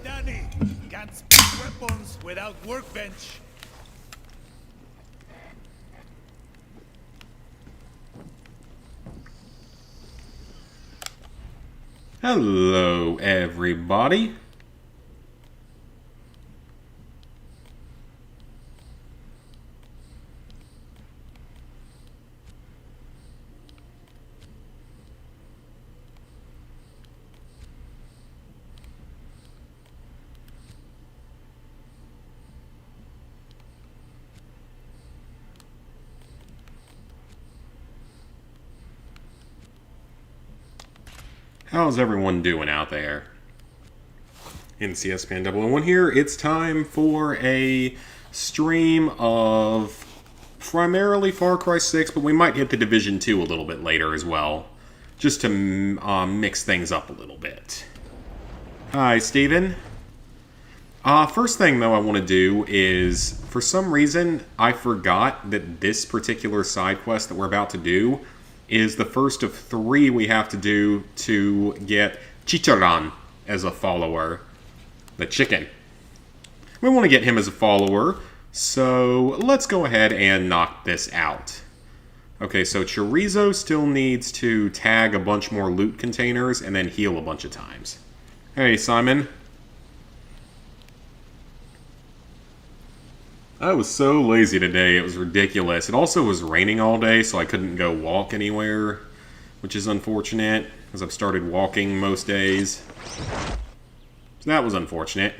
Danny. Can't spec weapons without workbench. Hello, everybody. How's everyone doing out there? NCS Pan 001 here. It's time for a stream of primarily Far Cry 6, but we might hit the Division 2 a little bit later as well, just to mix things up a little bit. Hi, Steven. First thing, though, I want to do is, for some reason, I forgot that this particular side quest that we're about to do is the first of 3 we have to do to get Chicharron as a follower. The chicken. We want to get him as a follower, so let's go ahead and knock this out. Okay, so Chorizo still needs to tag a bunch more loot containers and then heal a bunch of times. Hey, Simon. I was so lazy today, it was ridiculous. It also was raining all day, so I couldn't go walk anywhere, which is unfortunate, because I've started walking most days. So that was unfortunate.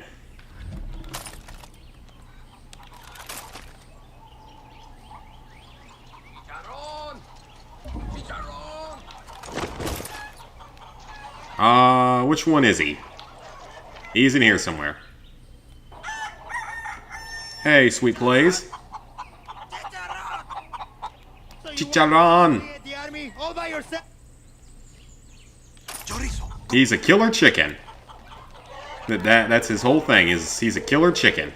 Which one is he? He's in here somewhere. Hey, sweet plays. Chicharron! He's a killer chicken. That's his whole thing, is he's a killer chicken.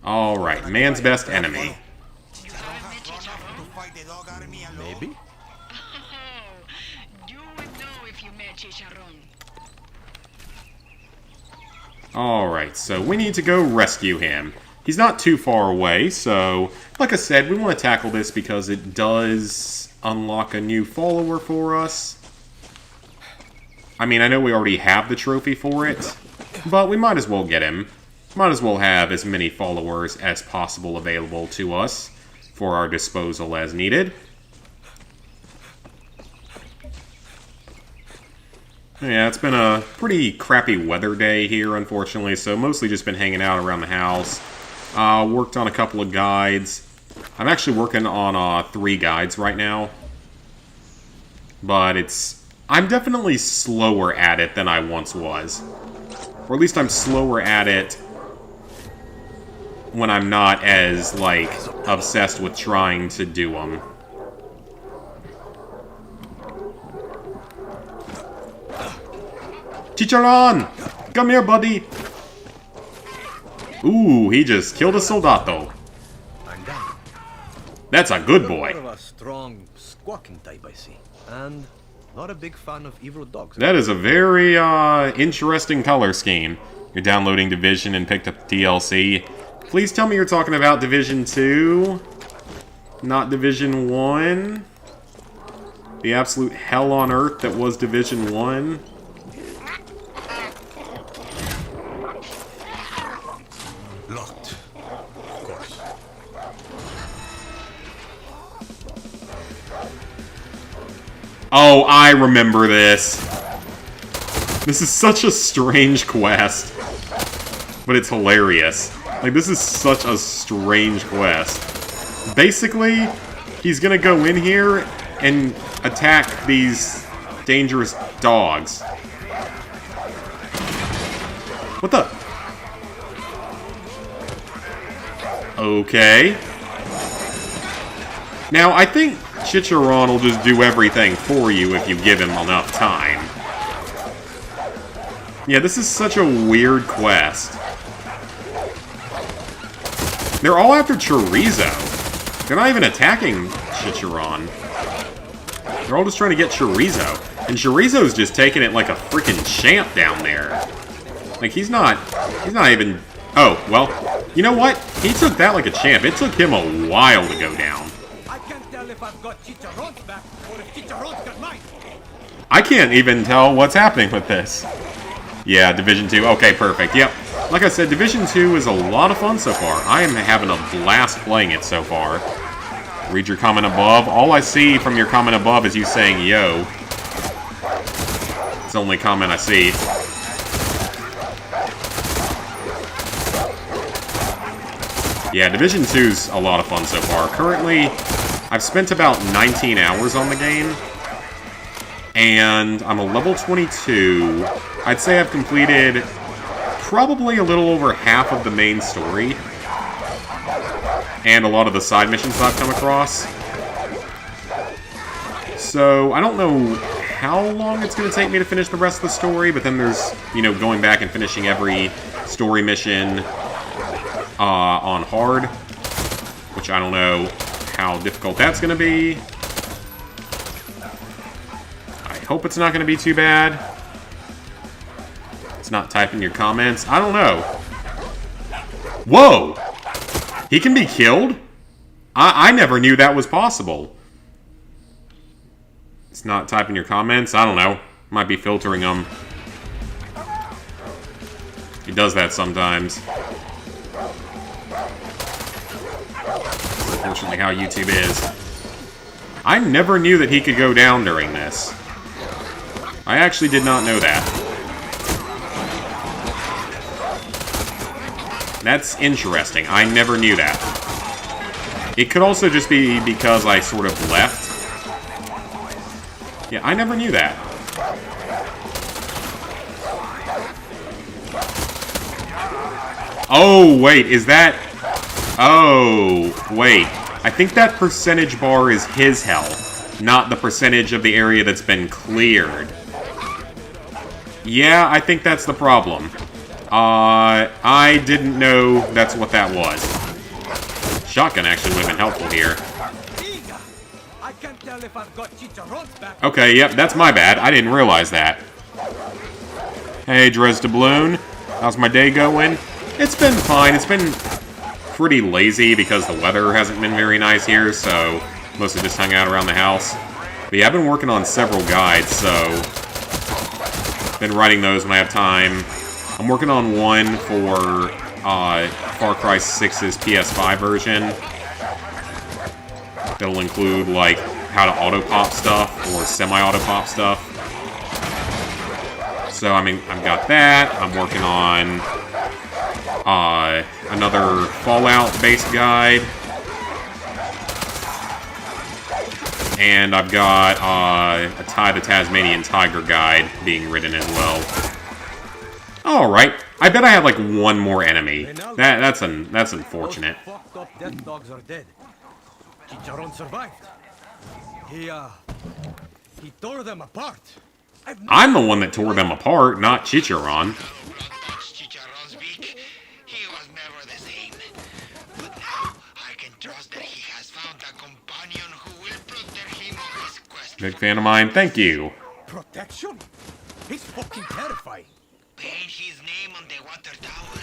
Alright, man's best enemy. Maybe? Alright, so we need to go rescue him. He's not too far away, so like I said, we want to tackle this because it does unlock a new follower for us. I mean, I know we already have the trophy for it, but we might as well get him. Might as well have as many followers as possible available to us for our disposal as needed. Yeah, it's been a pretty crappy weather day here, unfortunately, so mostly just been hanging out around the house. Worked on a couple of guides. I'm actually working on 3 guides right now. But I'm definitely slower at it than I once was. Or at least I'm slower at it when I'm not as, like, obsessed with trying to do them. Chicharron! Come here, buddy! Ooh, he just killed a soldato. That's a good boy. More of a strong, squawking type, I see. And not a big fan of evil dogs. That is a very, interesting color scheme. You're downloading Division and picked up DLC. Please tell me you're talking about Division 2, not Division 1. The absolute hell on earth that was Division 1. Locked. Of course. Oh, I remember this. This is such a strange quest. But it's hilarious. Like, this is such a strange quest. Basically, he's gonna go in here and attack these dangerous dogs. What the? Okay. Now, I think Chicharron will just do everything for you if you give him enough time. Yeah, this is such a weird quest. They're all after Chorizo. They're not even attacking Chicharron. They're all just trying to get Chorizo. And Chorizo's just taking it like a freaking champ down there. Like, he's not even... Oh, well, you know what? He took that like a champ. It took him a while to go down. I can't tell if I've got Chicharron's back or if Chicharron's got mine. I can't even tell what's happening with this. Yeah, Division 2. Okay, perfect. Yep. Like I said, Division 2 is a lot of fun so far. I am having a blast playing it so far. Read your comment above. All I see from your comment above is you saying, yo. It's the only comment I see. Yeah, Division 2's a lot of fun so far. Currently, I've spent about 19 hours on the game. And I'm a level 22. I'd say I've completed probably a little over half of the main story. And a lot of the side missions I've come across. So, I don't know how long it's going to take me to finish the rest of the story, but then there's, you know, going back and finishing every story mission on hard, which I don't know how difficult that's going to be. I hope it's not going to be too bad. It's not typing your comments. I don't know. Whoa! He can be killed? I never knew that was possible. It's not typing your comments? I don't know. Might be filtering them. He does that sometimes. That's unfortunately how YouTube is. I never knew that he could go down during this. I actually did not know that. That's interesting. I never knew that. It could also just be because I sort of left. Yeah, I never knew that. Oh, wait, is that... Oh, wait. I think that percentage bar is his health, not the percentage of the area that's been cleared. Yeah, I think that's the problem. I didn't know that's what that was. Shotgun actually would have been helpful here. I can't tell if I've got Chicharron's back. Okay, yep, that's my bad. I didn't realize that. Hey, Dresdobloon. How's my day going? It's been fine. It's been pretty lazy because the weather hasn't been very nice here, so mostly just hung out around the house. But yeah, I've been working on several guides, so been writing those when I have time. I'm working on one for Far Cry 6's PS5 version. That'll include, like, how to auto-pop stuff or semi-auto-pop stuff. So, I mean, I've got that. I'm working on another Fallout-based guide. And I've got a Ty the Tasmanian Tiger guide being written as well. Alright. I bet I have, like, one more enemy. That's unfortunate. Those fucked up death dogs are dead. Chicharron survived. He tore them apart. I'm the one that tore them apart, not Chicharron. Chicharron's beak. He was never the same. But now I can trust that he has found a companion who will protect him on his quest. Big fan of mine, thank you. Protection? He's fucking terrifying. Paint his name on the water tower.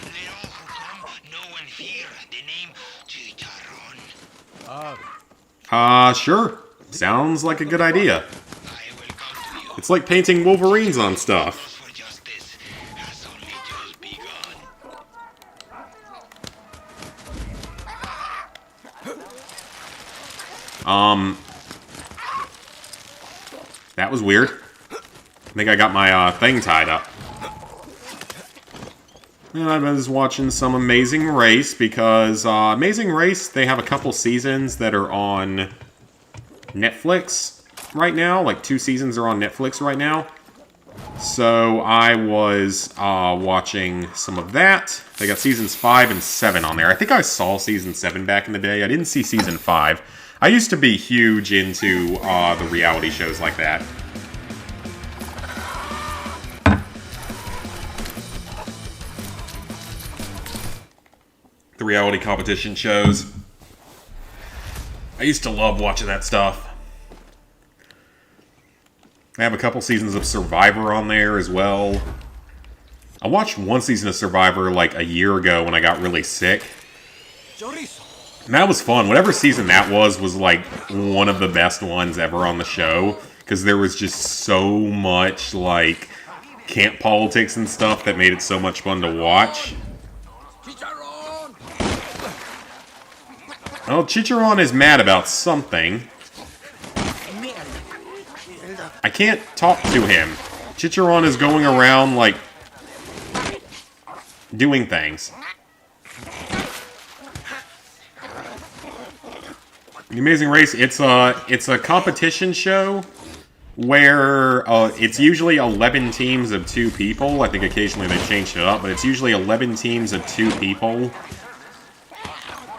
Let all who come know and fear the name Chicharron. Sure. Sounds like a good idea. I will come to you. It's like painting Wolverines on stuff. For justice has only just begun. That was weird. I think I got my thing tied up. And I was watching some Amazing Race because Amazing Race, they have a couple seasons that are on Netflix right now. Like 2 seasons are on Netflix right now. So I was watching some of that. They got seasons 5 and 7 on there. I think I saw season 7 back in the day. I didn't see season 5. I used to be huge into the reality shows like that. The reality competition shows. I used to love watching that stuff. They have a couple seasons of Survivor on there as well. I watched one season of Survivor like a year ago when I got really sick. And that was fun. Whatever season that was like one of the best ones ever on the show. Because there was just so much like camp politics and stuff that made it so much fun to watch. Well, Chicharron is mad about something. I can't talk to him. Chicharron is going around, like, doing things. The Amazing Race, it's a competition show where it's usually 11 teams of 2 people. I think occasionally they changed it up, but it's usually 11 teams of 2 people.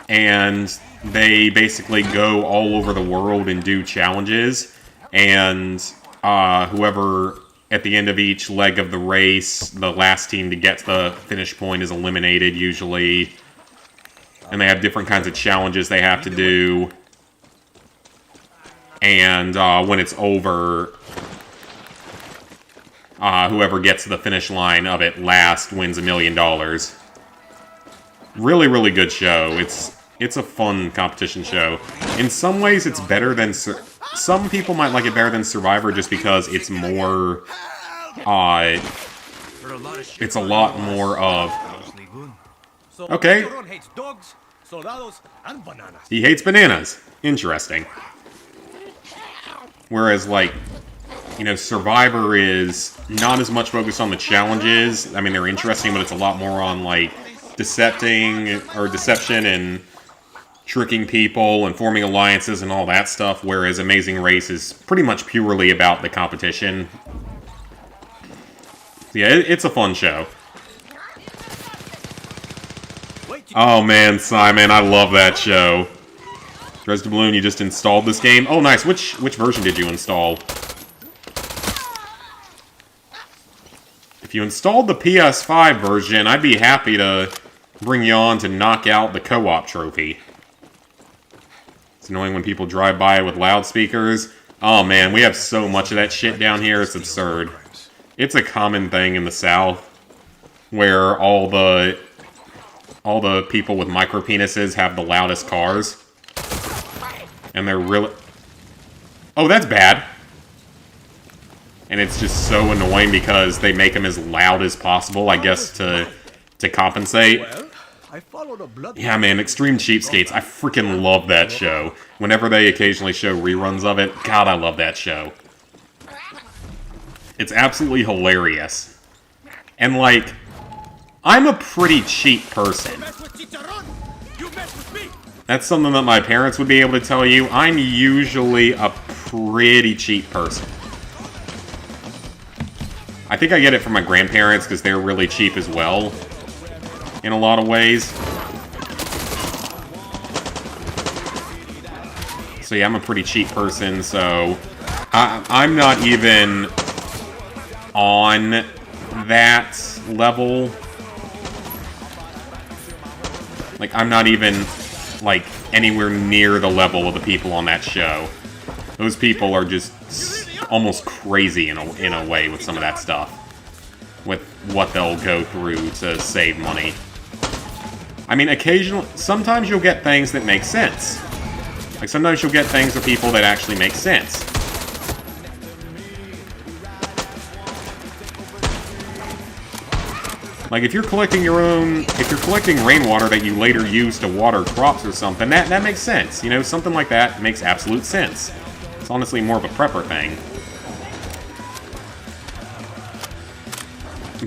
And they basically go all over the world and do challenges. And whoever, at the end of each leg of the race, the last team to get to the finish point is eliminated, usually. And they have different kinds of challenges they have to do. And when it's over, whoever gets to the finish line of it last wins $1 million. Really, really good show. It's a fun competition show. In some ways, it's better than... Some people might like it better than Survivor just because it's more... it's a lot more of... Okay. He hates bananas. Interesting. Whereas, like, you know, Survivor is not as much focused on the challenges. I mean, they're interesting, but it's a lot more on, like, deception and tricking people and forming alliances and all that stuff, whereas Amazing Race is pretty much purely about the competition. So yeah, it's a fun show. Oh man, Simon, I love that show. Dresden Balloon, you just installed this game? Oh nice, which version did you install? If you installed the PS5 version, I'd be happy to bring you on to knock out the co-op trophy. It's annoying when people drive by with loudspeakers. Oh man, we have so much of that shit down here, it's absurd. It's a common thing in the South, where all the people with micro penises have the loudest cars. And they're really... Oh, that's bad. And it's just so annoying because they make them as loud as possible, I guess, to compensate. Yeah, man, Extreme Cheapskates. I freaking love that show. Whenever they occasionally show reruns of it, God, I love that show. It's absolutely hilarious. And, like, I'm a pretty cheap person. That's something that my parents would be able to tell you. I'm usually a pretty cheap person. I think I get it from my grandparents because they're really cheap as well. In a lot of ways. So yeah, I'm a pretty cheap person, so... I'm not even on that level. Like, I'm not even... like, anywhere near the level of the people on that show. Those people are just almost crazy in a way with some of that stuff. With what they'll go through to save money. I mean, sometimes you'll get things that make sense. Like, sometimes you'll get things with people that actually make sense. Like, if you're collecting rainwater that you later use to water crops or something, that makes sense. You know, something like that makes absolute sense. It's honestly more of a prepper thing.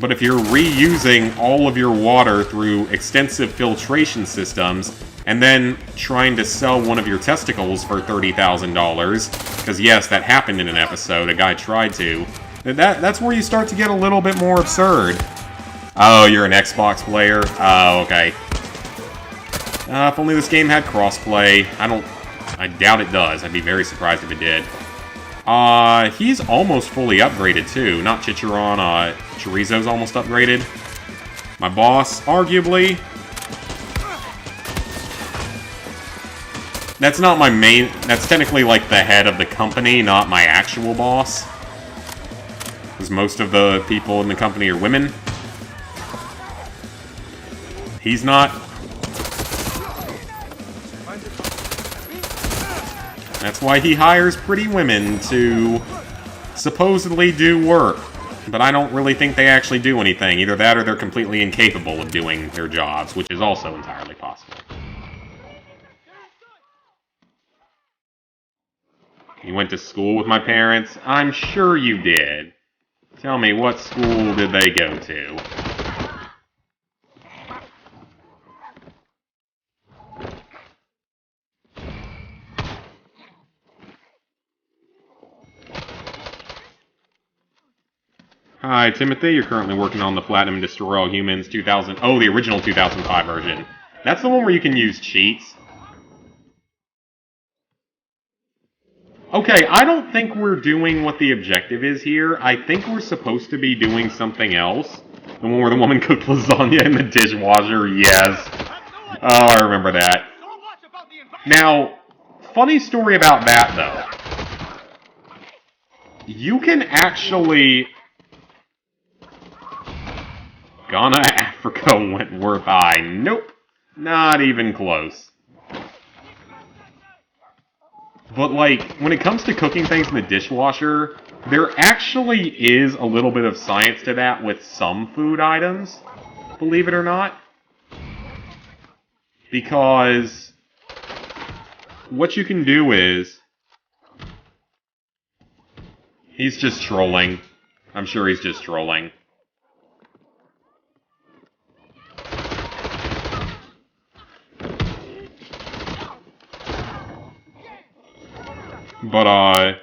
But if you're reusing all of your water through extensive filtration systems, and then trying to sell one of your testicles for $30,000, because yes, that happened in an episode, a guy tried to, that's where you start to get a little bit more absurd. Oh, you're an Xbox player? Oh, okay. If only this game had crossplay. I doubt it does. I'd be very surprised if it did. He's almost fully upgraded, too. Not Chicharron, Chorizo's almost upgraded. My boss, arguably. That's not my main... That's technically, like, the head of the company, not my actual boss. because most of the people in the company are women. He's not. That's why he hires pretty women to supposedly do work. But I don't really think they actually do anything. Either that or they're completely incapable of doing their jobs, which is also entirely possible. You went to school with my parents? I'm sure you did. Tell me, what school did they go to? Hi, Timothy. You're currently working on the Platinum Destroy All Humans 2000... Oh, the original 2005 version. That's the one where you can use cheats. Okay, I don't think we're doing what the objective is here. I think we're supposed to be doing something else. The one where the woman cooked lasagna in the dishwasher, yes. Oh, I remember that. Now, funny story about that, though. You can actually... Ghana, Africa, Wentworth, I. Nope. Not even close. But, like, when it comes to cooking things in the dishwasher, there actually is a little bit of science to that with some food items, believe it or not. Because what you can do is... He's just trolling. I'm sure he's just trolling. But,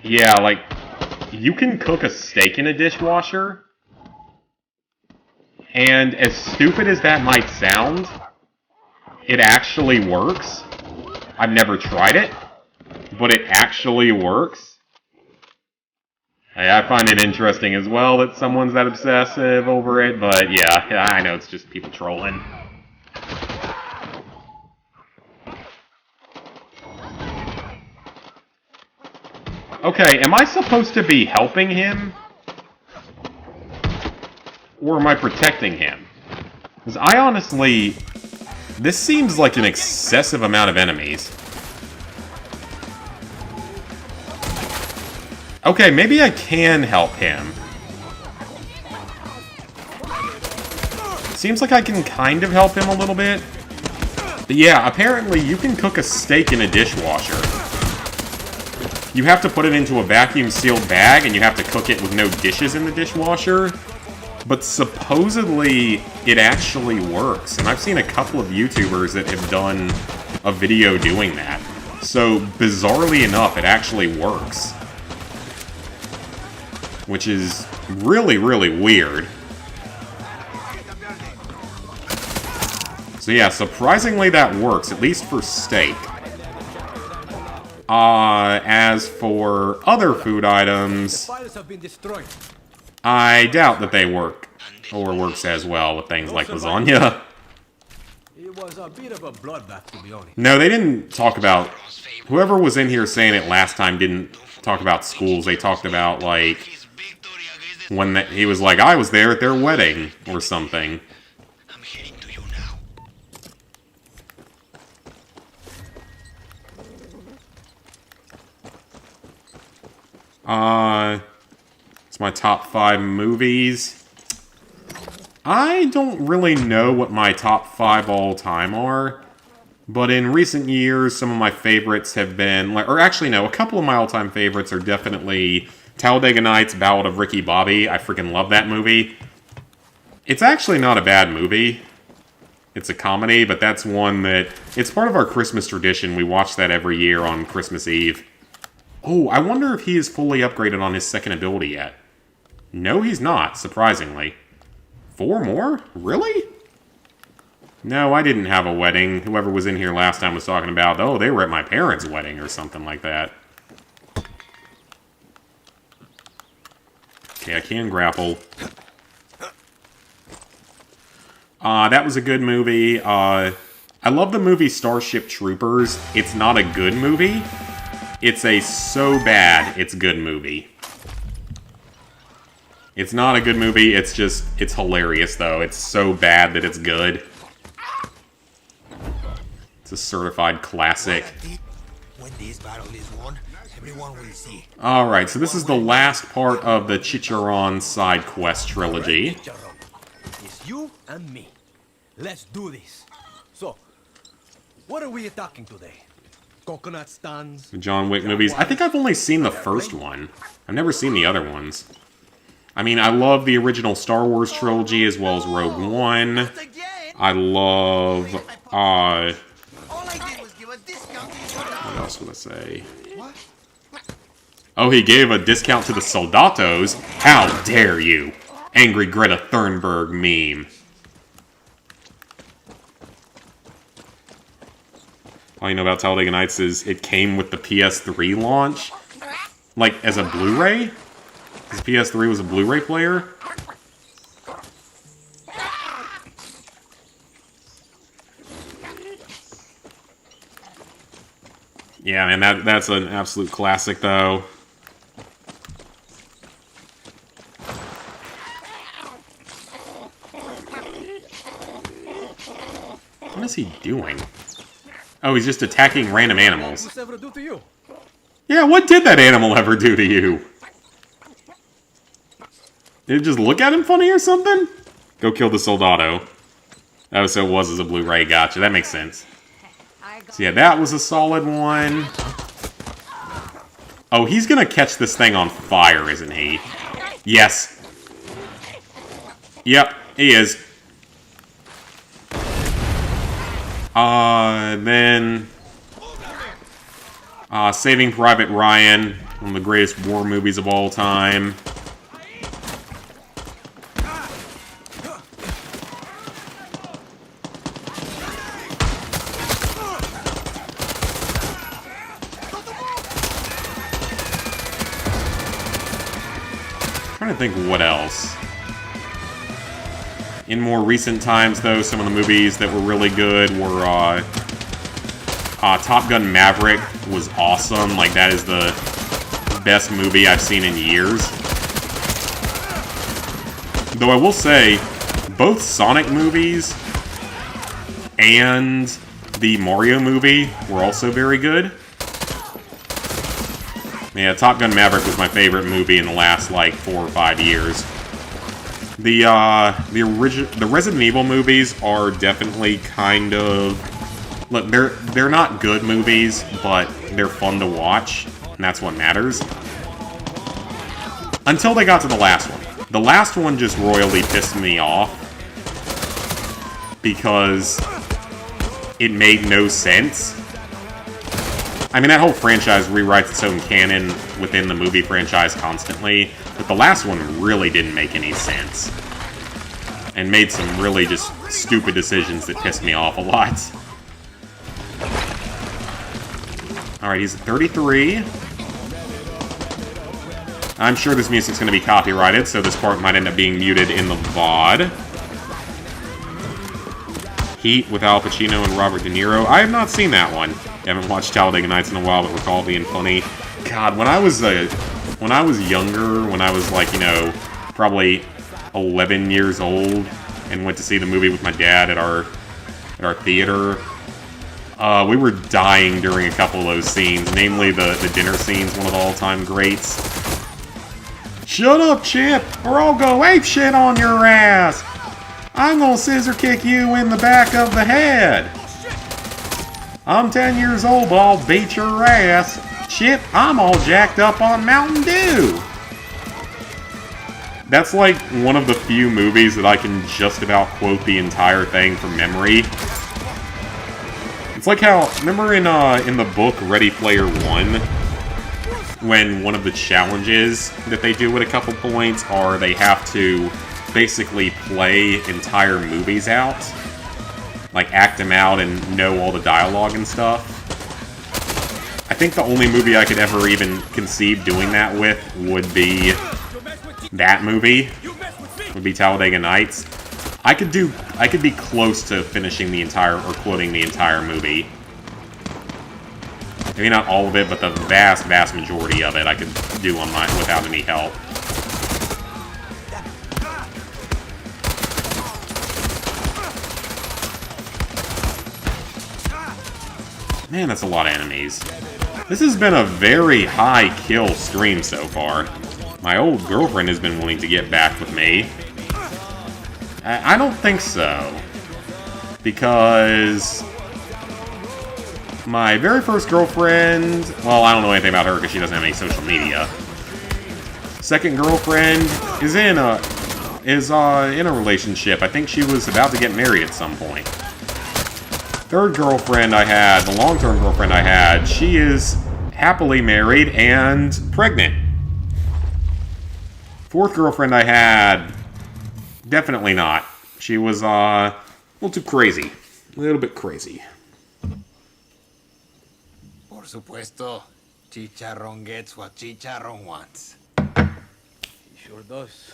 yeah, like, you can cook a steak in a dishwasher, and as stupid as that might sound, it actually works. I've never tried it, but it actually works. I find it interesting as well that someone's that obsessive over it, but yeah, I know it's just people trolling. Okay, am I supposed to be helping him? Or am I protecting him? Because I honestly... This seems like an excessive amount of enemies. Okay, maybe I can help him. Seems like I can kind of help him a little bit. But yeah, apparently you can cook a steak in a dishwasher. You have to put it into a vacuum-sealed bag, and you have to cook it with no dishes in the dishwasher. But supposedly, it actually works. And I've seen a couple of YouTubers that have done a video doing that. So, bizarrely enough, it actually works. Which is really, really weird. So yeah, surprisingly that works, at least for steak. As for other food items, I doubt that they work, or works as well with things like lasagna. It was a bit of a bloodbath, to be honest. No, they didn't talk about... Whoever was in here saying it last time didn't talk about schools. They talked about, like, when he was like, I was there at their wedding, or something. I'm heading to you now. It's my top 5 movies. I don't really know what my top 5 all-time are, but in recent years, some of my favorites have been, or actually no, a couple of my all-time favorites are definitely Talladega Nights, Ballad of Ricky Bobby. I freaking love that movie. It's actually not a bad movie. It's a comedy, but that's one that, it's part of our Christmas tradition. We watch that every year on Christmas Eve. Oh, I wonder if he is fully upgraded on his second ability yet. No, he's not, surprisingly. 4 more? Really? No, I didn't have a wedding. Whoever was in here last time was talking about, oh, they were at my parents' wedding or something like that. Okay, I can grapple. That was a good movie. I love the movie Starship Troopers. It's not a good movie. It's a so bad it's good movie. It's not a good movie, it's just, it's hilarious though. It's so bad that it's good. It's a certified classic. When this battle is won, everyone will see. Alright, so this is the last part of the Chicharron side quest trilogy. It's you and me. Let's do this. So, what are we attacking today? Coconut stands? The John Wick movies. I think I've only seen the first one. I've never seen the other ones. I mean, I love the original Star Wars trilogy as well as Rogue One. I love, what else would I say? Oh, he gave a discount to the Soldatos? How dare you! Angry Greta Thunberg meme. All you know about Talladega Nights is it came with the PS3 launch. Like, as a Blu-ray? Because PS3 was a Blu-ray player? Yeah, man, that's an absolute classic, though. What is he doing? Oh, he's just attacking random animals. What's ever do to you? Yeah, what did that animal ever do to you? Did it just look at him funny or something? Go kill the Soldado. Oh, so it was as a Blu-ray. Gotcha, that makes sense. So yeah, that was a solid one. Oh, he's gonna catch this thing on fire, isn't he? Yes. Yep, he is. Then... Saving Private Ryan, one of the greatest war movies of all time. Trying to think what else. In more recent times, though, some of the movies that were really good were, Top Gun Maverick was awesome. Like, that is the best movie I've seen in years. Though I will say, both Sonic movies and the Mario movie were also very good. Yeah, Top Gun Maverick was my favorite movie in the last, like, 4 or 5 years. The Resident Evil movies are definitely kind of... Look, they're not good movies, but they're fun to watch, and that's what matters. Until they got to the last one. The last one just royally pissed me off, because it made no sense. I mean, that whole franchise rewrites its own canon within the movie franchise constantly, but the last one really didn't make any sense. And made some really just stupid decisions that pissed me off a lot. Alright, he's at 33. I'm sure this music's going to be copyrighted, so this part might end up being muted in the VOD. Heat with Al Pacino and Robert De Niro. I have not seen that one. I haven't watched Talladega Nights in a while, but recall it being funny. God, when I was younger, when I was like, you know, probably 11 years old, and went to see the movie with my dad at our theater, we were dying during a couple of those scenes, namely the dinner scenes, one of the all-time greats. Shut up, Chip, or I'll go apeshit on your ass! I'm gonna scissor kick you in the back of the head! I'm 10 years old, but I'll beat your ass! Chip, I'm all jacked up on Mountain Dew! That's like one of the few movies that I can just about quote the entire thing from memory. It's like how, remember in the book Ready Player One, when one of the challenges that they do at a couple points are they have to basically play entire movies out, like act them out and know all the dialogue and stuff. I think the only movie I could ever even conceive doing that with would be that movie, would be Talladega Nights. I could be close to finishing the entire, or quoting the entire movie. Maybe not all of it, but the vast, vast majority of it I could do on my, without any help. Man, that's a lot of enemies. This has been a very high kill stream so far. My old girlfriend has been wanting to get back with me. I don't think so. Because my very first girlfriend, well, I don't know anything about her because she doesn't have any social media. Second girlfriend is in a relationship. I think she was about to get married at some point. Third girlfriend I had, the long-term girlfriend I had, she is happily married and pregnant. Fourth girlfriend I had, definitely not. She was a little too crazy. A little bit crazy. Por supuesto, Chicharrón gets what Chicharrón wants. He sure does.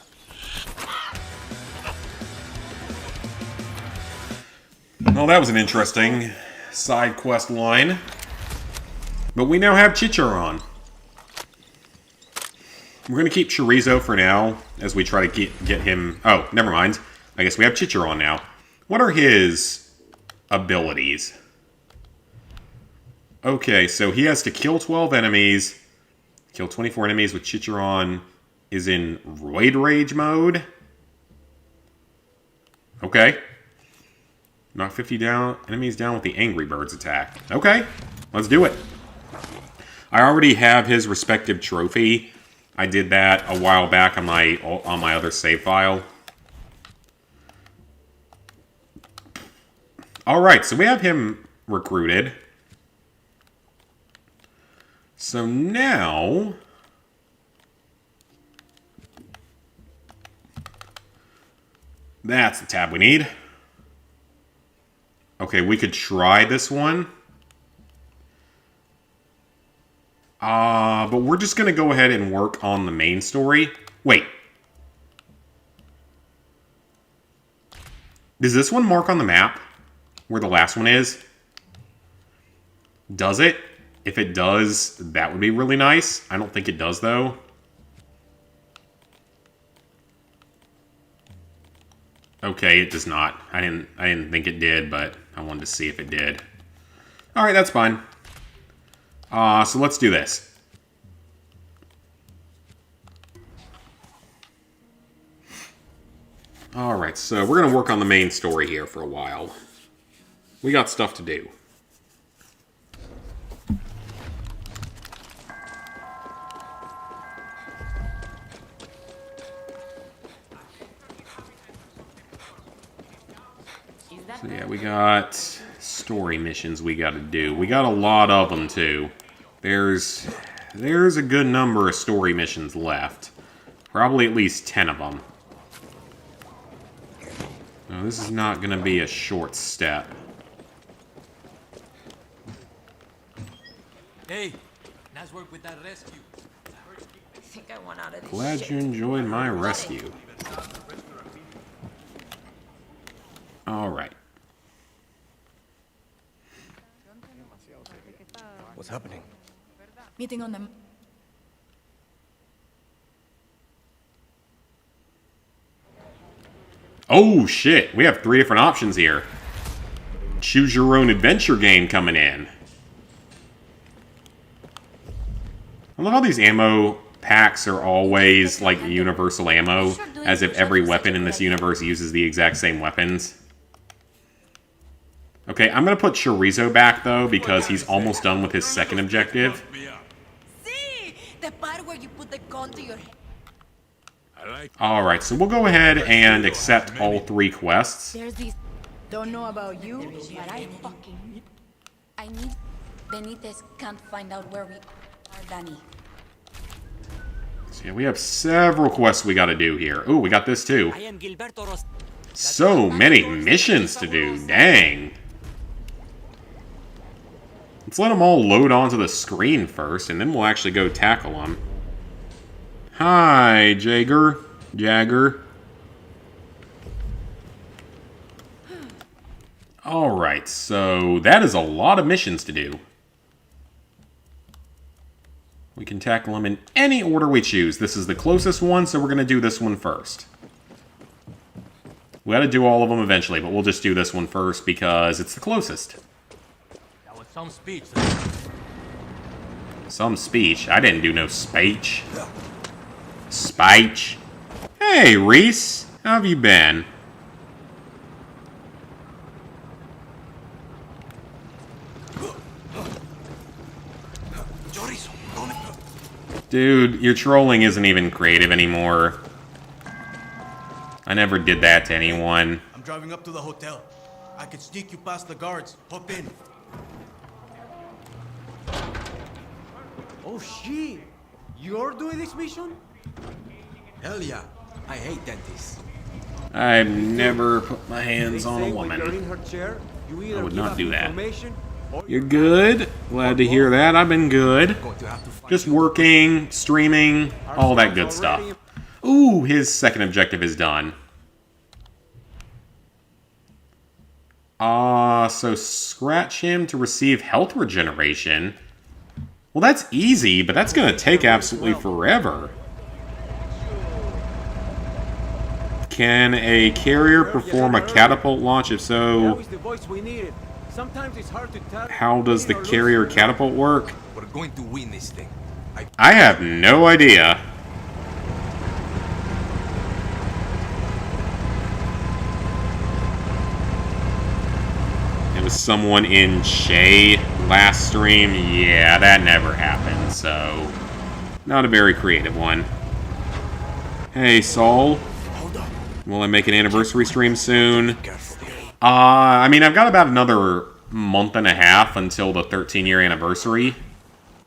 Well, that was an interesting side quest line. But we now have Chicharron. We're going to keep Chorizo for now, as we try to get him... Oh, never mind. I guess we have Chicharron now. What are his abilities? Okay, so he has to kill 12 enemies, kill 24 enemies with Chicharron, is in Roid Rage mode. Okay. Knock 50 enemies down with the Angry Birds attack. Okay, let's do it. I already have his respective trophy. I did that a while back on my other save file. Alright, so we have him recruited. So now... that's the tab we need. Okay, we could try this one. But we're just going to go ahead and work on the main story. Wait. Does this one mark on the map where the last one is? Does it? If it does, that would be really nice. I don't think it does, though. Okay, it does not. I didn't think it did, but I wanted to see if it did. Alright, that's fine. So let's do this. Alright, so we're going to work on the main story here for a while. We got stuff to do. So yeah, we got story missions we got to do. We got a lot of them too. There's a good number of story missions left. Probably at least 10 of them. No, this is not going to be a short step. Hey, nice work with that rescue. I think I want out of this Glad shit. you enjoyed my rescue. Alright. What's happening? Meeting on them. Oh shit, we have 3 different options here. Choose your own adventure game coming in. I love how these ammo packs are always like universal ammo, as if every weapon in this universe uses the exact same weapons. Okay, I'm gonna put Chorizo back though, because he's almost done with his second objective. See the part where you put the gun to your head. Alright, so we'll go ahead and accept all 3 quests. There's these. Don't know about you, But I fucking. I need. Benitez can't find out where we are, Danny. So yeah, we have several quests we gotta do here. Ooh, we got this too. I am Gilberto Ros. So many missions to do, dang. Let's let them all load onto the screen first, and then we'll actually go tackle them. Hi, Jagger. Alright, so that is a lot of missions to do. We can tackle them in any order we choose. This is the closest one, so we're going to do this one first. We got to do all of them eventually, but we'll just do this one first because it's the closest. Some speech. Some speech. I didn't do no speech. Speech. Hey, Reese. How have you been? Dude, your trolling isn't even creative anymore. I never did that to anyone. I'm driving up to the hotel. I could sneak you past the guards. Hop in. Oh shit! You're doing this mission? Hell yeah. I hate dentists. I've never put my hands They on say a when you're woman. in her chair, you either I would give not up do that. information or You're good. Glad to hear that. I've been good. going to have to find Just working, streaming, all that good stuff. Ooh, his second objective is done. So scratch him to receive health regeneration. Well, that's easy, but that's going to take absolutely forever. Can a carrier perform a catapult launch? If That so, was the voice we needed. Sometimes it's hard to tell. how does the carrier catapult work? We're going to win this thing. I have no idea. It was someone in Shay last stream. Yeah, that never happened, so not a very creative one. Hey, Saul. Will I make an anniversary stream soon? I mean, I've got about another month and a half until the 13-year anniversary.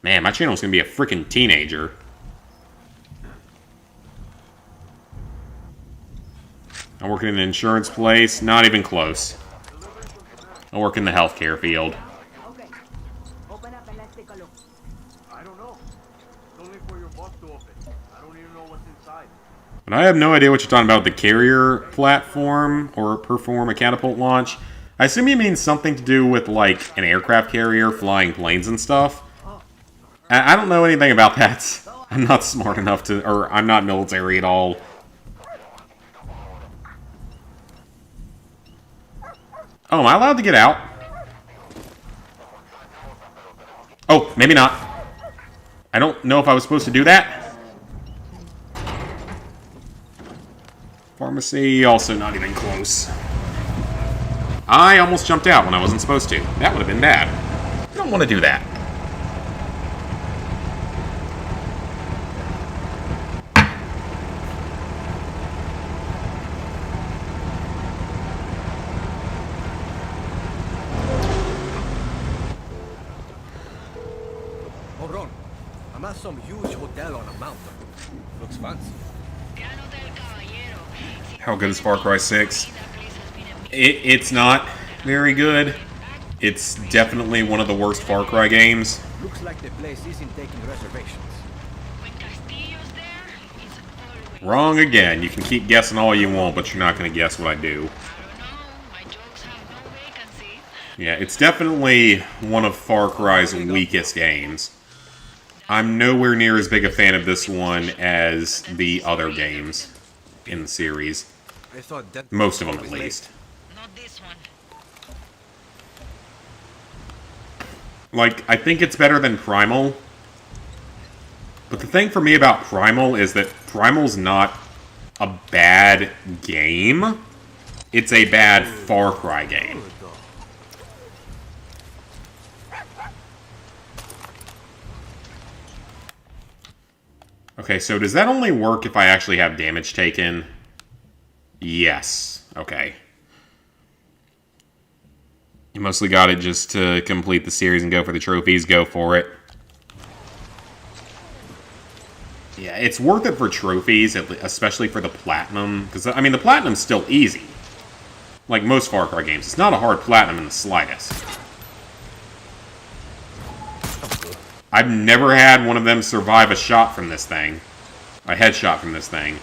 Man, my channel's gonna be a freaking teenager. I work in an insurance place. Not even close. I work in the healthcare field. Okay. Open up and let's take a look. I don't know. It's only for your boss to open. I don't even know what's inside. But I have no idea what you're talking about. The carrier platform or perform a catapult launch. I assume you mean something to do with like an aircraft carrier flying planes and stuff. I don't know anything about that. I'm not smart enough to, or I'm not military at all. Oh, am I allowed to get out? Oh, maybe not. I don't know if I was supposed to do that. Pharmacy, also not even close. I almost jumped out when I wasn't supposed to. That would have been bad. I don't want to do that. Hold on. I'm at some huge hotel on a mountain. Looks fancy. How good is Far Cry 6? It's not very good. It's definitely one of the worst Far Cry games. Looks like the place isn't taking reservations. Wrong again. You can keep guessing all you want, but you're not going to guess what I do. Yeah, it's definitely one of Far Cry's weakest games. I'm nowhere near as big a fan of this one as the other games in the series. I thought that Most of them, at least. Not this one. Like, I think it's better than Primal. But the thing for me about Primal is that Primal's not a bad game. It's a bad Far Cry game. Okay, so does that only work if I actually have damage taken? Yes. Okay. You mostly got it just to complete the series and go for the trophies. Go for it. Yeah, it's worth it for trophies, especially for the Platinum. Because, I mean, the Platinum's still easy. Like most Far Cry games. It's not a hard Platinum in the slightest. I've never had one of them survive a shot from this thing. A headshot from this thing.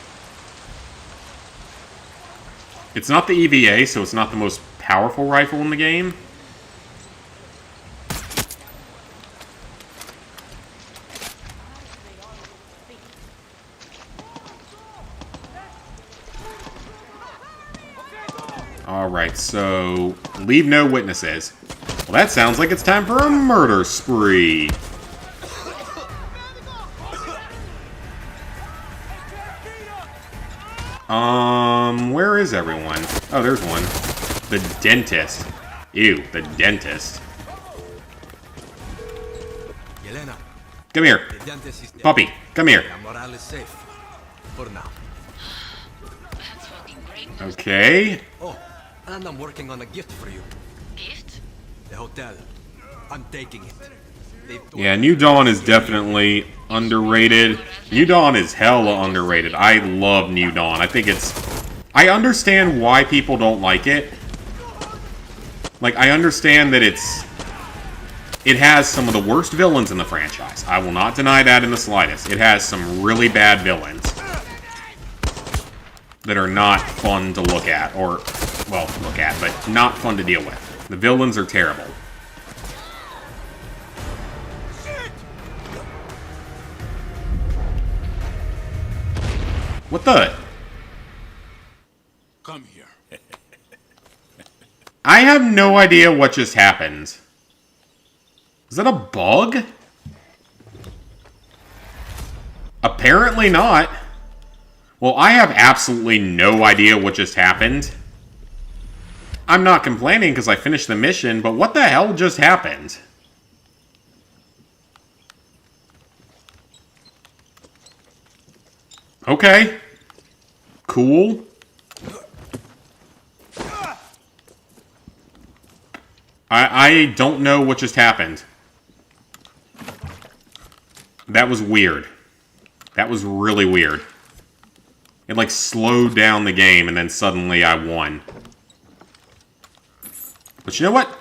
It's not the EVA, so it's not the most powerful rifle in the game. Alright, so leave no witnesses. Well, that sounds like it's time for a murder spree. Where is everyone? Oh, there's one. The dentist. Ew, the dentist. Yelena, Come here. the dentist is dead. Puppy, come here. La Moral is safe. For now. That's fucking great. Okay. Oh, and I'm working on a gift for you. Gift? The hotel. I'm taking it. They've told Yeah, New Dawn is definitely underrated. New Dawn is hella underrated. I love New Dawn. I think it's... I understand why people don't like it. Like, I understand that it's... It has some of the worst villains in the franchise. I will not deny that in the slightest. It has some really bad villains that are not fun to look at. Or, well, look at, but not fun to deal with. The villains are terrible. What the? Come here. I have no idea what just happened. Is that a bug? Apparently not. Well, I have absolutely no idea what just happened. I'm not complaining because I finished the mission, but what the hell just happened? Okay. Cool. I don't know what just happened. That was weird. That was really weird. It like slowed down the game and then suddenly I won. But you know what?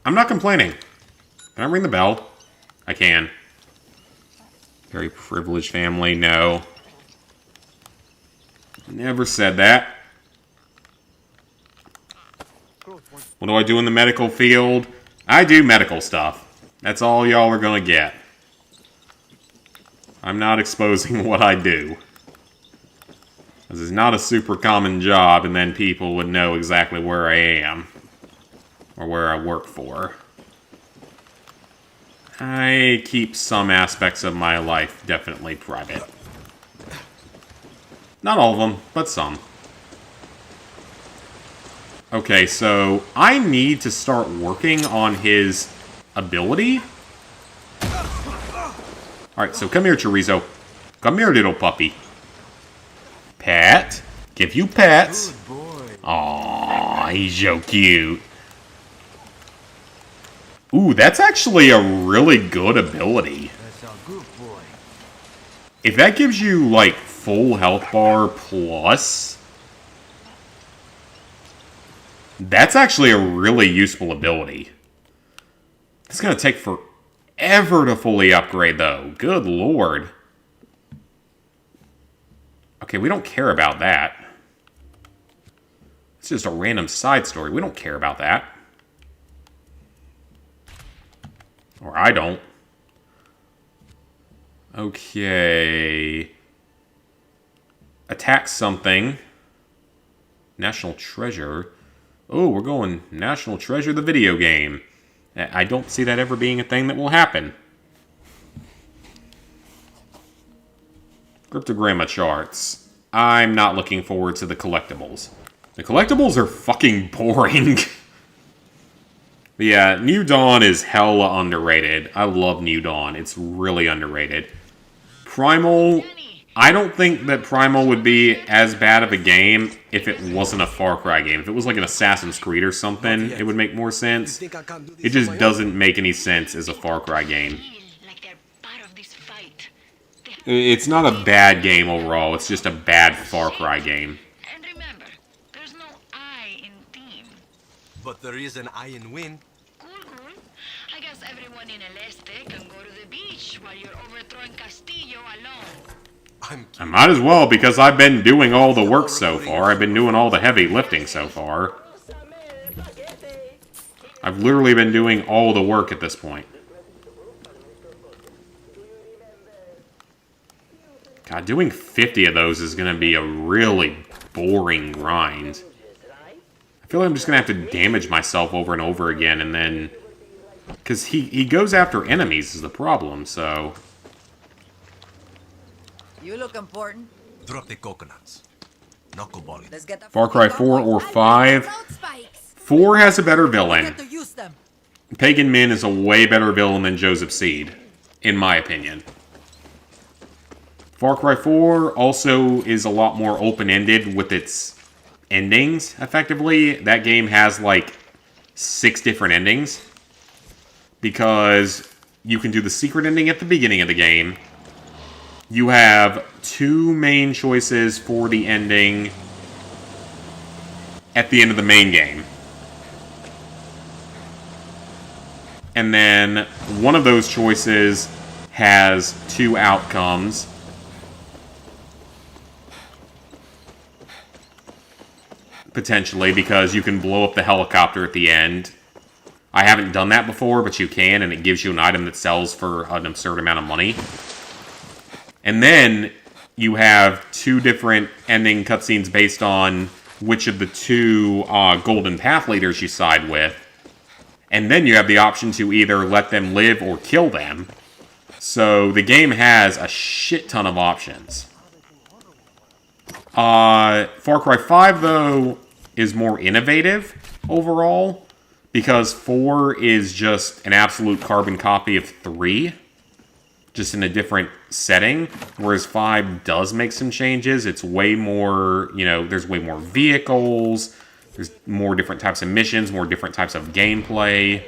I'm not complaining. Can I ring the bell? I can. Very privileged family, no. Never said that. What do I do in the medical field? I do medical stuff. That's all y'all are gonna get. I'm not exposing what I do. This is not a super common job, and then people would know exactly where I am. Or where I work for. I keep some aspects of my life definitely private. Not all of them, but some. Okay, so I need to start working on his ability. Alright, so come here, Chorizo. Come here, little puppy. Pet. Give you pets. Good boy. Aww, he's so cute. Ooh, that's actually a really good ability. That's a good boy. If that gives you, like, full health bar plus... That's actually a really useful ability. It's gonna take forever to fully upgrade, though. Good lord. Okay, we don't care about that. It's just a random side story. We don't care about that. Or I don't. Okay. Attack something. National Treasure. Oh, we're going National Treasure the video game. I don't see that ever being a thing that will happen. Cryptogramma charts. I'm not looking forward to the collectibles. The collectibles are fucking boring. But yeah, New Dawn is hella underrated. I love New Dawn. It's really underrated. Primal... I don't think that Primal would be as bad of a game if it wasn't a Far Cry game. If it was like an Assassin's Creed or something, it would make more sense. Think I can't do this It just on my own? doesn't make any sense as a Far Cry game. Feel like they're part of this fight. It's not a bad game overall, it's just a bad Far Cry game. And remember, there's no I in team. But there is an I in win. Cool, cool. I guess everyone in El Este can go to the beach while you're overthrowing Castillo alone. I might as well, because I've been doing all the work so far. I've been doing all the heavy lifting so far. I've literally been doing all the work at this point. God, doing 50 of those is going to be a really boring grind. I feel like I'm just going to have to damage myself over and over again and then Because he goes after enemies is the problem, so... You look important. Drop the coconuts. Knuckleballing. Let's get the Far Cry 4 or 5. 4 has a better villain. Get to use them. Pagan Min is a way better villain than Joseph Seed, in my opinion. Far Cry 4 also is a lot more open-ended with its endings, effectively. That game has, like, 6 different endings. Because you can do the secret ending at the beginning of the game. You have 2 main choices for the ending at the end of the main game. And then one of those choices has 2 outcomes. Potentially, because you can blow up the helicopter at the end. I haven't done that before, but you can, and it gives you an item that sells for an absurd amount of money. And then you have 2 different ending cutscenes based on which of the 2 Golden Path leaders you side with. And then you have the option to either let them live or kill them. So the game has a shit ton of options. Far Cry 5, though, is more innovative overall. Because 4 is just an absolute carbon copy of 3. Just in a different setting. Whereas 5 does make some changes. It's way more, you know, there's way more vehicles. There's more different types of missions, more different types of gameplay.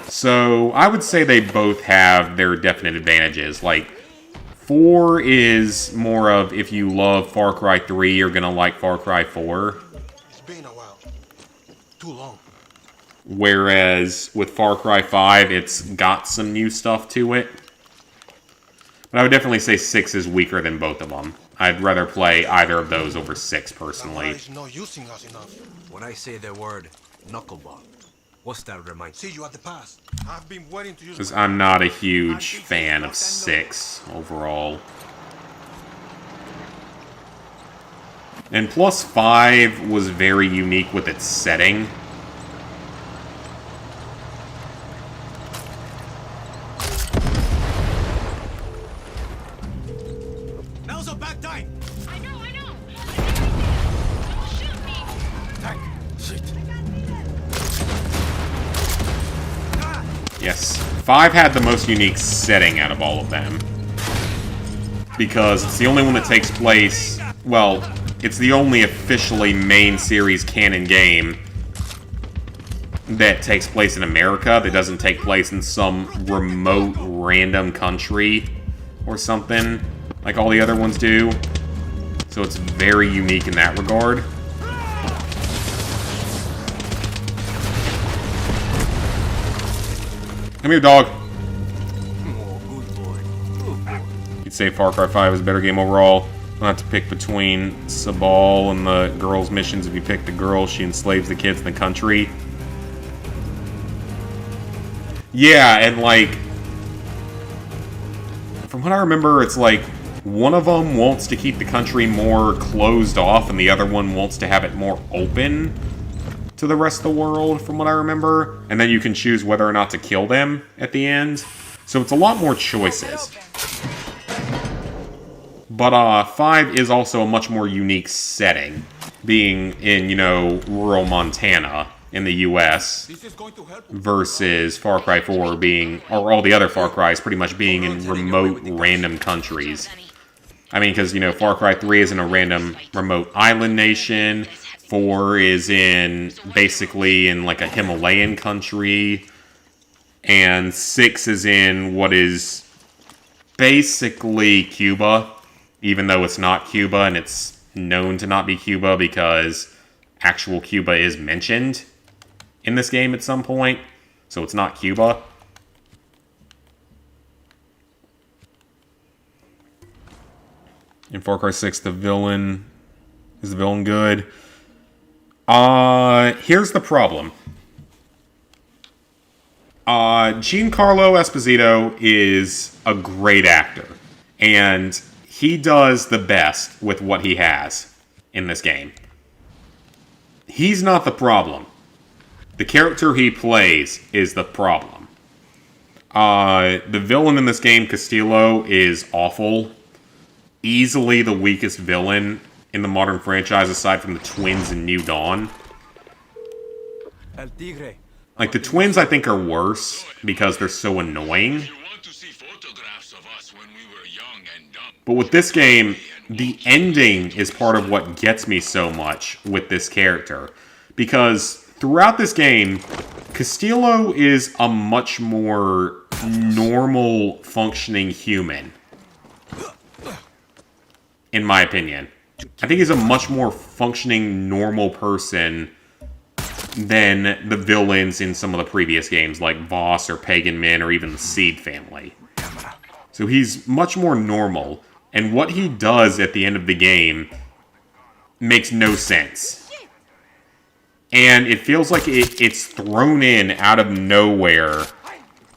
So, I would say they both have their definite advantages. Like, 4 is more of, if you love Far Cry 3, you're gonna like Far Cry 4. It's been a while. Too long. Whereas, with Far Cry 5, it's got some new stuff to it. But I would definitely say 6 is weaker than both of them. I'd rather play either of those over 6, personally. Is not using us enough. When I say the word knuckleball, what's that remind? See you at the pass. I've been waiting to use. Because I'm not a huge fan of 6 overall. And plus 5 was very unique with its setting. Now's a bad time. I know. Don't shoot me. Tank. Shit. Yes, 5 had the most unique setting out of all of them. Because it's the only one that takes place... Well, it's the only officially main series canon game that takes place in America, that doesn't take place in some remote, random country or something, like all the other ones do. So it's very unique in that regard. Come here, dog. Oh, good boy. Good boy. You'd say Far Cry 5 is a better game overall. You'll have to pick between Sabal and the girl's missions. If you pick the girl, she enslaves the kids in the country. Yeah, and like... From what I remember, it's like... One of them wants to keep the country more closed off, and the other one wants to have it more open to the rest of the world, from what I remember. And then you can choose whether or not to kill them at the end. So it's a lot more choices. But 5 is also a much more unique setting, being in, you know, rural Montana in the US, versus Far Cry 4 being, or all the other Far Cries pretty much being in remote, random countries. I mean, because, you know, Far Cry 3 is in a random, remote island nation. 4 is in, basically, in like a Himalayan country. And 6 is in what is basically Cuba, even though it's not Cuba, and it's known to not be Cuba because actual Cuba is mentioned in this game at some point. So it's not Cuba. In Far Cry 6, the villain... Is the villain good? Here's the problem. Giancarlo Esposito is a great actor. And he does the best with what he has in this game. He's not the problem. The character he plays is the problem. The villain in this game, Castillo, is awful. Easily the weakest villain in the modern franchise aside from the twins in New Dawn. El Tigre. Like, the twins, I think, are worse because they're so annoying. You want to see photographs of us when we were young and dumb. But with this game, the ending is part of what gets me so much with this character. Because throughout this game, Castillo is a much more normal functioning human. In my opinion. I think he's a much more functioning normal person than the villains in some of the previous games, like Voss or Pagan Min or even the Seed family. So he's much more normal, and what he does at the end of the game makes no sense. And it feels like it's thrown in out of nowhere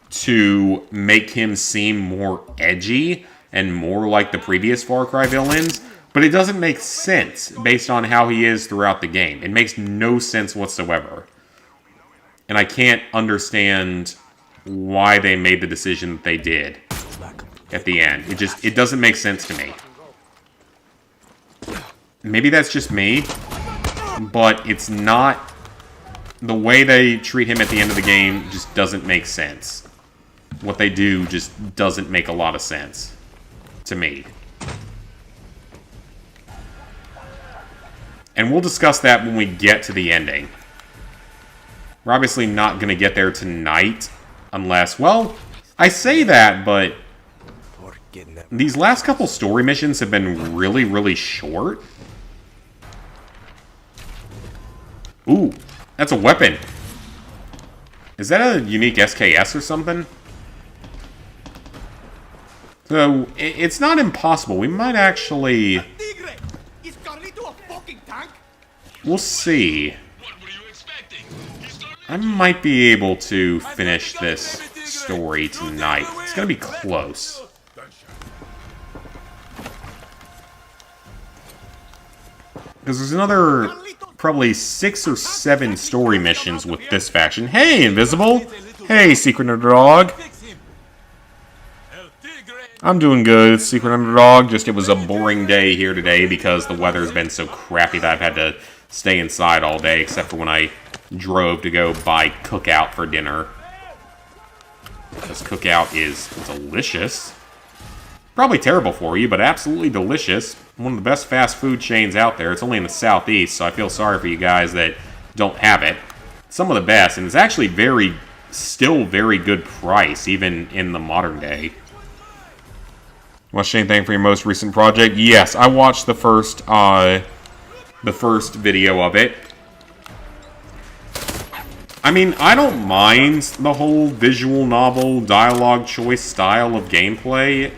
to make him seem more edgy and more like the previous Far Cry villains, but it doesn't make sense based on how he is throughout the game. It makes no sense whatsoever. And I can't understand why they made the decision that they did at the end. It doesn't make sense to me. Maybe that's just me, but it's not... The way they treat him at the end of the game just doesn't make sense. What they do just doesn't make a lot of sense to me. And we'll discuss that when we get to the ending. We're obviously not going to get there tonight, unless... Well, I say that, but these last couple story missions have been really, really short. Ooh, that's a weapon. Is that a unique SKS or something? So, it's not impossible. We might actually... Tigre! Is Carlito a fucking tank? We'll see. What were you expecting? I might be able to finish this story tonight. It's gonna be close. Because there's another probably 6 or 7 story missions with this faction. Hey, Invisible! Hey, Secret Underdog! I'm doing good, Secret Underdog. Just it was a boring day here today because the weather's been so crappy that I've had to stay inside all day, except for when I drove to go buy Cookout for dinner. This Cookout is delicious. Probably terrible for you, but absolutely delicious. One of the best fast food chains out there. It's only in the southeast, so I feel sorry for you guys that don't have it. Some of the best, and it's actually still very good price, even in the modern day. Watched anything for your most recent project? Yes, I watched the first video of it. I mean, I don't mind the whole visual novel, dialogue choice style of gameplay,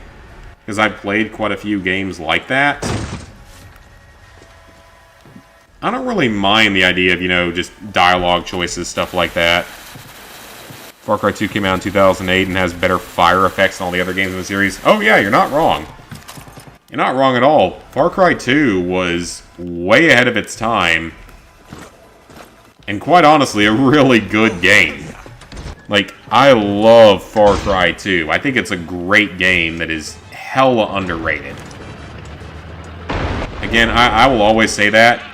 because I've played quite a few games like that. I don't really mind the idea of, you know, just dialogue choices, stuff like that. Far Cry 2 came out in 2008 and has better fire effects than all the other games in the series. Oh yeah, you're not wrong. You're not wrong at all. Far Cry 2 was way ahead of its time. And quite honestly, a really good game. Like, I love Far Cry 2. I think it's a great game that is hella underrated. Again, I will always say that.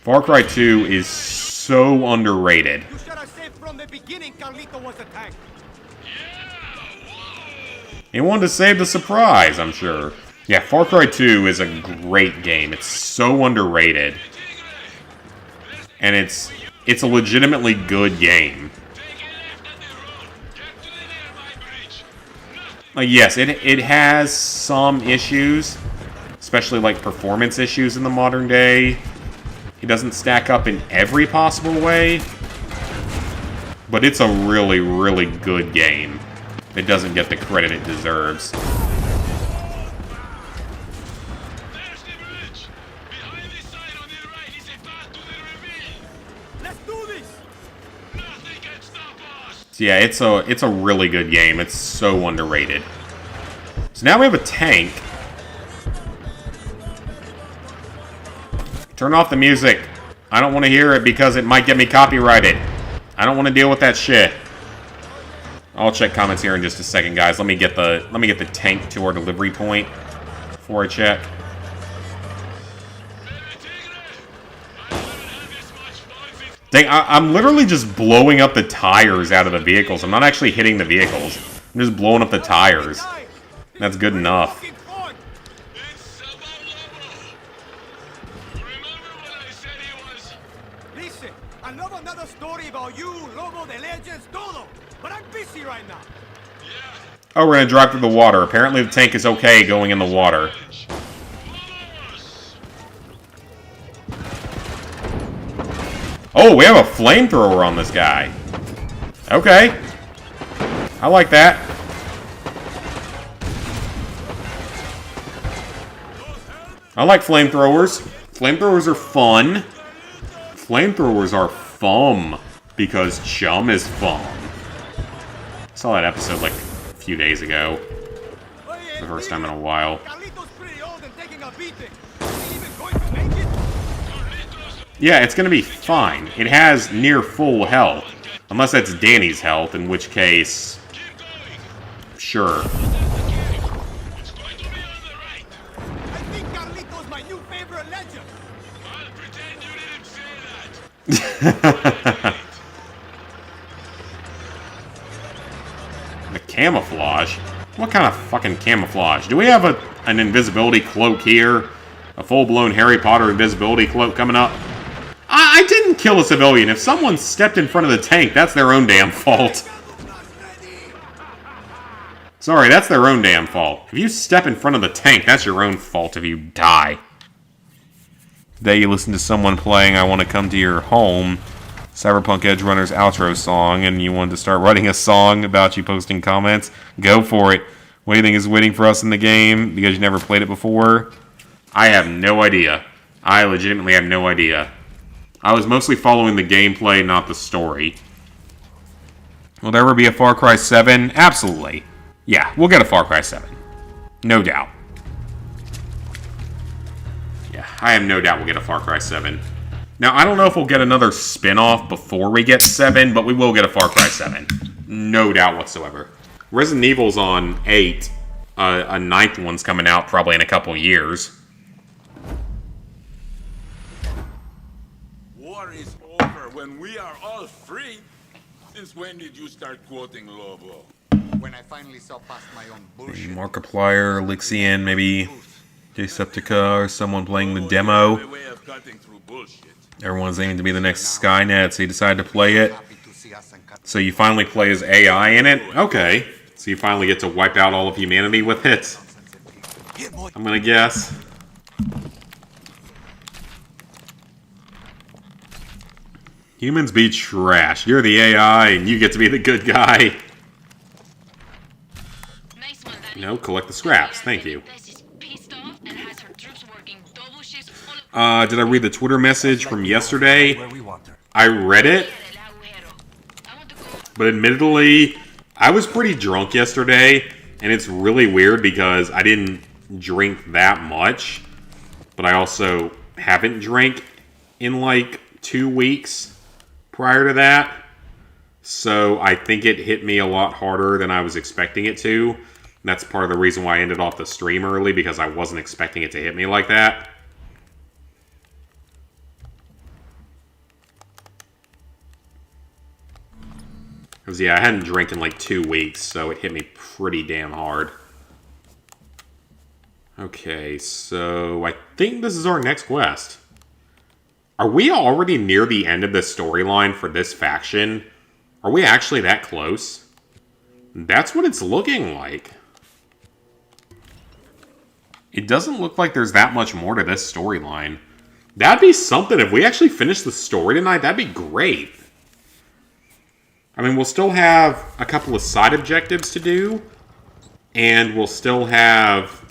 Far Cry 2 is so underrated. You should have said from the beginning Carlito was a tank. He wanted to save the surprise, I'm sure. Yeah, Far Cry 2 is a great game. It's so underrated. And it's a legitimately good game. Like, yes, it has some issues, especially like performance issues in the modern day. It doesn't stack up in every possible way, but it's a really, really good game. It doesn't get the credit it deserves. There's the bridge! Behind this sign on the right is a path to the reveal! Let's do this! Nothing can stop us! So yeah, it's a really good game. It's so underrated. So now we have a tank. Turn off the music. I don't want to hear it because it might get me copyrighted. I don't want to deal with that shit. I'll check comments here in just a second, guys. Let me get the tank to our delivery point before I check. Dang, I'm literally just blowing up the tires out of the vehicles. I'm not actually hitting the vehicles. I'm just blowing up the tires. That's good enough. It's about Lobo. Remember when I said he was... Listen, I love another story about you, Lobo de Legends, todo. But I'm busy right now. Oh, we're gonna drive through the water. Apparently the tank is okay going in the water. Oh, we have a flamethrower on this guy. Okay. I like that. I like flamethrowers. Flamethrowers are fun. Flamethrowers are fun because chum is fun. Saw that episode like a few days ago. The first time in a while. Carlito's pretty old and taking a beating. Is he even going to make it? Yeah, it's gonna be fine. It has near full health. Unless that's Danny's health, in which case... Sure. It's going to be on the right. I think Carlito's my new favorite legend. I'll pretend you didn't say that. The camouflage? What kind of fucking camouflage? Do we have an invisibility cloak here? A full-blown Harry Potter invisibility cloak coming up? I didn't kill a civilian. If someone stepped in front of the tank, that's their own damn fault. Sorry, that's their own damn fault. If you step in front of the tank, that's your own fault if you die. Today you listen to someone playing I Want to Come to Your Home, Cyberpunk Edgerunner's outro song, and you wanted to start writing a song about you posting comments, go for it. What do you think is waiting for us in the game because you never played it before? I have no idea. I legitimately have no idea. I was mostly following the gameplay, not the story. Will there ever be a Far Cry 7? Absolutely. Yeah, we'll get a Far Cry 7. No doubt. Yeah, I have no doubt we'll get a Far Cry 7. Now, I don't know if we'll get another spin-off before we get 7, but we will get a Far Cry 7. No doubt whatsoever. Resident Evil's on 8. A 9th one's coming out probably in a couple years. War is over when we are all free. Since when did you start quoting Lobo? When I finally saw past my own bullshit. Markiplier, Lixian, maybe Jaceptica, or someone playing the demo. My way of cutting through bullshit. Everyone's aiming to be the next Skynet, so you decided to play it. So you finally play as AI in it? Okay. So you finally get to wipe out all of humanity with it? I'm gonna guess. Humans be trash. You're the AI, and you get to be the good guy. Nice one, Danny. No, collect the scraps. Thank you. This is pissed off and has her troops working double shifts all Did I read the Twitter message from yesterday? Where we want her. I read it, el agujero. I want to go. but admittedly, I was pretty drunk yesterday, and it's really weird because I didn't drink that much, but I also haven't drank in like 2 weeks prior to that. So I think it hit me a lot harder than I was expecting it to. That's part of the reason why I ended off the stream early, because I wasn't expecting it to hit me like that. Because, yeah, I hadn't drank in like 2 weeks, so it hit me pretty damn hard. Okay, so I think this is our next quest. Are we already near the end of the storyline for this faction? Are we actually that close? That's what it's looking like. It doesn't look like there's that much more to this storyline. That'd be something. If we actually finish the story tonight, that'd be great. I mean, we'll still have a couple of side objectives to do. And we'll still have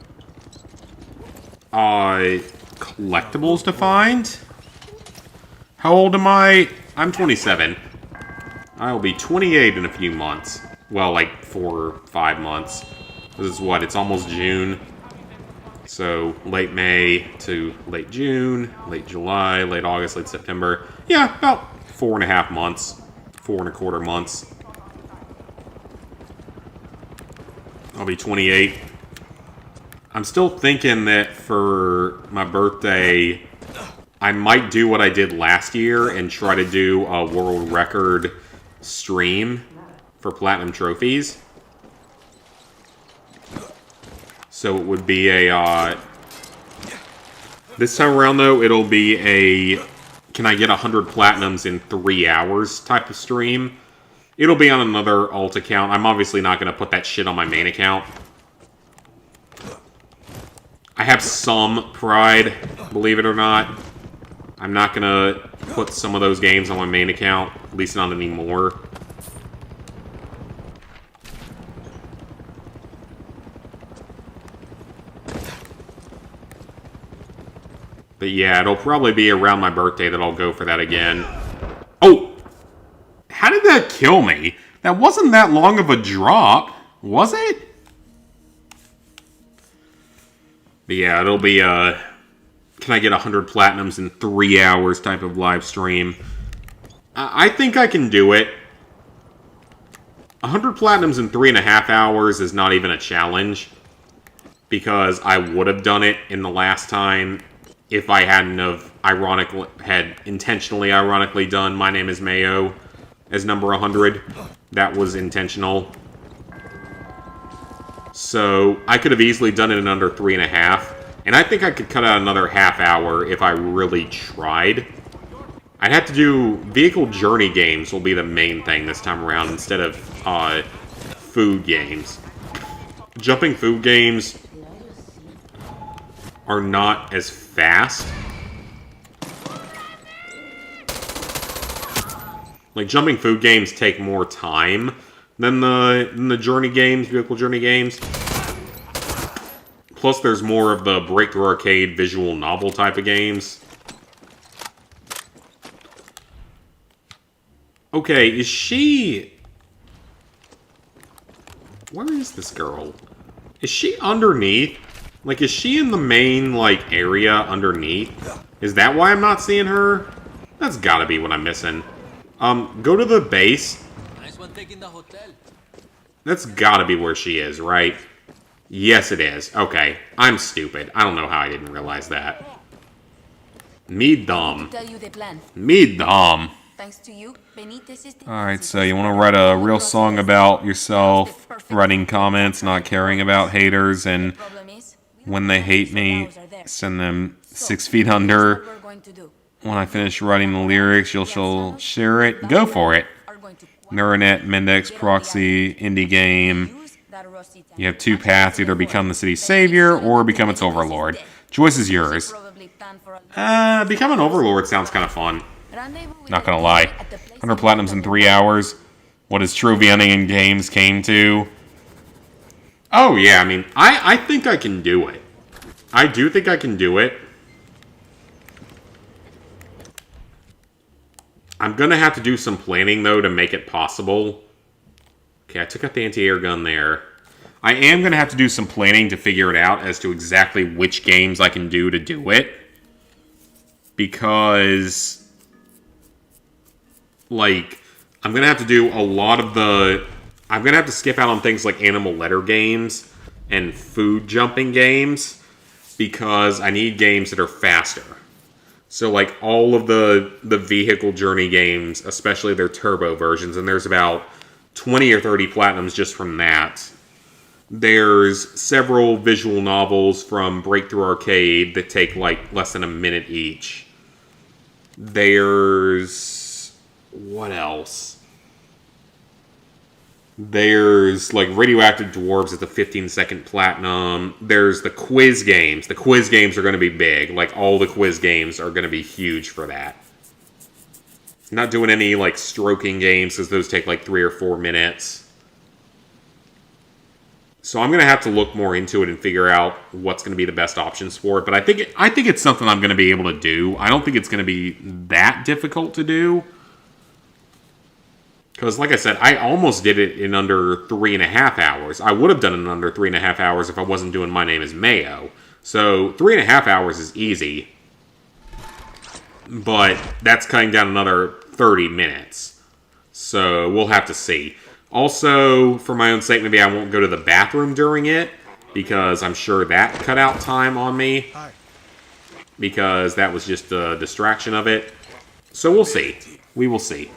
collectibles to find. How old am I? I'm 27. I'll be 28 in a few months. Well, like 4 or 5 months. This is what? It's almost June. So late May to late June, late July, late August, late September. Yeah, about 4.5 months. 4.25 months. I'll be 28. I'm still thinking that for my birthday, I might do what I did last year and try to do a world record stream for Platinum Trophies. So it would be a, this time around though, it'll be a, can I get 100 Platinums in 3 hours type of stream. It'll be on another alt account. I'm obviously not going to put that shit on my main account. I have some pride, believe it or not. I'm not going to put some of those games on my main account, at least not anymore. But yeah, it'll probably be around my birthday that I'll go for that again. Oh! How did that kill me? That wasn't that long of a drop, was it? But yeah, it'll be can I get 100 Platinums in 3 hours type of live stream. I think I can do it. 100 Platinums in 3.5 hours is not even a challenge. Because I would have done it in the last time if I hadn't had intentionally ironically done My Name is Mayo as number 100. That was intentional. So I could have easily done it in under 3.5. And I think I could cut out another half hour if I really tried. I'd have to do vehicle journey games will be the main thing this time around instead of food games. Jumping food games are not as fast. Like, jumping food games take more time than the journey games, vehicle journey games. Plus, there's more of the Breakthrough Arcade visual novel type of games. Okay, is she... Where is this girl? Is she underneath? Like, is she in the main, like, area underneath? Is that why I'm not seeing her? That's gotta be what I'm missing. Go to the base. Nice one taking the hotel. That's gotta be where she is, right? Yes, it is. Okay, I'm stupid. I don't know how I didn't realize that. Me dumb. Tell you the plan. Me dumb. Thanks to you, Benitez is the... Alright, so you want to write a real song about yourself, writing comments, not caring about haters, and problem is, when they hate me, send them 6 feet under. we're going to do. When I finish writing the lyrics, you'll share it. Go for it. Are going to Neuronet, Mendex, Proxy, Indie Game. use that rusty You have 2 paths, either become the city's savior or become its overlord. Choice is yours. probably plan for a Become an overlord sounds kind of fun. rendezvous with Not the gonna lie. at the place 100 Platinums in 3 hours. What is true Vienna in games came to. Oh yeah, I mean, I think I can do it. I do think I can do it. I'm gonna have to do some planning, though, to make it possible. Okay, I took out the anti-air gun there. I am gonna have to do some planning to figure it out as to exactly which games I can do to do it. Because, like, I'm gonna have to do a lot of the... I'm gonna have to skip out on things like animal letter games and food jumping games because I need games that are faster. So, like, all of the vehicle journey games, especially their turbo versions, and there's about 20 or 30 Platinums just from that. There's several visual novels from Breakthrough Arcade that take, like, less than a minute each. There's... what else? There's, like, Radioactive Dwarves at the 15-second Platinum. There's the quiz games. The quiz games are going to be big. Like, all the quiz games are going to be huge for that. Not doing any, like, stroking games, because those take, like, 3 or 4 minutes. So I'm going to have to look more into it and figure out what's going to be the best options for it. But I think it's something I'm going to be able to do. I don't think it's going to be that difficult to do. Because, like I said, I almost did it in under 3.5 hours. I would have done it in under 3.5 hours if I wasn't doing My Name is Mayo. So 3.5 hours is easy. But that's cutting down another 30 minutes. So we'll have to see. Also, for my own sake, maybe I won't go to the bathroom during it, because I'm sure that cut out time on me. Because that was just a distraction of it. So we'll see. We will see.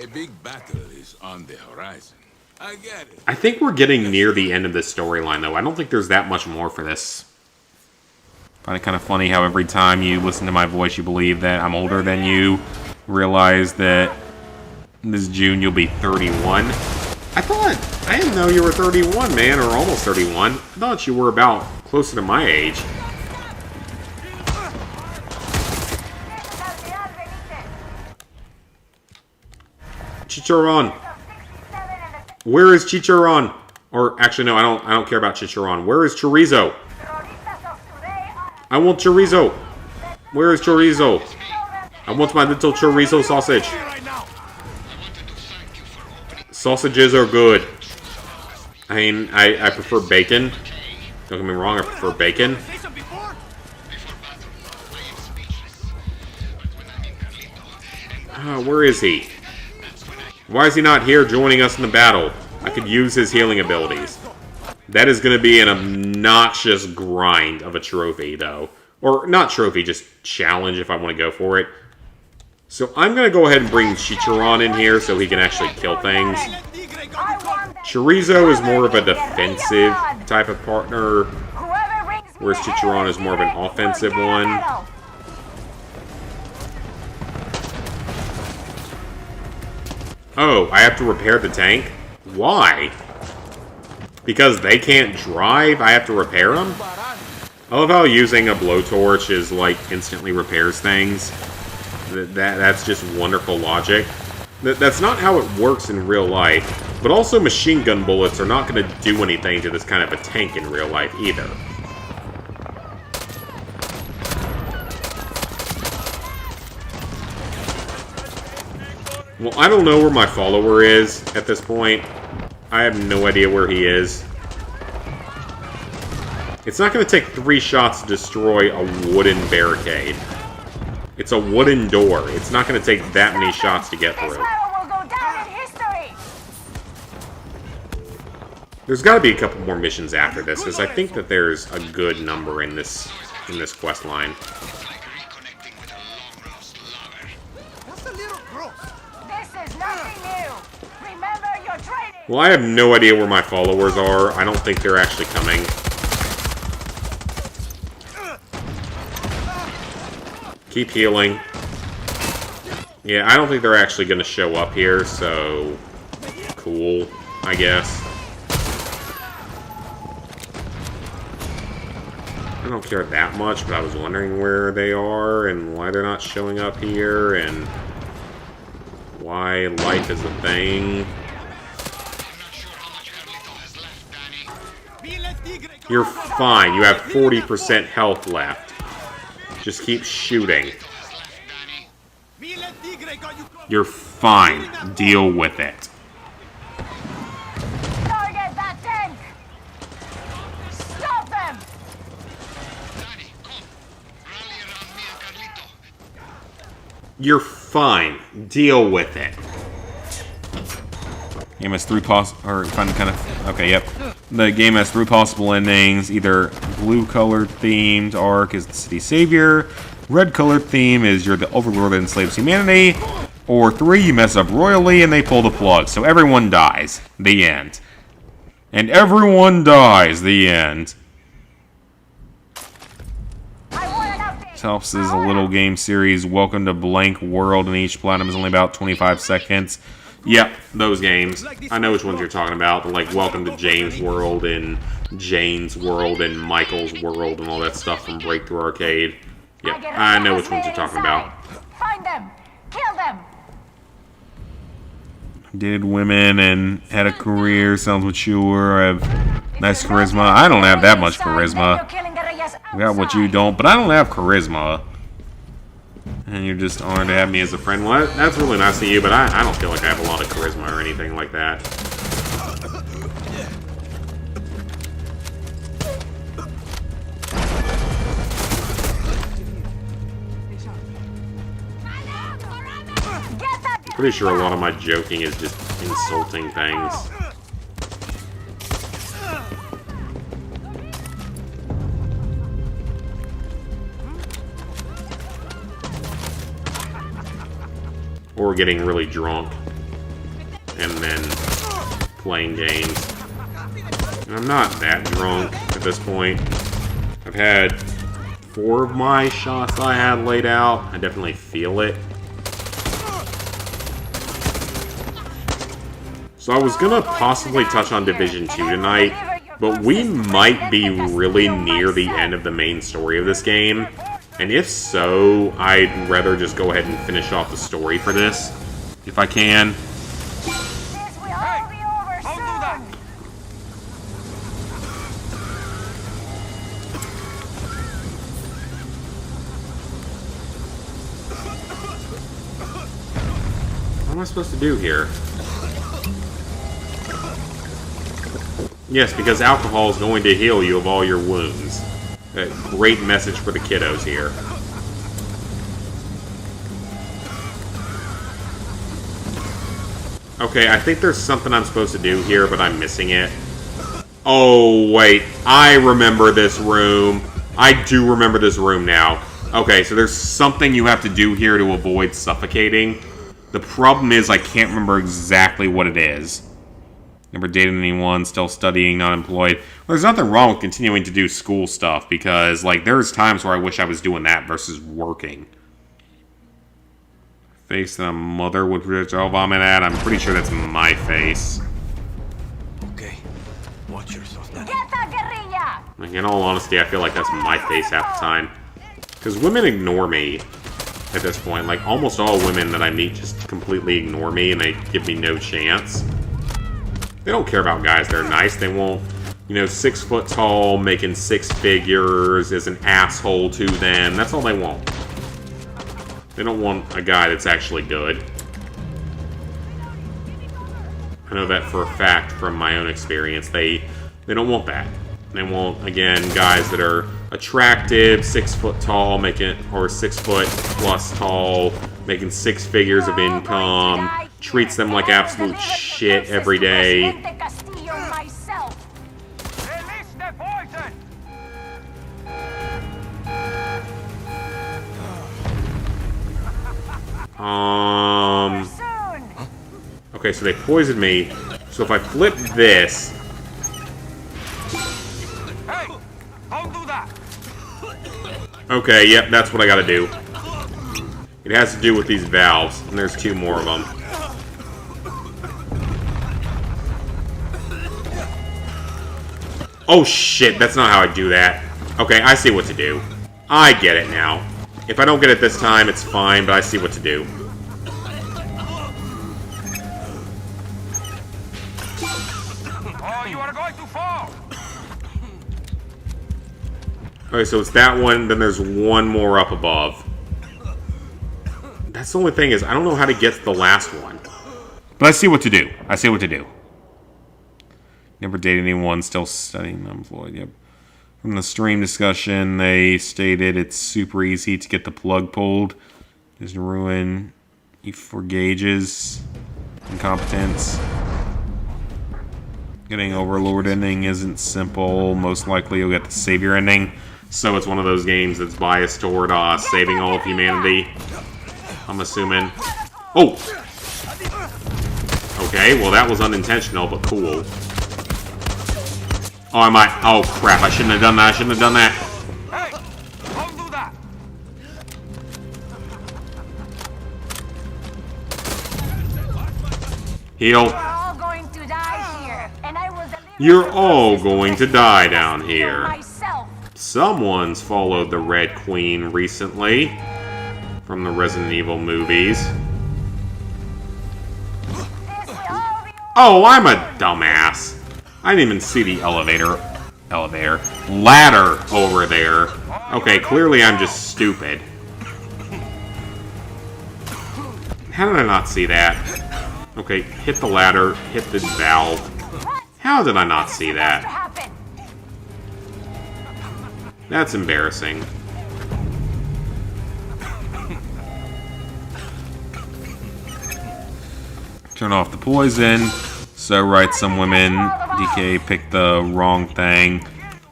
A big battle is on the horizon. I get it. I think we're getting near the end of this storyline, though. I don't think there's that much more for this. I find it kind of funny how every time you listen to my voice, you believe that I'm older than you. Realize that this June you'll be 31. I didn't know you were 31, man, or almost 31. I thought you were about closer to my age. Chicharron. Where is Chicharron? Or actually, no, I don't care about Chicharron. Where is Chorizo? I want chorizo. Where is chorizo? I want my little chorizo sausage. Sausages are good. I mean, I prefer bacon. Don't get me wrong, I prefer bacon. Where is he? Why is he not here joining us in the battle? I could use his healing abilities. That is going to be an obnoxious grind of a trophy, though. Or, not trophy, just challenge if I want to go for it. So I'm going to go ahead and bring Chicharron in here so he can actually kill things. Chorizo is more of a defensive type of partner, whereas Chicharron is more of an offensive one. Oh, I have to repair the tank? Why? Because they can't drive, I have to repair them? I love how using a blowtorch is like instantly repairs things. That's just wonderful logic. That's not how it works in real life. But also machine gun bullets are not going to do anything to this kind of a tank in real life either. Well, I don't know where my follower is at this point. I have no idea where he is. It's not going to take 3 shots to destroy a wooden barricade. It's a wooden door. It's not going to take that many shots to get through. There's got to be a couple more missions after this, because I think that there's a good number in this quest line. Well, I have no idea where my followers are. I don't think they're actually coming. Keep healing. Yeah, I don't think they're actually going to show up here, so... cool, I guess. I don't care that much, but I was wondering where they are and why they're not showing up here and why life is a thing. You're fine. You have 40% health left. Just keep shooting. You're fine. Deal with it. Target that tank! Stop them! You're fine. Deal with it. Game has 3 okay, yep. The game has 3 possible endings. Either blue-colored themed arc is the city savior, red-colored theme is you're the overlord that enslaves humanity, or 3, you mess up royally and they pull the plug. So everyone dies. The end. And everyone dies. The end. This helps is a little game series. Welcome to Blank World, and each platinum is only about 25 seconds. Yep, those games. I know which ones you're talking about. Like Welcome to James World and Jane's World and Michael's World and all that stuff from Breakthrough Arcade. Yep, I know which ones you're talking about. Find them! Kill them! Dated women and had a career, sounds mature, have nice charisma. I don't have that much charisma. I got what you don't, but I don't have charisma. And you're just honored to have me as a friend. Well, that's really nice of you, but I don't feel like I have a lot of charisma or anything like that. Pretty sure a lot of my joking is just insulting things. Or getting really drunk and then playing games. And I'm not that drunk at this point. I've had 4 of my shots I had laid out. I definitely feel it. So I was gonna possibly touch on Division 2 tonight, but we might be really near the end of the main story of this game. And if so, I'd rather just go ahead and finish off the story for this, if I can. This will all be over soon. What am I supposed to do here? Yes, because alcohol is going to heal you of all your wounds. A great message for the kiddos here. Okay, I think there's something I'm supposed to do here, but I'm missing it. Oh, wait. I remember this room. I do remember this room now. Okay, so there's something you have to do here to avoid suffocating. The problem is I can't remember exactly what it is. Never dated anyone, still studying, not employed. Well, there's nothing wrong with continuing to do school stuff, because, like, there's times where I wish I was doing that versus working. Face that a mother would projectile vomit at. I'm pretty sure that's my face. Okay, watch yourself now. Get that guerrilla! Like, in all honesty, I feel like that's my face half the time. Because women ignore me at this point. Like, almost all women that I meet just completely ignore me, and they give me no chance. They don't care about guys that are nice. They won't, you know, 6 foot tall, making 6 figures, is an asshole to them. That's all they want. They don't want a guy that's actually good. I know that for a fact from my own experience. They don't want that. They want, again, guys that are attractive, 6 foot tall, making, or 6 foot plus tall, making 6 figures of income, treats them like absolute shit every day. Okay, so they poisoned me. So if I flip this... Hey! Don't do that! Okay, yep, that's what I gotta do. It has to do with these valves, and there's 2 more of them. Oh shit, that's not how I do that. Okay, I see what to do. I get it now. If I don't get it this time, it's fine, but I see what to do. Oh, you are going too far! Okay, so it's that one, then there's 1 more up above. That's the only thing is, I don't know how to get to the last one. But I see what to do. I see what to do. Never dated anyone, still studying, unemployed, yep. From the stream discussion, they stated it's super easy to get the plug pulled. Just ruin you for gauges, incompetence. Getting Overlord ending isn't simple. Most likely you'll get the Savior ending. So it's one of those games that's biased toward saving all of humanity. I'm assuming. Oh! Okay, well that was unintentional, but cool. Oh, I might. Oh, crap. I shouldn't have done that. I shouldn't have done that. Hey! Don't do that! You're Heal. all going to die here, and I will deliver You're all going to die down here. myself. Someone's followed the Red Queen recently from the Resident Evil movies. This will all be Oh, I'm a dumbass. I didn't even see the ladder over there. Okay, clearly I'm just stupid. How did I not see that? Okay, hit the ladder, hit the valve. How did I not see to that? happen. That's embarrassing. Turn off the poison. So right, some women. DK picked the wrong thing.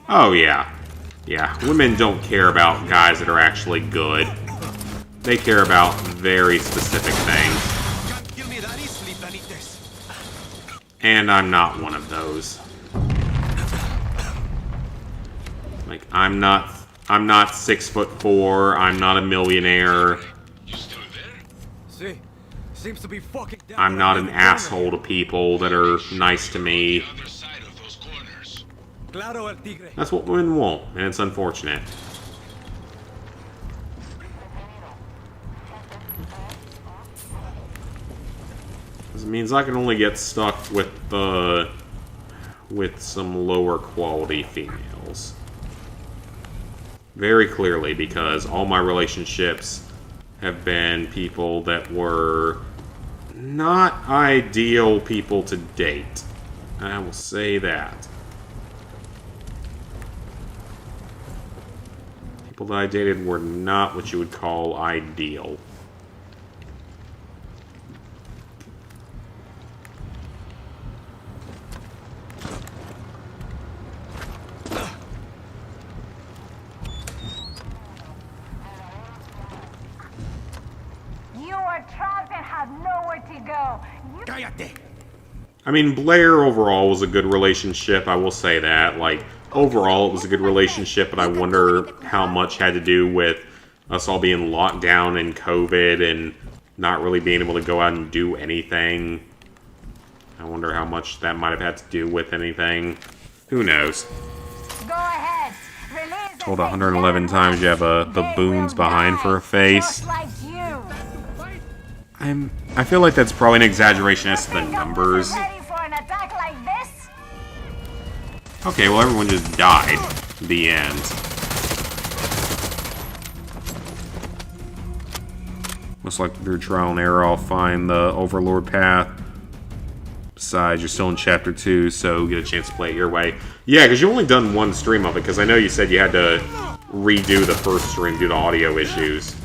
Oh yeah. Yeah, women don't care about guys that are actually good. They care about very specific things. Can't kill me that easily, Planites. And I'm not one of those. Like, I'm not 6'4", I'm not a millionaire. You still there? See, seems to be fucking down. I'm not an asshole to people that are nice to me. Other side of those corners. Claro, El Tigre. That's what women won't, and it's unfortunate. This means I can only get stuck with some lower quality females. Very clearly, because all my relationships have been people that were not ideal people to date. I will say that. People that I dated were not what you would call ideal. You are trapped and have nowhere to go. Cállate. I mean, Blair overall was a good relationship, I will say that. Like, overall it was a good relationship, but I wonder how much had to do with us all being locked down in COVID and not really being able to go out and do anything. I wonder how much that might have had to do with anything. Who knows? Go ahead. Release the Told 111 times you have a baboon's behind for a face. just like you. I feel like that's probably an exaggeration as to the numbers. Ready for an attack like this? Okay, well everyone just died. The end. Looks like through trial and error I'll find the Overlord path. Besides, you're still in Chapter 2, so get a chance to play it your way. Yeah, because you've only done one stream of it, because I know you said you had to redo the first stream due to audio issues.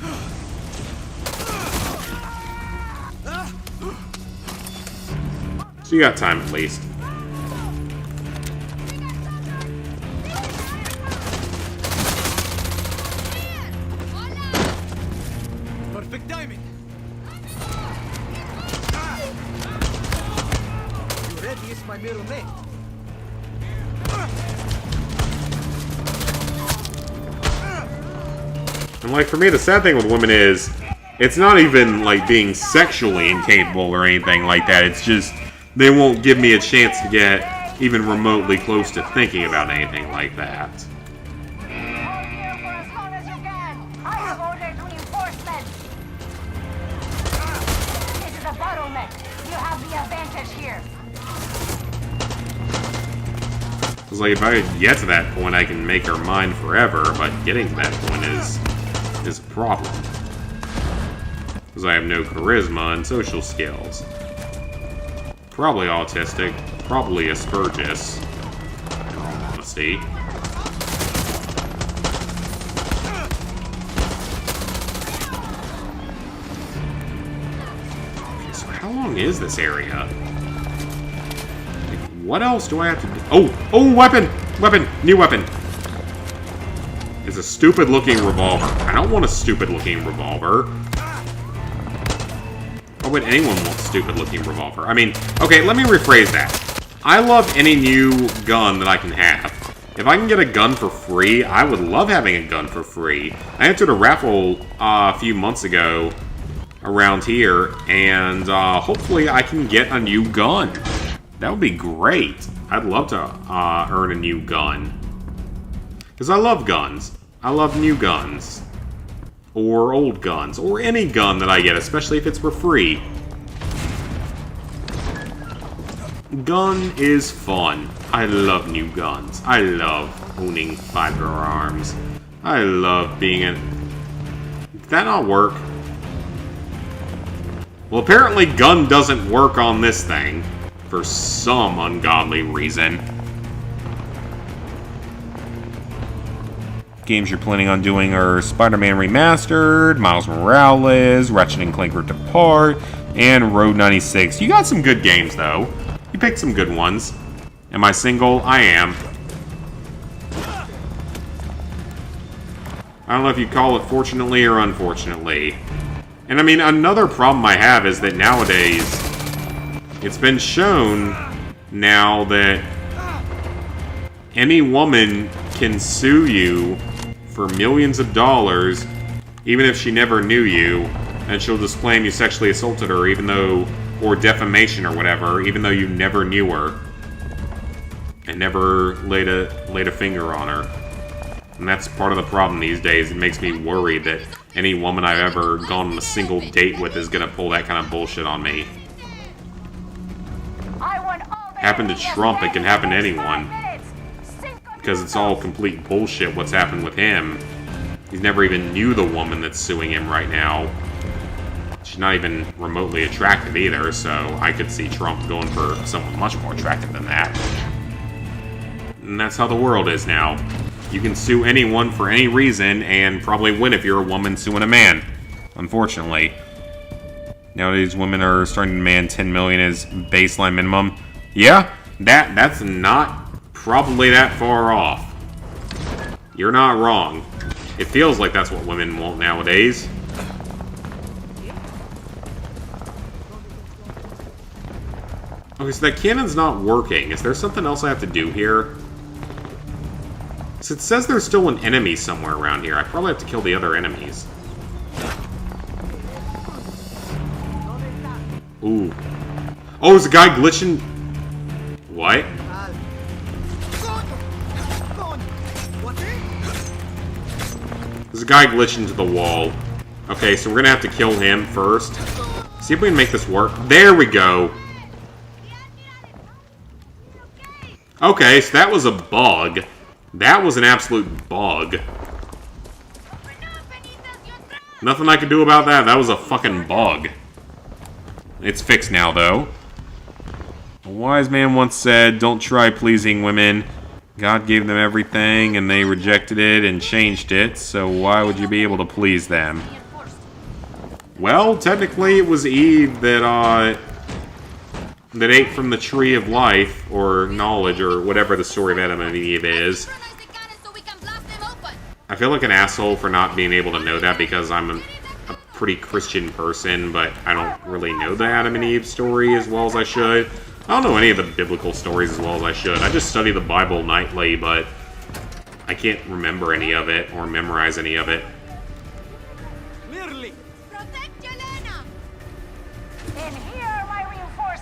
So you got time at least. Perfect timing. You ready is my middle name. And like for me, the sad thing with women is, it's not even like being sexually incapable or anything like that. It's just they won't give me a chance to get even remotely close to thinking about anything like that. Hold here for as long as you can. I have ordered reinforcements. This is a bottleneck. You have the advantage here. It's like if I get to that point, I can make her mine forever, but getting to that point is a problem. Because I have no charisma and social skills. Probably autistic, probably Aspergus, in all honesty. Okay, so how long is this area? Like, what else do I have to do? Oh, weapon! Weapon! New weapon! It's a stupid-looking revolver. I don't want a stupid-looking revolver. Why would anyone want a stupid-looking revolver? I mean, okay, let me rephrase that. I love any new gun that I can have. If I can get a gun for free, I would love having a gun for free. I entered a raffle a few months ago around here, and hopefully I can get a new gun. That would be great. I'd love to earn a new gun. Because I love guns. I love new guns. Or old guns. Or any gun that I get, especially if it's for free. Gun is fun. I love new guns. I love owning firearms. I love being an... Did that not work? Well, apparently gun doesn't work on this thing. For some ungodly reason. Games you're planning on doing are Spider-Man Remastered, Miles Morales, Ratchet & Clank Rift Apart, and Road 96. You got some good games, though. You picked some good ones. Am I single? I am. I don't know if you call it fortunately or unfortunately. And I mean, another problem I have is that nowadays, it's been shown now that any woman can sue you for millions of dollars, even if she never knew you, and she'll just claim you sexually assaulted her, even though, or defamation or whatever, even though you never knew her and never laid a finger on her. And that's part of the problem these days. It makes me worried that any woman I've ever gone on a single date with is gonna pull that kind of bullshit on me. Happened to Trump, it can happen to anyone. Because it's all complete bullshit what's happened with him. He's never even knew the woman that's suing him right now. She's not even remotely attractive either, so I could see Trump going for someone much more attractive than that. And that's how the world is now. You can sue anyone for any reason and probably win if you're a woman suing a man. Unfortunately. Nowadays, women are starting to demand $10 million as baseline minimum. Yeah, that's not probably that far off. You're not wrong. It feels like that's what women want nowadays. Okay, so that cannon's not working. Is there something else I have to do here? So it says there's still an enemy somewhere around here. I probably have to kill the other enemies. Ooh. Oh, is the guy glitching? What? There's a guy glitching into the wall. Okay, so we're gonna have to kill him first. See if we can make this work. There we go. Okay, so that was a bug. That was an absolute bug. Nothing I could do about that. That was a fucking bug. It's fixed now, though. A wise man once said, "Don't try pleasing women. God gave them everything, and they rejected it and changed it, so why would you be able to please them?" Well, technically it was Eve that ate from the tree of life, or knowledge, or whatever the story of Adam and Eve is. I feel like an asshole for not being able to know that because I'm a pretty Christian person, but I don't really know the Adam and Eve story as well as I should. I don't know any of the biblical stories as well as I should. I just study the Bible nightly, but I can't remember any of it or memorize any of it.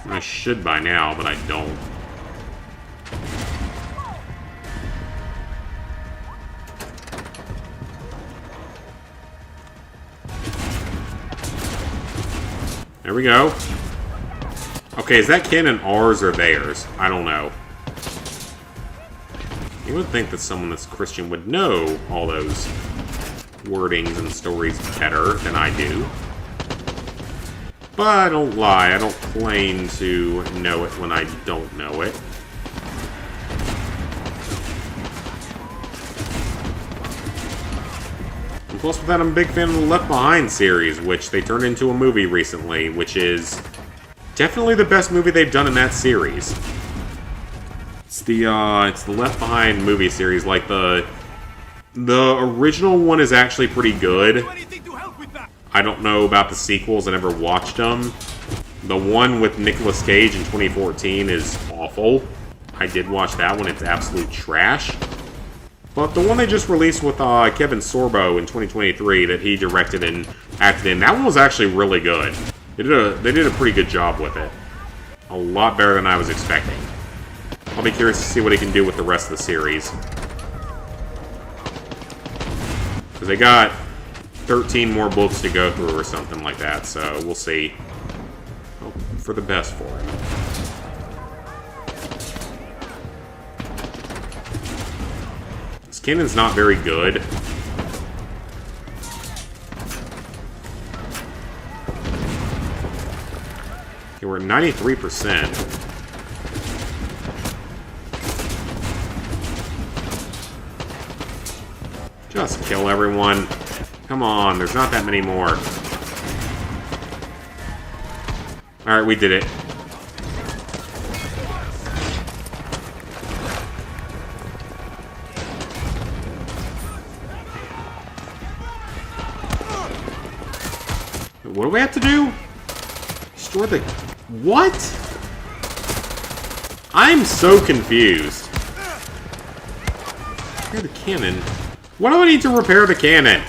I should by now, but I don't. There we go. Okay, is that cannon ours or theirs? I don't know. You would think that someone that's Christian would know all those wordings and stories better than I do. But I don't lie, I don't claim to know it when I don't know it. And plus with that, I'm a big fan of the Left Behind series, which they turned into a movie recently, which is definitely the best movie they've done in that series. It's the Left Behind movie series. Like, the original one is actually pretty good. I don't know about the sequels, I never watched them. The one with Nicolas Cage in 2014 is awful. I did watch that one, it's absolute trash. But the one they just released with Kevin Sorbo in 2023 that he directed and acted in, that one was actually really good. They did a pretty good job with it. A lot better than I was expecting. I'll be curious to see what he can do with the rest of the series. Because they got 13 more books to go through or something like that, so we'll see. Hope for the best for him. This cannon's not very good. Okay, we're at 93%. Just kill everyone. Come on, there's not that many more. Alright, we did it. What do we have to do? Destroy the... What? I'm so confused. Repair the cannon? Why do I need to repair the cannon?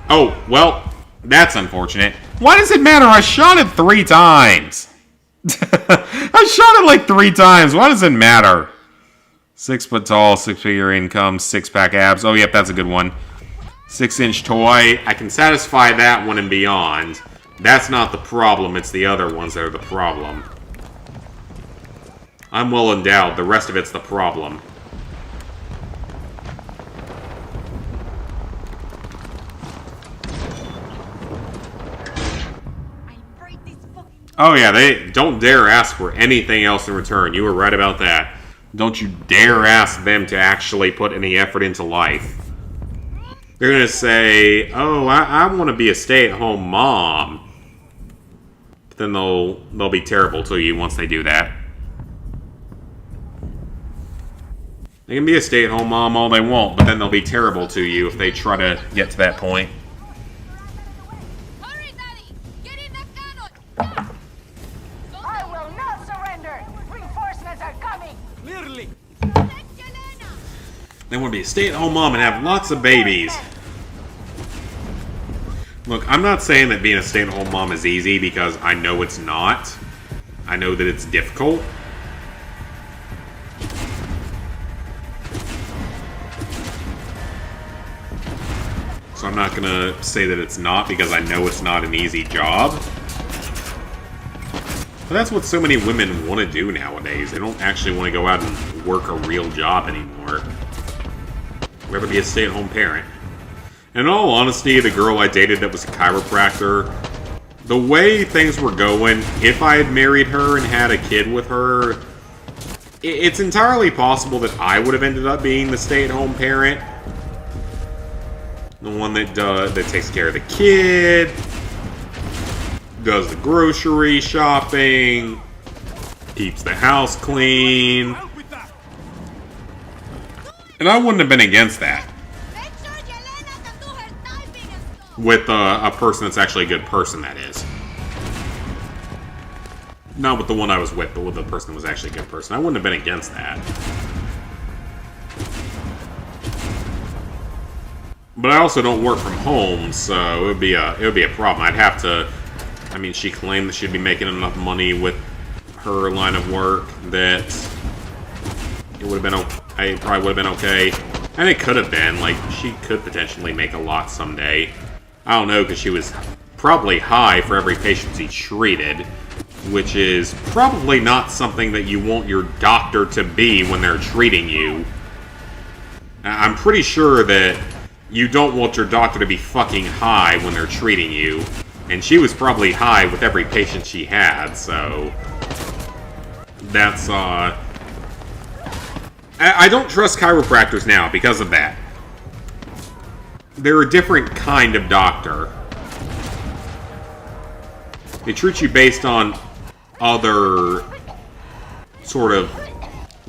Oh, well, that's unfortunate. Why does it matter? I shot it 3 times. I shot it like 3 times. Why does it matter? 6 foot tall, 6-figure income, 6-pack abs. Oh, yep, that's a good one. 6-inch toy. I can satisfy that one and beyond. That's not the problem. It's the other ones that are the problem. I'm well endowed. The rest of it's the problem. Oh yeah, they don't dare ask for anything else in return. You were right about that. Don't you dare ask them to actually put any effort into life. They're gonna say, "Oh, I want to be a stay-at-home mom." But then they'll be terrible to you once they do that. They can be a stay-at-home mom all they want, but then they'll be terrible to you if they try to get to that point. Hurry, Daddy! Get in the cannon! I will not surrender! Reinforcements are coming! Clearly. They want to be a stay-at-home mom and have lots of babies. Look, I'm not saying that being a stay-at-home mom is easy, because I know it's not. I know that it's difficult. So I'm not going to say that it's not, because I know it's not an easy job. But that's what so many women want to do nowadays. They don't actually want to go out and work a real job anymore. They'd rather be a stay-at-home parent. In all honesty, the girl I dated that was a chiropractor, the way things were going, if I had married her and had a kid with her, it's entirely possible that I would have ended up being the stay-at-home parent. The one that takes care of the kid, does the grocery shopping, keeps the house clean. And I wouldn't have been against that. With a person that's actually a good person, that is. Not with the one I was with, but with the person that was actually a good person. I wouldn't have been against that. But I also don't work from home, so it would be a problem. I'd have to. I mean, she claimed that she'd be making enough money with her line of work that it would have been. It probably would have been okay, and it could have been. Like, she could potentially make a lot someday. I don't know, because she was probably high for every patient she treated, which is probably not something that you want your doctor to be when they're treating you. I'm pretty sure that you don't want your doctor to be fucking high when they're treating you. And she was probably high with every patient she had, so... That's, I don't trust chiropractors now because of that. They're a different kind of doctor. They treat you based on other sort of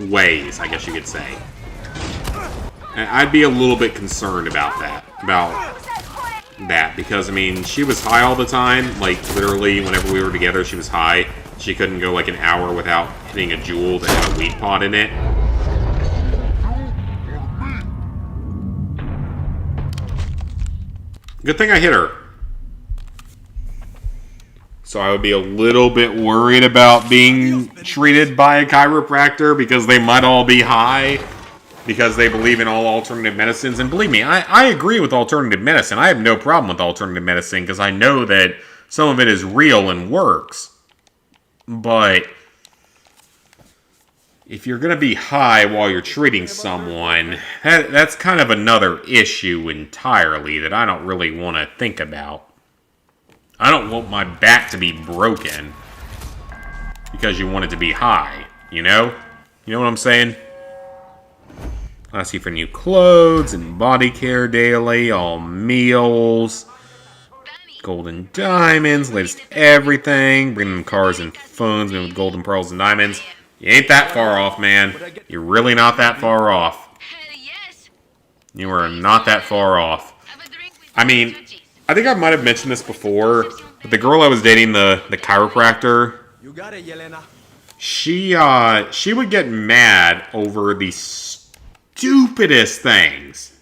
ways, I guess you could say. And I'd be a little bit concerned about that. Because, I mean, she was high all the time. Like, literally, whenever we were together, she was high. She couldn't go, like, an hour without hitting a jewel that had a weed pot in it. Good thing I hit her. So I would be a little bit worried about being treated by a chiropractor because they might all be high. Because they believe in all alternative medicines. And believe me, I agree with alternative medicine. I have no problem with alternative medicine because I know that some of it is real and works. But if you're going to be high while you're treating someone, that's kind of another issue entirely that I don't really want to think about. I don't want my back to be broken because you want it to be high, you know? You know what I'm saying? Ask you for new clothes and body care daily, all meals. golden diamonds, latest everything, bring them cars and phones made with golden pearls and diamonds. You ain't that far off, man. You're really not that far off. Hell yes. You are not that far off. Have a drink with I mean, I think I might have mentioned this before, but the girl I was dating, the chiropractor, You got it, Yelena. she would get mad over the stupidest things.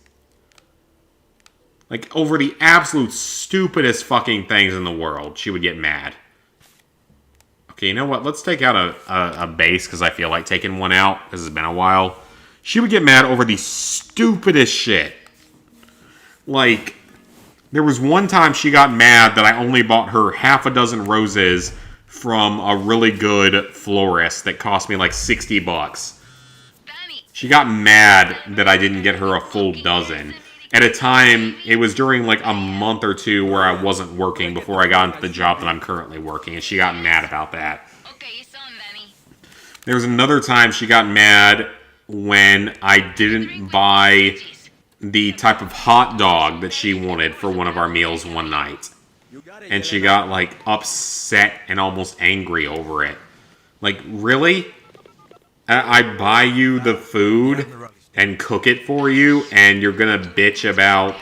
Like, over the absolute stupidest fucking things in the world, she would get mad. Okay, you know what? Let's take out a base, because I feel like taking one out, because it's been a while. She would get mad over the stupidest shit. Like, there was one time she got mad that I only bought her half a dozen roses from a really good florist that cost me like $60. She got mad that I didn't get her a full dozen. At a time, it was during like a month or two where I wasn't working before I got into the job that I'm currently working, and she got mad about that. Okay, it's on, Danny. There was another time she got mad when I didn't buy the type of hot dog that she wanted for one of our meals one night. And she got like upset and almost angry over it. Like, really? I buy you the food and cook it for you, and you're gonna bitch about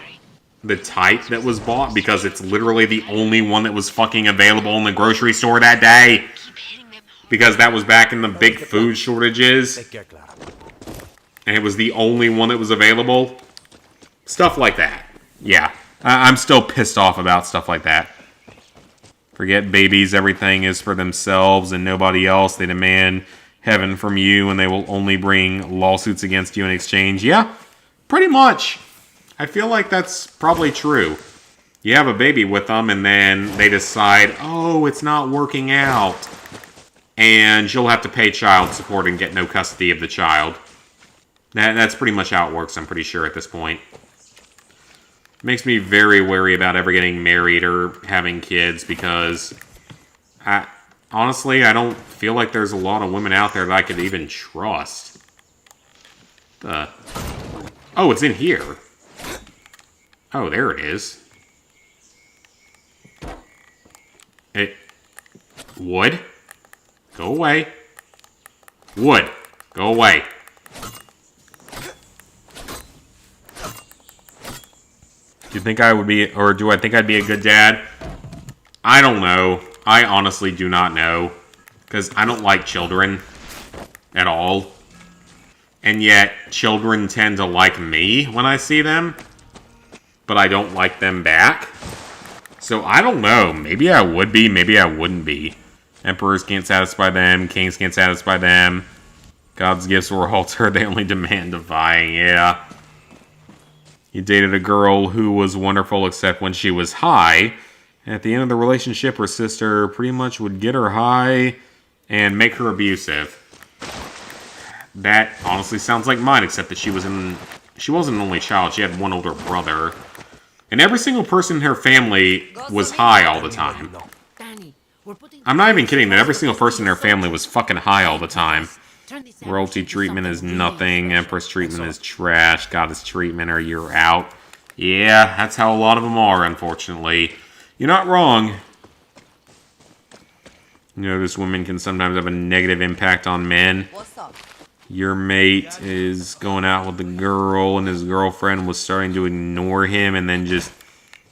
the type that was bought because it's literally the only one that was fucking available in the grocery store that day. Because that was back in the big food shortages. And it was the only one that was available. Stuff like that. Yeah. I'm still pissed off about stuff like that. Forget babies, everything is for themselves and nobody else. They demand heaven from you and they will only bring lawsuits against you in exchange. Yeah, pretty much. I feel like that's probably true. You have a baby with them and then they decide, oh, it's not working out. And you'll have to pay child support and get no custody of the child. That's pretty much how it works, I'm pretty sure, at this point. Makes me very wary about ever getting married or having kids because honestly, I don't feel like there's a lot of women out there that I could even trust. Oh, it's in here. Oh, there it is. Wood? Go away. Wood. Go away. Do you think I would be, or do I think I'd be a good dad? I don't know. I honestly do not know. Because I don't like children at all. And yet, children tend to like me when I see them. But I don't like them back. So I don't know. Maybe I would be, maybe I wouldn't be. Emperors can't satisfy them, kings can't satisfy them. God's gifts were altered, they only demand divine, yeah. You dated a girl who was wonderful except when she was high. And at the end of the relationship, her sister pretty much would get her high and make her abusive. That honestly sounds like mine, except that she wasn't an only child. She had one older brother. And every single person in her family was high all the time. I'm not even kidding that every single person in her family was fucking high all the time. Royalty treatment is nothing. Empress treatment is trash. Goddess treatment or you're out. Yeah, that's how a lot of them are, unfortunately. You're not wrong. You know, this women can sometimes have a negative impact on men. Your mate is going out with a girl and his girlfriend was starting to ignore him and then just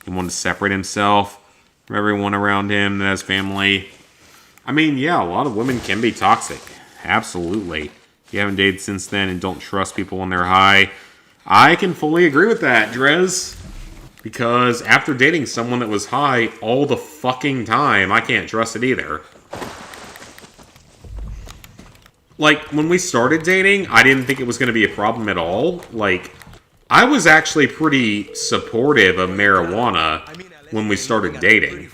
he wanted to separate himself from everyone around him that has family. I mean, yeah, a lot of women can be toxic. Absolutely. If you haven't dated since then and don't trust people when they're high, I can fully agree with that, Drez. Because after dating someone that was high all the fucking time, I can't trust it either. Like, when we started dating, I didn't think it was going to be a problem at all. Like, I was actually pretty supportive of marijuana when we started dating.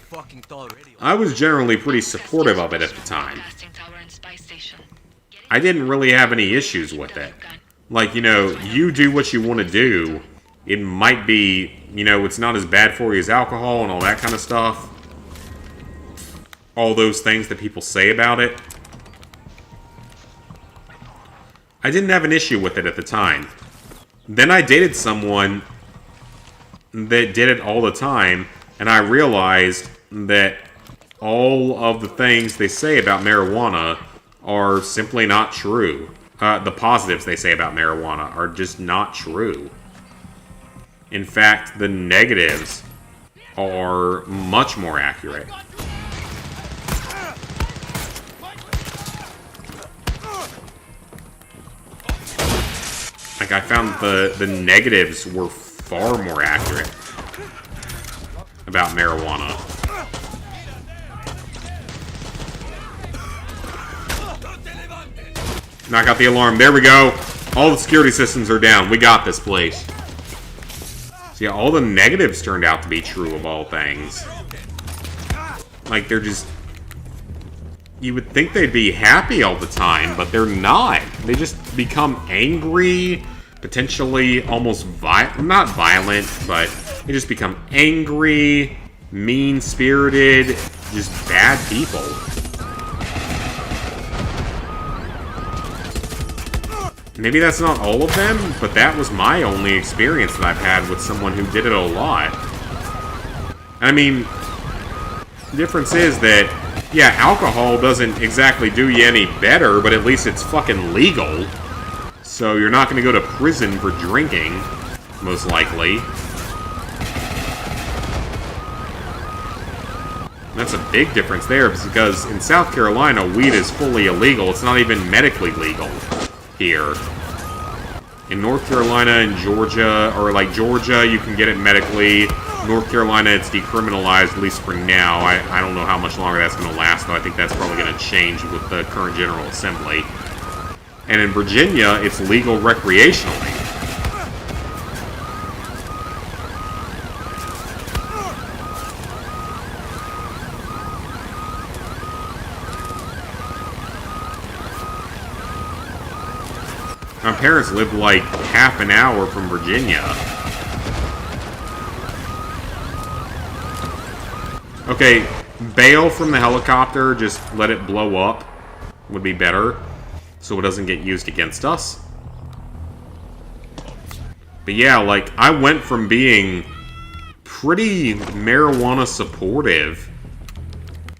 I was generally pretty supportive of it at the time. I didn't really have any issues with it. Like, you know, you do what you want to do. It might be, you know, it's not as bad for you as alcohol and all that kind of stuff. All those things that people say about it. I didn't have an issue with it at the time. Then I dated someone that did it all the time, And I realized that all of the things they say about marijuana are simply not true. The positives they say about marijuana are just not true. In fact, the negatives are much more accurate. Like, I found the negatives were far more accurate about marijuana. Knock out the alarm. There we go. All the security systems are down. We got this place. So yeah, all the negatives turned out to be true of all things. Like, they're just... You would think they'd be happy all the time, but they're not. They just become angry, potentially almost not violent, but they just become angry, mean-spirited, just bad people. Maybe that's not all of them, but that was my only experience that I've had with someone who did it a lot. I mean, the difference is that, yeah, alcohol doesn't exactly do you any better, but at least it's fucking legal. So you're not going to go to prison for drinking, most likely. That's a big difference there, because in South Carolina, weed is fully illegal. It's not even medically legal here. In North Carolina and Georgia, or like Georgia, you can get it medically. North Carolina, it's decriminalized, at least for now. I don't know how much longer that's going to last, though. I think that's probably going to change with the current General Assembly. And in Virginia, it's legal recreationally. My parents lived like half an hour from Virginia. Okay, bail from the helicopter, just let it blow up would be better, so it doesn't get used against us. But yeah, like, I went from being pretty marijuana supportive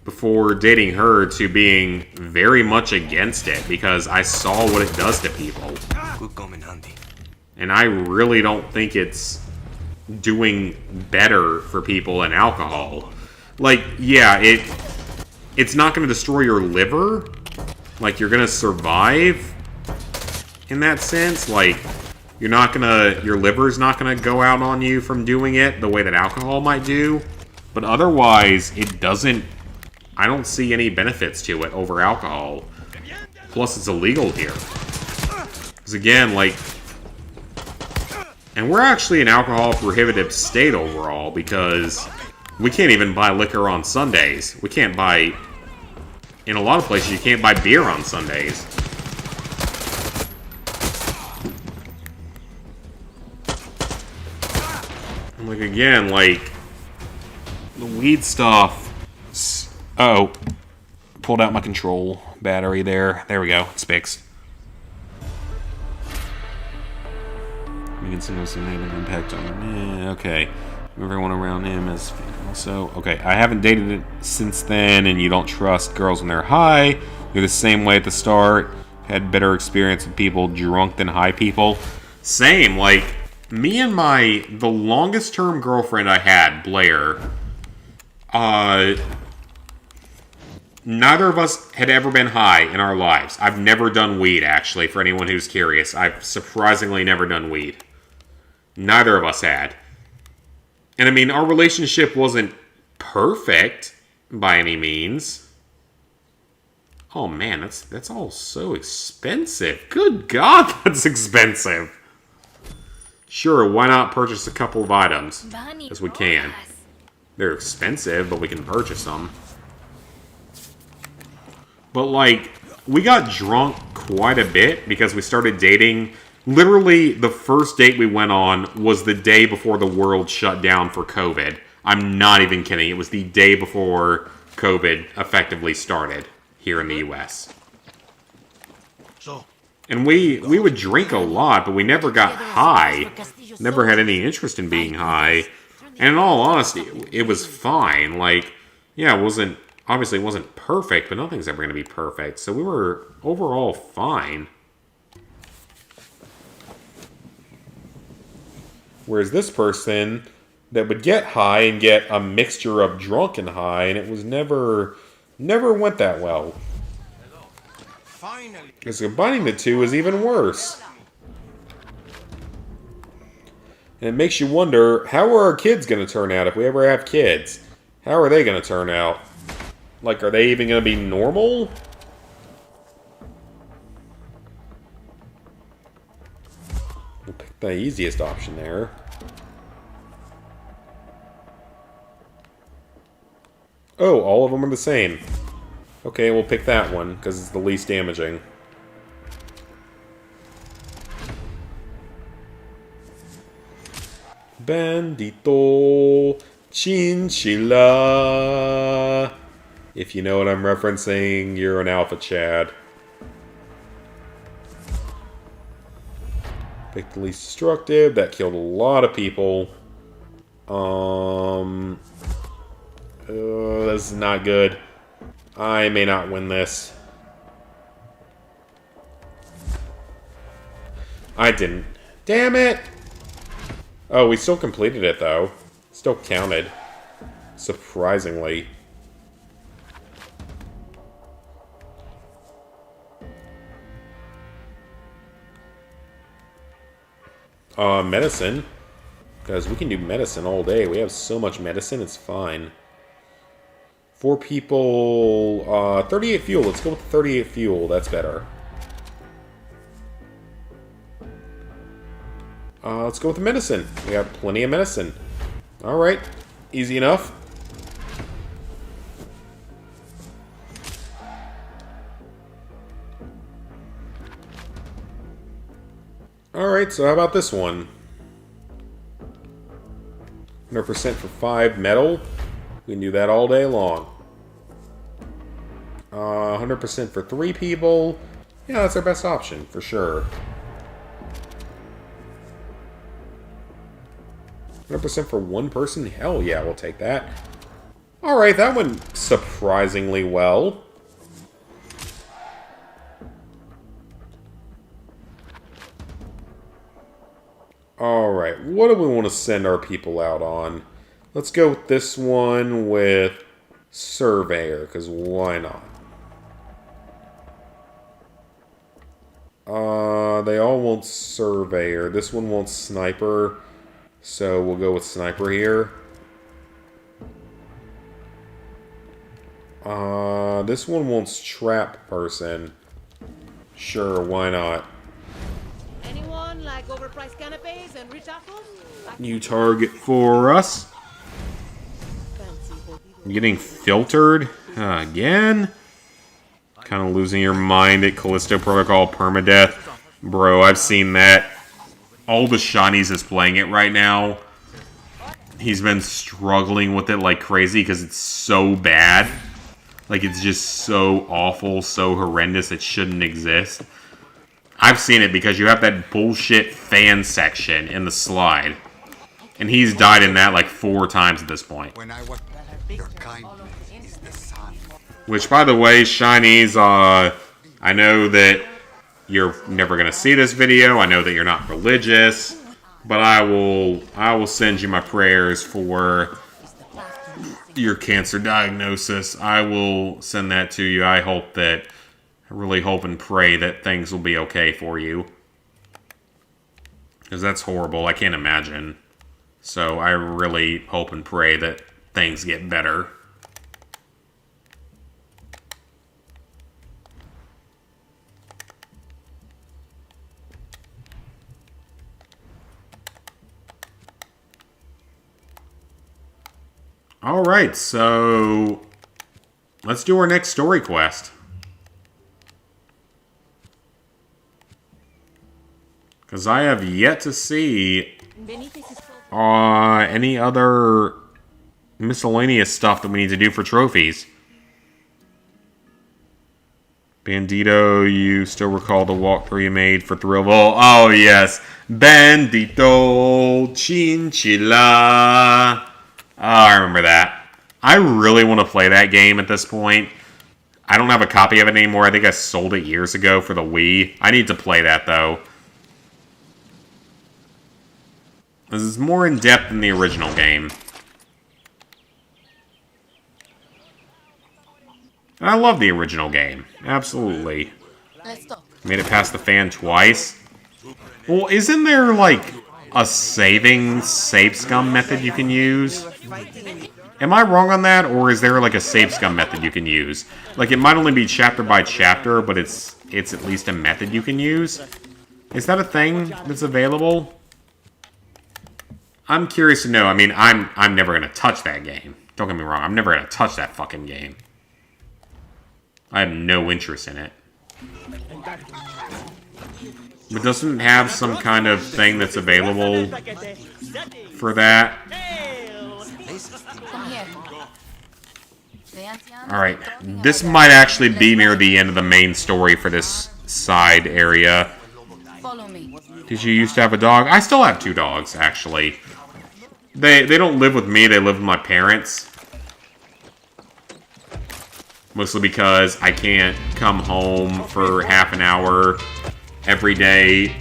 before dating her to being very much against it because I saw what it does to people. Good coming, Andy. And I really don't think it's doing better for people than alcohol. Like, yeah, it's not going to destroy your liver. Like, you're going to survive in that sense. Like, your liver's not going to go out on you from doing it the way that alcohol might do. But otherwise, it doesn't... I don't see any benefits to it over alcohol. Plus, it's illegal here. Because again, like... And we're actually an alcohol-prohibitive state overall, because we can't even buy liquor on Sundays. We can't buy... In a lot of places, you can't buy beer on Sundays. And like, again, like... The weed stuff... Uh-oh. Pulled out my control battery there. There we go. It's fixed. We can see no negative impact on him. Okay. Everyone around him is also... Okay, I haven't dated it since then, and you don't trust girls when they're high. You're the same way at the start. Had better experience with people drunk than high people. Same, like, me and the longest term girlfriend I had, Blair, neither of us had ever been high in our lives. I've never done weed, actually, for anyone who's curious. I've surprisingly never done weed. Neither of us had. And I mean, our relationship wasn't perfect by any means. Oh man, that's all so expensive. Good God, that's expensive. Sure, why not purchase a couple of items? Because we can. They're expensive, but we can purchase them. But, like, we got drunk quite a bit because we started dating. Literally, the first date we went on was the day before the world shut down for COVID. I'm not even kidding. It was the day before COVID effectively started here in the U.S. And we would drink a lot, but we never got high. Never had any interest in being high. And in all honesty, it was fine. Like, yeah, it wasn't, obviously it wasn't perfect, but nothing's ever going to be perfect. So we were overall fine. Whereas this person that would get high and get a mixture of drunk and high, and it was never went that well. Finally. Because combining the two is even worse. And it makes you wonder, how are our kids going to turn out if we ever have kids? How are they going to turn out? Like, are they even going to be normal? We'll pick the easiest option there. Oh, all of them are the same. Okay, we'll pick that one, because it's the least damaging. Bandito Chinchilla. If you know what I'm referencing, you're an alpha Chad. Pick the least destructive. That killed a lot of people. This is not good. I may not win this. I didn't. Damn it! Oh, we still completed it, though. Still counted. Surprisingly. Medicine. Because we can do medicine all day. We have so much medicine, it's fine. 4 people... 38 fuel. Let's go with 38 fuel. That's better. Let's go with the medicine. We have plenty of medicine. Alright. Easy enough. Alright, so how about this one? 100% for 5 metal. We can do that all day long. 100% for 3 people. Yeah, that's our best option, for sure. 100% for 1 person? Hell yeah, we'll take that. Alright, that went surprisingly well. Alright, what do we want to send our people out on? Let's go with this one with Surveyor, because why not? They all want Surveyor. This one wants Sniper, so we'll go with Sniper here. This one wants Trap Person. Sure, why not? Anyone like overpriced canapes and rich apples? New target for us. I'm getting filtered again. Kind of losing your mind at Callisto Protocol Permadeath. Bro, I've seen that. All the shinies is playing it right now. He's been struggling with it like crazy because it's so bad. Like, it's just so awful, so horrendous, it shouldn't exist. I've seen it because you have that bullshit fan section in the slide. And he's died in that like 4 times at this point. When I was your kindness is the sun. Which, by the way, shinies, I know that you're never going to see this video. I know that you're not religious. But I will send you my prayers for your cancer diagnosis. I will send that to you. I really hope and pray that things will be okay for you. Because that's horrible. I can't imagine. So I really hope and pray that things get better. Alright, so let's do our next story quest. Because I have yet to see any other miscellaneous stuff that we need to do for trophies. Bandito, you still recall the walkthrough you made for Thrillville? Oh, yes. Bandito Chinchilla. Oh, I remember that. I really want to play that game at this point. I don't have a copy of it anymore. I think I sold it years ago for the Wii. I need to play that, though. This is more in-depth than the original game. And I love the original game. Absolutely. Let's talk. Made it past the fan twice. Well, isn't there, like, a save scum method you can use? Am I wrong on that, or is there, like, a save scum method you can use? Like, it might only be chapter by chapter, but it's at least a method you can use. Is that a thing that's available? I'm curious to know. I mean, I'm never going to touch that game. Don't get me wrong. I'm never going to touch that fucking game. I have no interest in it. But doesn't it have some kind of thing that's available for that? Come here. The anciano Alright, talking this about might that. actually be near the end of the main story for this side area. Follow me. Did you used to have a dog? I still have 2 dogs, actually. They don't live with me, they live with my parents. Mostly because I can't come home for half an hour every day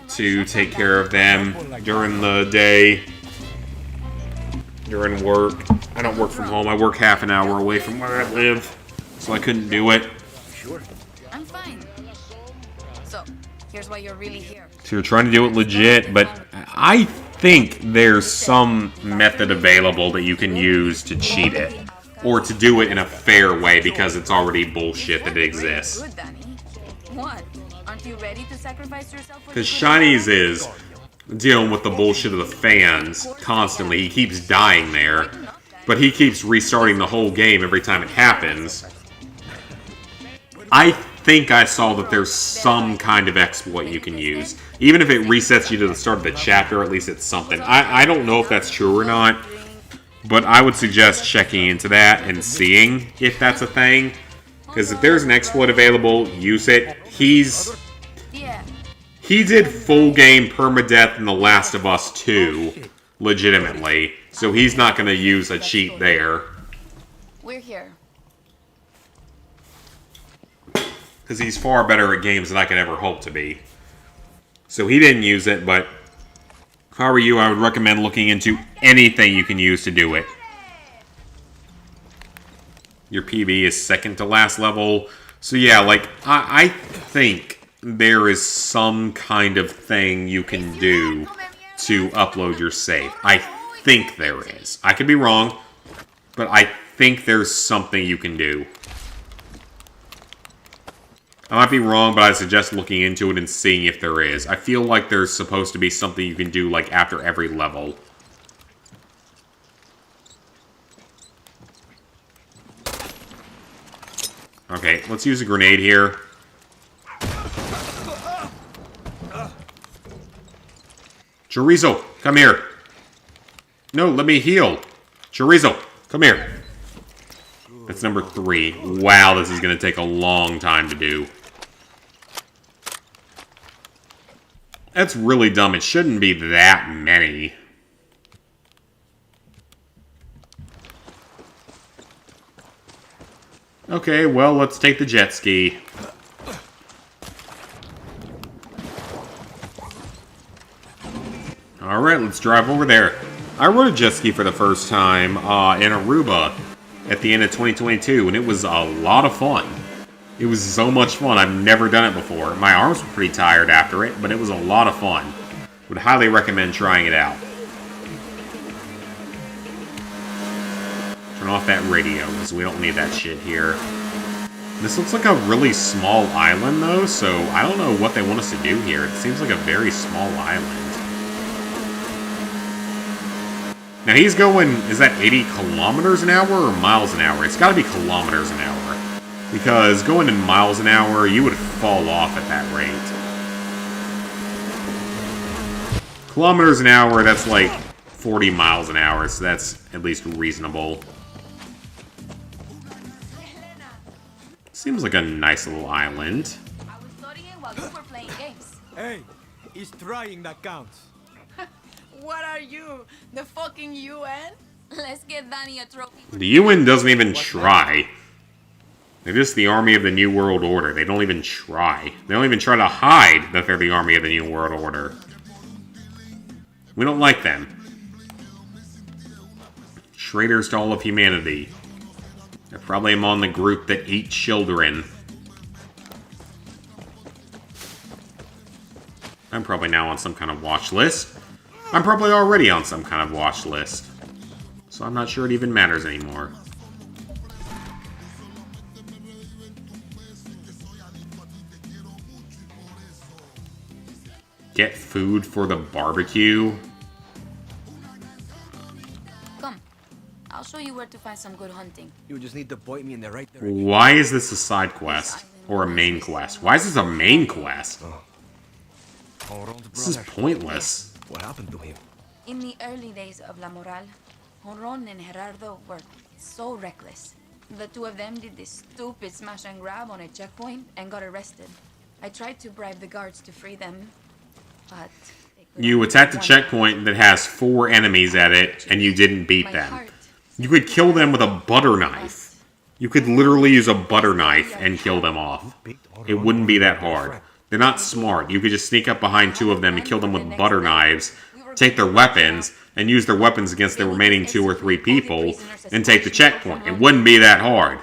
to take care of them during the day, during work. I don't work from home. I work half an hour away from where I live, so I couldn't do it. I'm fine. So, here's why you're really here. So you're trying to do it legit, but I think there's some method available that you can use to cheat it. Or to do it in a fair way, because it's already bullshit that exists. Good, Danny. What? Aren't you ready to sacrifice yourself for Because Shinies is dealing with the bullshit of the fans constantly. He keeps dying there, but he keeps restarting the whole game every time it happens. I think I saw that there's some kind of exploit you can use. Even if it resets you to the start of the chapter, at least it's something. I don't know if that's true or not, but I would suggest checking into that and seeing if that's a thing. Because if there's an exploit available, use it. He did full game permadeath in The Last of Us 2, legitimately. So he's not going to use a cheat there. We're here. Because he's far better at games than I could ever hope to be. So he didn't use it, but if I were you, I would recommend looking into anything you can use to do it. Your PB is second to last level. So yeah, like, I think there is some kind of thing you can do to upload your save. I think there is. I could be wrong, but I think there's something you can do. I might be wrong, but I suggest looking into it and seeing if there is. I feel like there's supposed to be something you can do, like, after every level. Okay, let's use a grenade here. Chorizo, come here. No, let me heal. Chorizo, come here. That's number 3. Wow, this is going to take a long time to do. That's really dumb. It shouldn't be that many. Okay, well, let's take the jet ski. Alright, let's drive over there. I rode a jet ski for the first time in Aruba at the end of 2022, and it was a lot of fun. It was so much fun. I've never done it before. My arms were pretty tired after it, but it was a lot of fun. Would highly recommend trying it out. Turn off that radio, because we don't need that shit here. This looks like a really small island, though, so I don't know what they want us to do here. It seems like a very small island. Now he's going, is that 80 kilometers an hour or miles an hour? It's got to be kilometers an hour. Because going in miles an hour, you would fall off at that rate. Kilometers an hour, that's like 40 miles an hour, so that's at least reasonable. Seems like a nice little island. I was studying while you were playing games. Hey, it's trying that counts. What are you, the fucking UN? Let's get Danny a trophy. The UN doesn't even try. They're just the army of the New World Order. They don't even try. They don't even try to hide that they're the army of the New World Order. We don't like them. Traitors to all of humanity. They're probably among the group that eat children. I'm probably now on some kind of watch list. I'm probably already on some kind of watch list. So I'm not sure it even matters anymore. Get food for the barbecue. Come, I'll show you where to find some good hunting. You just need to point me in the right direction. Why is this a side quest? Or a main quest? Why is this a main quest? This is pointless. What happened to him? In the early days of La Moral, Honron and Gerardo were so reckless. The two of them did this stupid smash and grab on a checkpoint and got arrested. I tried to bribe the guards to free them, but they couldn't. You attacked a checkpoint that has 4 enemies at it, and you didn't beat them. You could kill them with a butter knife. You could literally use a butter knife and kill them off. It wouldn't be that hard. They're not smart. You could just sneak up behind 2 of them and kill them with butter knives, take their weapons, and use their weapons against the remaining 2 or 3 people, and take the checkpoint. It wouldn't be that hard.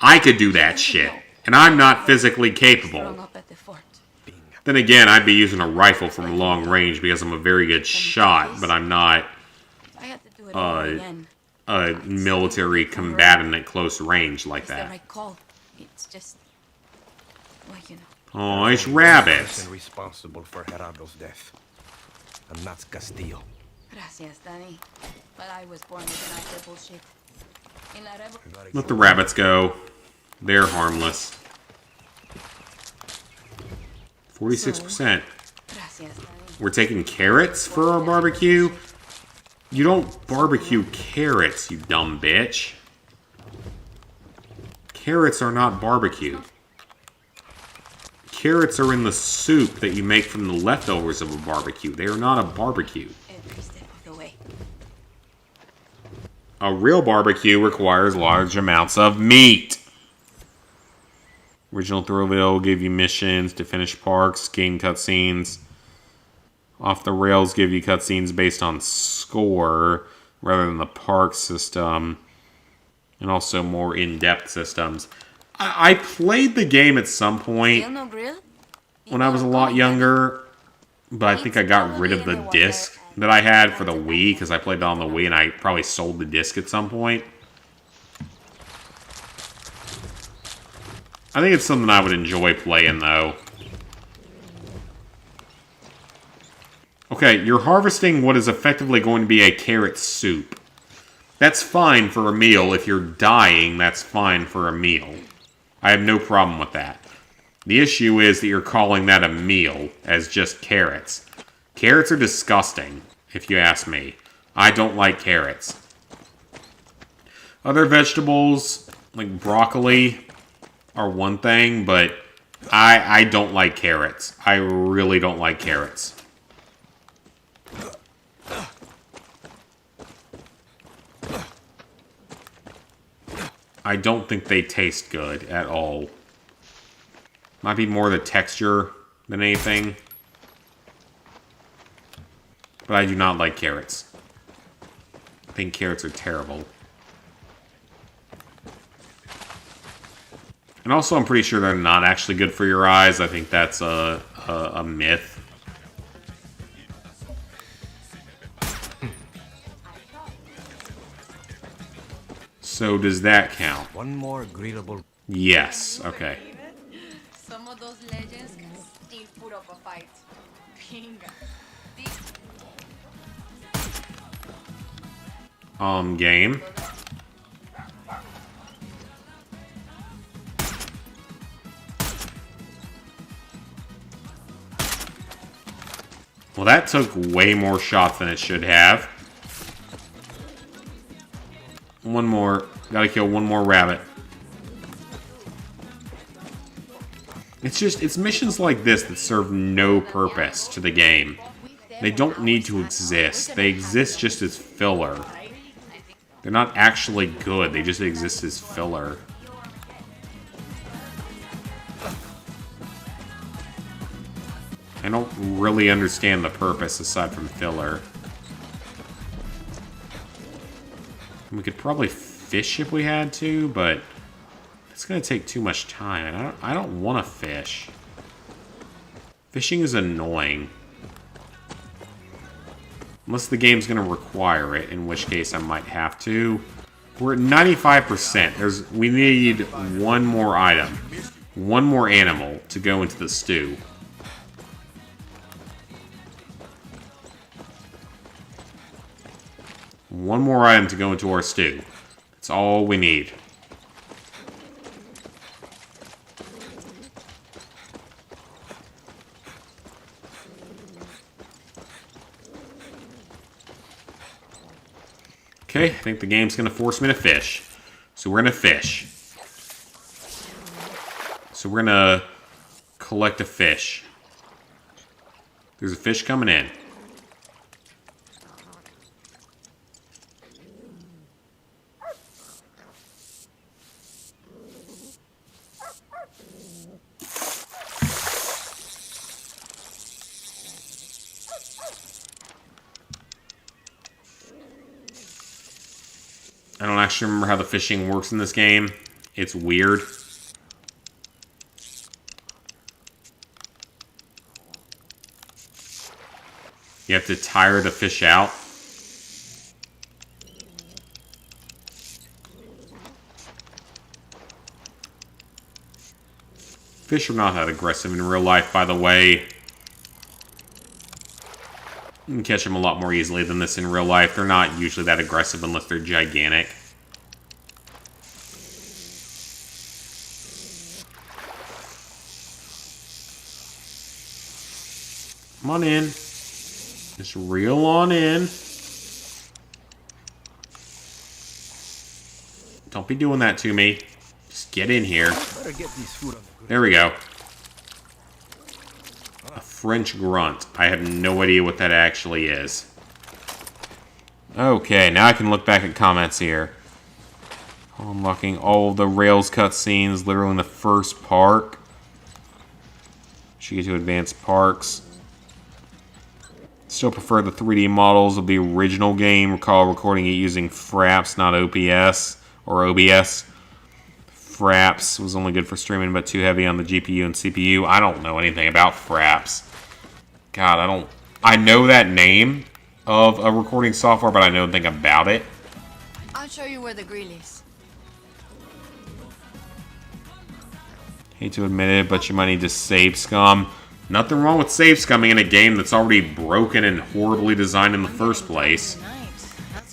I could do that shit, and I'm not physically capable. Then again, I'd be using a rifle from long range because I'm a very good shot, but I'm not a military combatant at close range like that. It's just, well, you know. Oh, it's rabbits. Responsible for Gerardo's death. And that's Castillo. Gracias, Danny. But I was born with an eye bullshit. Let the rabbits go. They're harmless. 46%. We're taking carrots for our barbecue? You don't barbecue carrots, you dumb bitch. Carrots are not barbecued. Carrots are in the soup that you make from the leftovers of a barbecue. They are not a barbecue. A real barbecue requires large amounts of meat. Original Thrillville will give you missions to finish parks, gain cutscenes. Off the Rails give you cutscenes based on score rather than the park system. And also more in-depth systems. I played the game at some point when I was a lot younger, but I think I got rid of the disc that I had for the Wii because I played it on the Wii and I probably sold the disc at some point. I think it's something I would enjoy playing though. Okay, you're harvesting what is effectively going to be a carrot soup. That's fine for a meal. If you're dying, that's fine for a meal. I have no problem with that. The issue is that you're calling that a meal as just carrots. Carrots are disgusting, if you ask me. I don't like carrots. Other vegetables, like broccoli, are one thing, but I don't like carrots. I really don't like carrots. I don't think they taste good at all. Might be more the texture than anything. But I do not like carrots. I think carrots are terrible. And also, I'm pretty sure they're not actually good for your eyes. I think that's a myth. So does that count? One more greetable. Yes. Okay. Some of those legends can still put up a fight. Pinga. Game. Well, that took way more shots than it should have. One more. Gotta kill one more rabbit. It's missions like this that serve no purpose to the game. They don't need to exist. They exist just as filler. They're not actually good, they just exist as filler. I don't really understand the purpose aside from filler. We could probably fish if we had to, but it's going to take too much time, and I don't want to fish. Fishing is annoying. Unless the game's going to require it, in which case I might have to. We're at 95%. We need one more item. One more animal to go into the stew. One more item to go into our stew. That's all we need. Okay, I think the game's going to force me to fish. So we're going to fish. So we're going to collect a fish. There's a fish coming in. I don't actually remember how the fishing works in this game. It's weird. You have to tire the fish out. Fish are not that aggressive in real life, by the way. You can catch them a lot more easily than this in real life. They're not usually that aggressive unless they're gigantic. Come on in. Just reel on in. Don't be doing that to me. Just get in here. There we go. A French grunt. I have no idea what that actually is. Okay, now I can look back at comments here. Unlocking all the Rails cutscenes, literally in the first park. Should get to advanced parks. Still prefer the 3D models of the original game. Recall recording it using Fraps, not OPS or OBS. Fraps was only good for streaming, but too heavy on the GPU and CPU. I don't know anything about Fraps. God, I know that name of a recording software, but I know nothing about it. I'll show you where the grill is. Hate to admit it, but you might need to save scum. Nothing wrong with save scumming in a game that's already broken and horribly designed in the first place.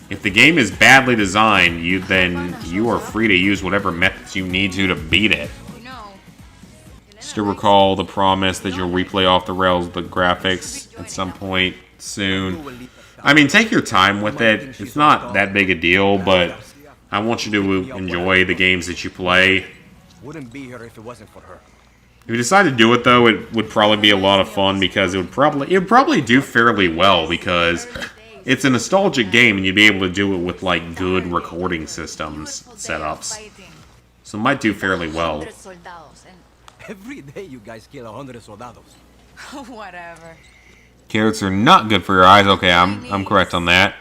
If the game is badly designed, then you are free to use whatever methods you need to beat it. Still recall the promise that you'll replay off the rails the graphics at some point soon. I mean, take your time with it. It's not that big a deal, but I want you to enjoy the games that you play. Wouldn't be here if it wasn't for her. If you decide to do it, though, it would probably be a lot of fun because it would probably do fairly well because it's a nostalgic game and you'd be able to do it with like good recording systems setups. So it might do fairly well. Every day you guys kill 100 soldados. Whatever. Carrots are not good for your eyes. Okay, I'm correct on that.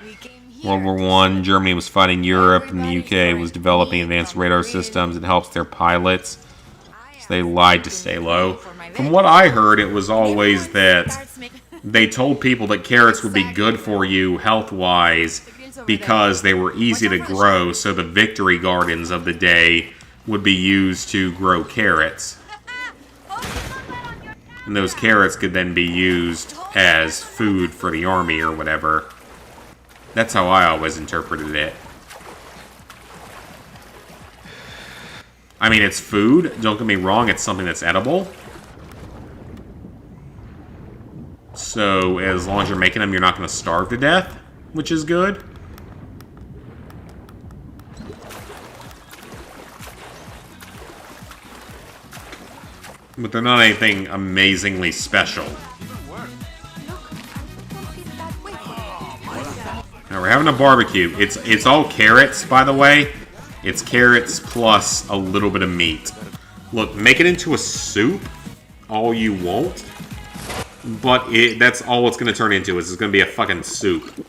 World War I, Germany was fighting Europe, and the UK was developing advanced radar systems. It helps their pilots. So they lied to stay low. From what I heard, it was always that they told people that carrots would be good for you health-wise because they were easy to grow, so the victory gardens of the day would be used to grow carrots. And those carrots could then be used as food for the army or whatever. That's how I always interpreted it. I mean, it's food. Don't get me wrong, it's something that's edible. So, as long as you're making them, you're not going to starve to death, which is good. but they're not anything amazingly special. Now we're having a barbecue. It's all carrots, by the way. It's carrots plus a little bit of meat. Look, make it into a soup all you want, but that's all it's going to turn into. Is it's going to be a fucking soup.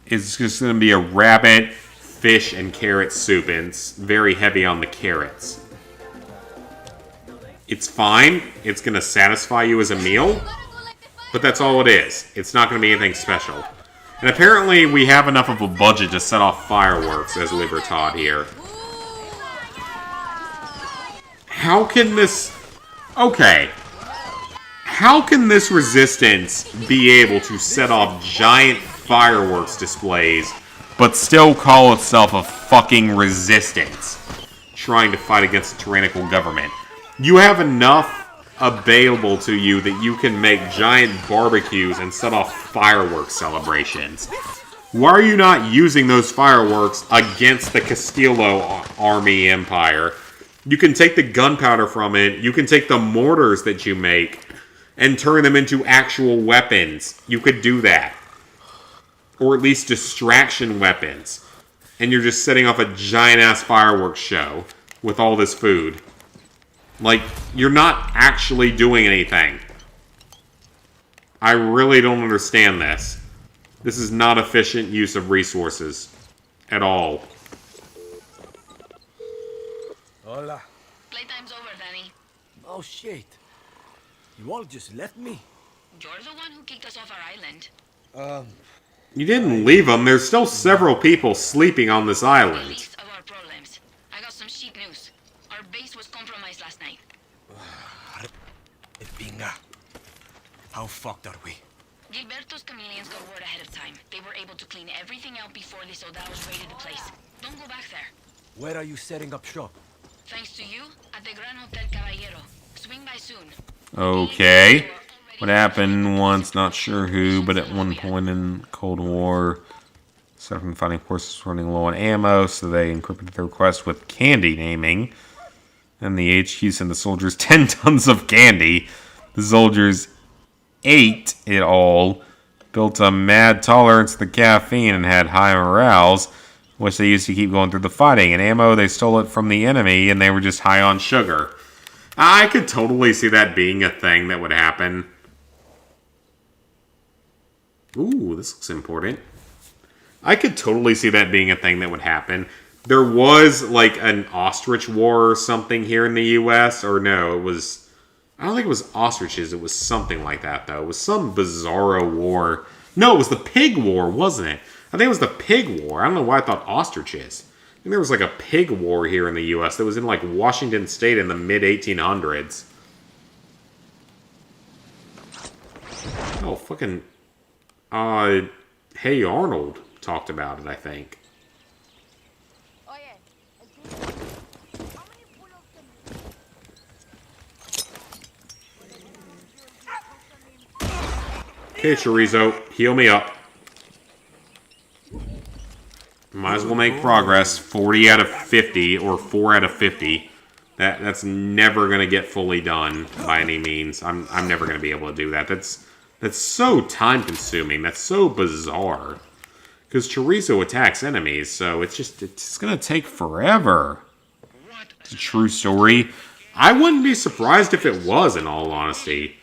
It's just going to be a rabbit, fish, and carrot soup, and it's very heavy on the carrots. It's fine. It's going to satisfy you as a meal, but that's all it is. It's not going to be anything special. And apparently we have enough of a budget to set off fireworks as Libertad here. How can this... Okay. How can this resistance be able to set off giant fireworks displays, but still call itself a fucking resistance, trying to fight against a tyrannical government? You have enough available to you that you can make giant barbecues and set off fireworks celebrations. Why are you not using those fireworks against the Castillo army empire? You can take the gunpowder from it, you can take the mortars that you make, and turn them into actual weapons. You could do that. Or at least distraction weapons. And you're just setting off a giant-ass fireworks show with all this food. Like, you're not actually doing anything. I really don't understand this. This is not efficient use of resources. At all. Hola. Playtime's over, Danny. Oh, shit. You all just left me? You're the one who kicked us off our island. You didn't leave them. There's still several people sleeping on this The island. least of our problems. I got some shit news. Our base was compromised last night. Pinga. How fucked are we? Gilberto's chameleons got word ahead of time. They were able to clean everything out before the soldados raided the place. Don't go back there. Where are you setting up shop? Thanks to you, at the Gran Hotel Caballero. Swing by soon. Okay. What happened once, not sure who, but at one point in Cold War, certain fighting forces were running low on ammo, so they encrypted their request with candy naming. And the HQ sent the soldiers 10 tons of candy. The soldiers ate it all, built a mad tolerance to the caffeine, and had high morales, which they used to keep going through the fighting. And ammo, they stole it from the enemy, and they were just high on sugar. I could totally see that being a thing that would happen. Ooh, this looks important. I could totally see that being a thing that would happen. There was, like, an ostrich war or something here in the U.S. Or no, it was... I don't think it was ostriches. It was something like that, though. It was some bizarro war. No, it was the pig war, wasn't it? I think it was the pig war. I don't know why I thought ostriches. I think there was, like, a pig war here in the U.S. that was in, like, Washington State in the mid-1800s. Oh, fucking... Hey Arnold talked about it, I think. Okay, Chorizo, heal me up. Might as well make progress. 40 out of 50, or 4 out of 50. That's never gonna get fully done by any means. I'm never gonna be able to do that. That's so time-consuming. That's so bizarre. Because Chorizo attacks enemies, so it's gonna take forever. It's a true story. I wouldn't be surprised if it was, in all honesty.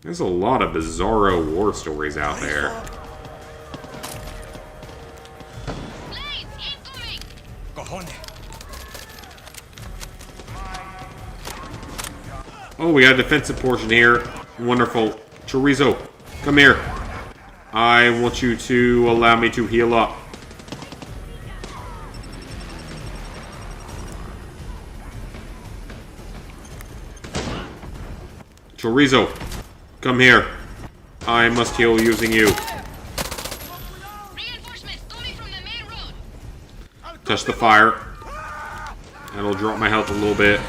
There's a lot of bizarro war stories out there. Oh, we got a defensive portion here. Wonderful. Chorizo, come here. I want you to allow me to heal up. Chorizo, come here. I must heal using you. Touch the fire. That'll drop my health a little bit.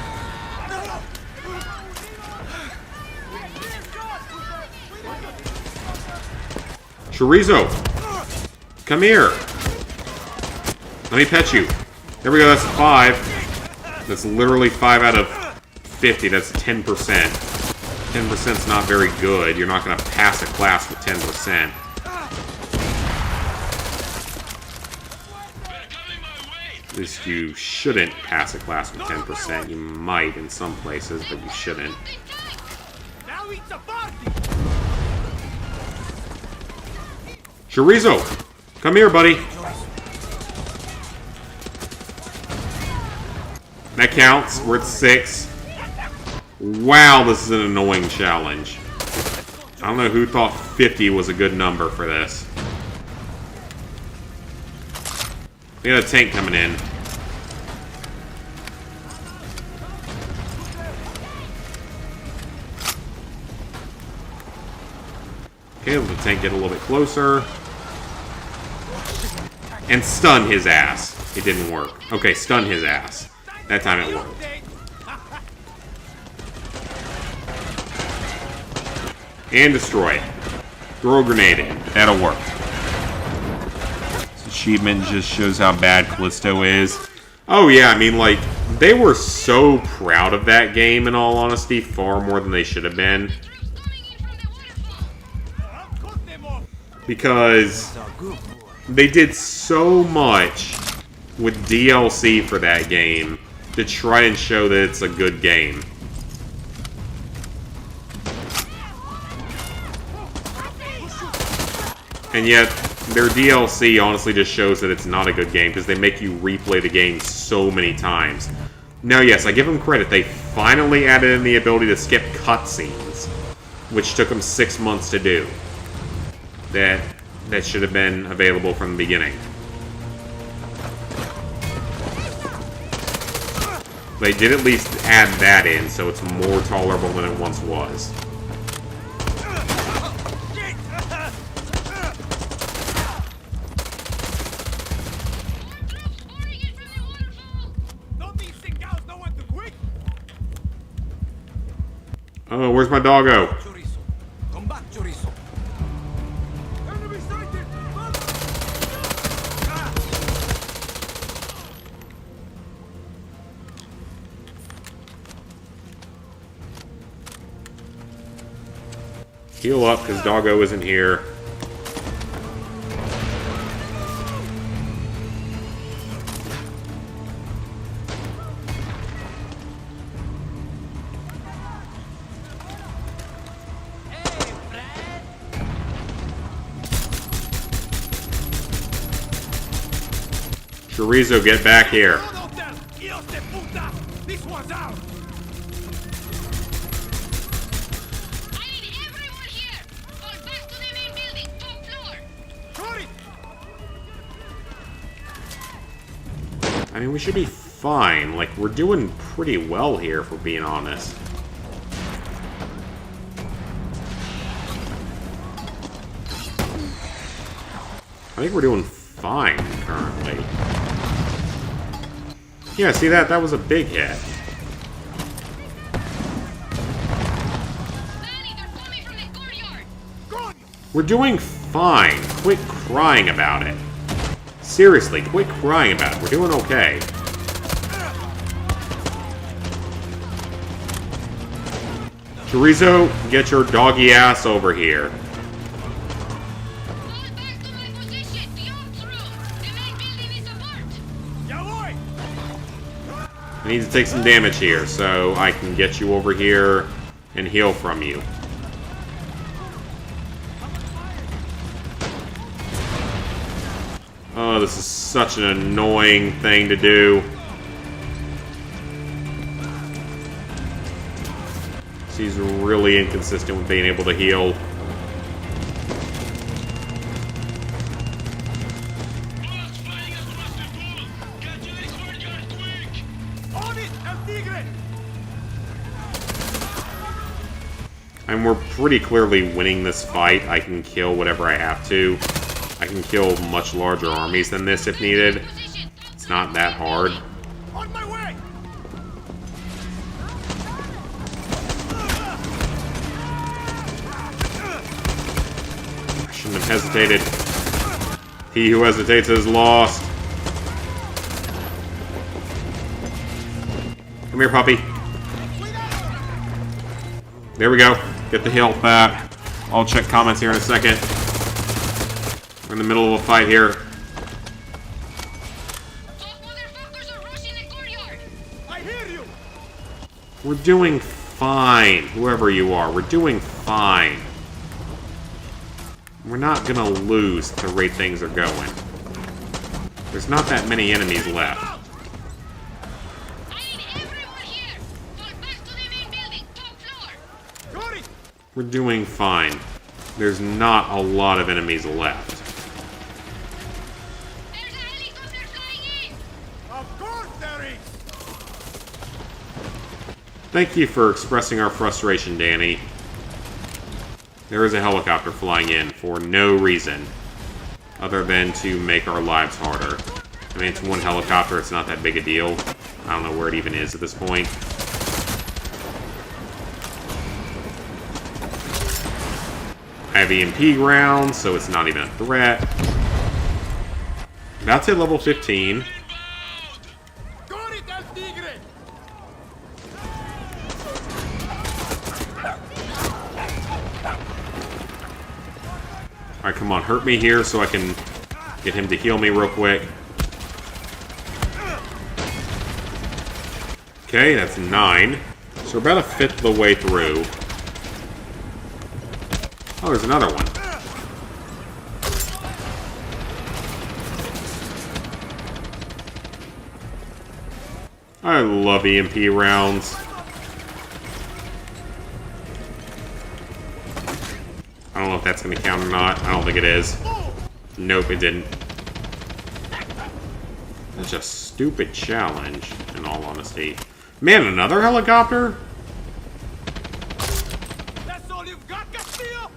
Chorizo, come here. Let me pet you. There we go, that's 5. That's literally 5 out of 50, that's 10%. 10% is not very good. You're not going to pass a class with 10%. At least you shouldn't pass a class with 10%. You might in some places, but you shouldn't. Now it's a party! Chorizo! Come here, buddy! That counts. We're at 6. Wow, this is an annoying challenge. I don't know who thought 50 was a good number for this. We got a tank coming in. Okay, let the tank get a little bit closer. And stun his ass. It didn't work. Okay, stun his ass. That time it worked. And destroy it. Throw a grenade in. That'll work. This achievement just shows how bad Callisto is. Oh yeah, I mean, like, they were so proud of that game, in all honesty, far more than they should have been. Because they did so much with DLC for that game to try and show that it's a good game. And yet, their DLC honestly just shows that it's not a good game because they make you replay the game so many times. Now, yes, I give them credit. They finally added in the ability to skip cutscenes, which took them 6 months to do. That should have been available from the beginning. They did at least add that in, so it's more tolerable than it once was. Oh, where's my doggo? Chorizo. Come back, Chorizo. Enemy sighted! Heal up, because doggo isn't here. Chorizo, get back here. This one's out! I need everyone here! Fall back to the main building, top floor! I mean, we should be fine. Like, we're doing pretty well here, if we're being honest. I think we're doing fine, currently. Yeah, see that? That was a big hit. Manny, they're coming from the courtyard! We're doing fine. Quit crying about it. Seriously, quit crying about it. We're doing okay. Chorizo, get your doggy ass over here. Fall back to my position, the ops room! The main building is apart! I need to take some damage here, so I can get you over here and heal from you. Oh, this is such an annoying thing to do. He's really inconsistent with being able to heal. Bullets flying across the pool! Get to the courtyard quick! On it, El Tigre! And we're pretty clearly winning this fight. I can kill whatever I have to. I can kill much larger armies than this if needed. It's not that hard. On my way! I shouldn't have hesitated. He who hesitates is lost. Come here, puppy. There we go. Get the health back. I'll check comments here in a second. We're in the middle of a fight here. Those motherfuckers are rushing the courtyard. I hear you! We're doing fine, whoever you are. We're doing fine. We're not gonna lose at the rate things are going. There's not that many enemies left. I need everyone here. Fall back to the main building, top floor. Got it! We're doing fine. There's not a lot of enemies left. There's a helicopter flying in. Of course there is! Thank you for expressing our frustration, Danny. There is a helicopter flying in for no reason other than to make our lives harder. I mean, it's one helicopter, it's not that big a deal. I don't know where it even is at this point. I have EMP rounds, so it's not even a threat. That's at level 15. Got it, El Tigre! Alright, come on, hurt me here so I can get him to heal me real quick. Okay, that's 9. So we're about a fifth of the way through. Oh, there's another one. I love EMP rounds. I don't know if that's going to count or not. I don't think it is. Nope, it didn't. That's a stupid challenge, in all honesty. Man, another helicopter? That's all you've got, Castillo?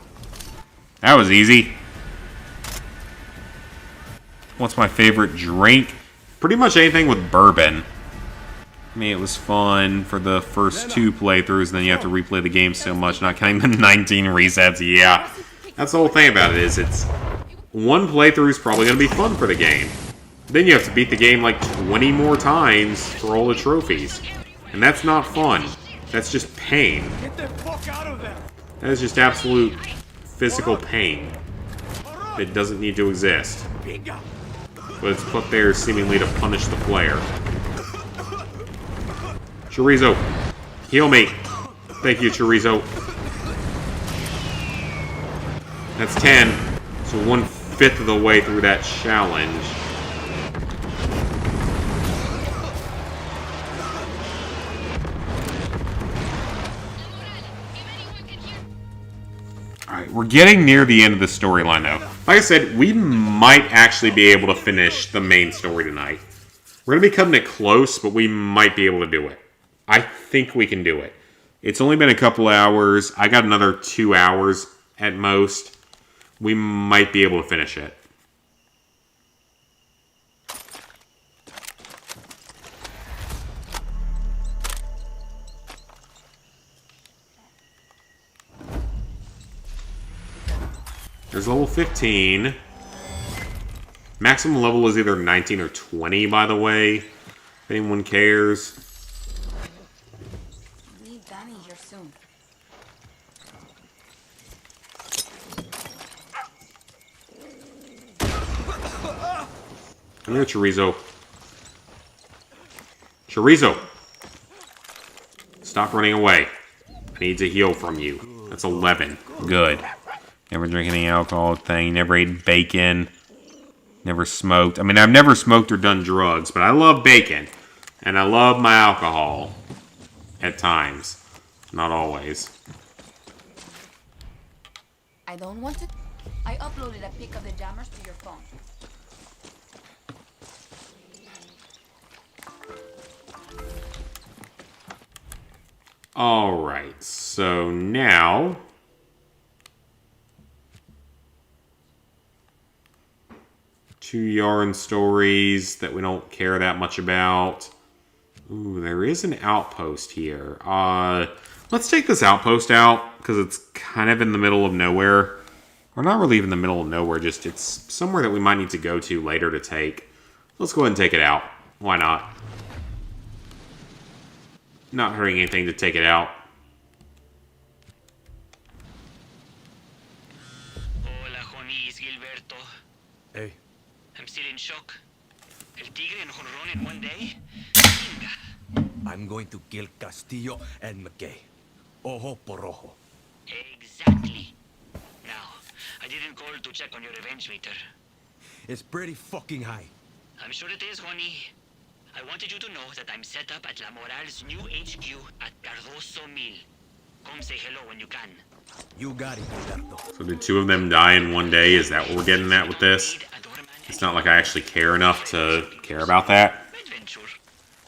That was easy. What's my favorite drink? Pretty much anything with bourbon. I mean, it was fun for the first 2 playthroughs, then you have to replay the game so much, not counting the 19 resets. Yeah, that's the whole thing about it, is it's... one playthrough is probably going to be fun for the game. Then you have to beat the game like 20 more times for all the trophies. And that's not fun. That's just pain. Get the fuck out of there! That is just absolute physical pain. It doesn't need to exist. Bingo! But it's put there seemingly to punish the player. Chorizo, heal me. Thank you, Chorizo. That's 10. So 1/5 of the way through that challenge. Alright, we're getting near the end of the storyline, though. Like I said, we might actually be able to finish the main story tonight. We're going to be cutting it close, but we might be able to do it. I think we can do it. It's only been a couple hours. I got another 2 hours at most. We might be able to finish it. There's level 15. Maximum level is either 19 or 20, by the way. If anyone cares. Need Danny here soon. Come here, Chorizo. Chorizo! Stop running away. I need to heal from you. That's 11. Good. Never drink any alcohol thing. Never ate bacon. Never smoked. I mean, I've never smoked or done drugs, but I love bacon. And I love my alcohol. At times. Not always. I don't want to. I uploaded a pic of the jammers to your phone. Alright, so now... 2 yarn stories that we don't care that much about. Ooh, there is an outpost here. Let's take this outpost out, because it's kind of in the middle of nowhere. Or not really in the middle of nowhere, just it's somewhere that we might need to go to later to take. Let's go ahead and take it out. Why not? Not hurting anything to take it out. knees, Gilberto. Hey, I'm still in shock. El Tigre and jonrón in one day? Chinga. I'm going to kill Castillo and McKay. Ojo por ojo. Exactly. Now, I didn't call to check on your revenge meter. It's pretty fucking high. I'm sure it is, Juani. I wanted you to know that I'm set up at La Moral's new HQ at Cardoso Mil. Come say hello when you can. You got it, Gilberto. So did 2 of them die in one day? Is that what we're getting at with this? It's not like I actually care enough to care about that. Adventure.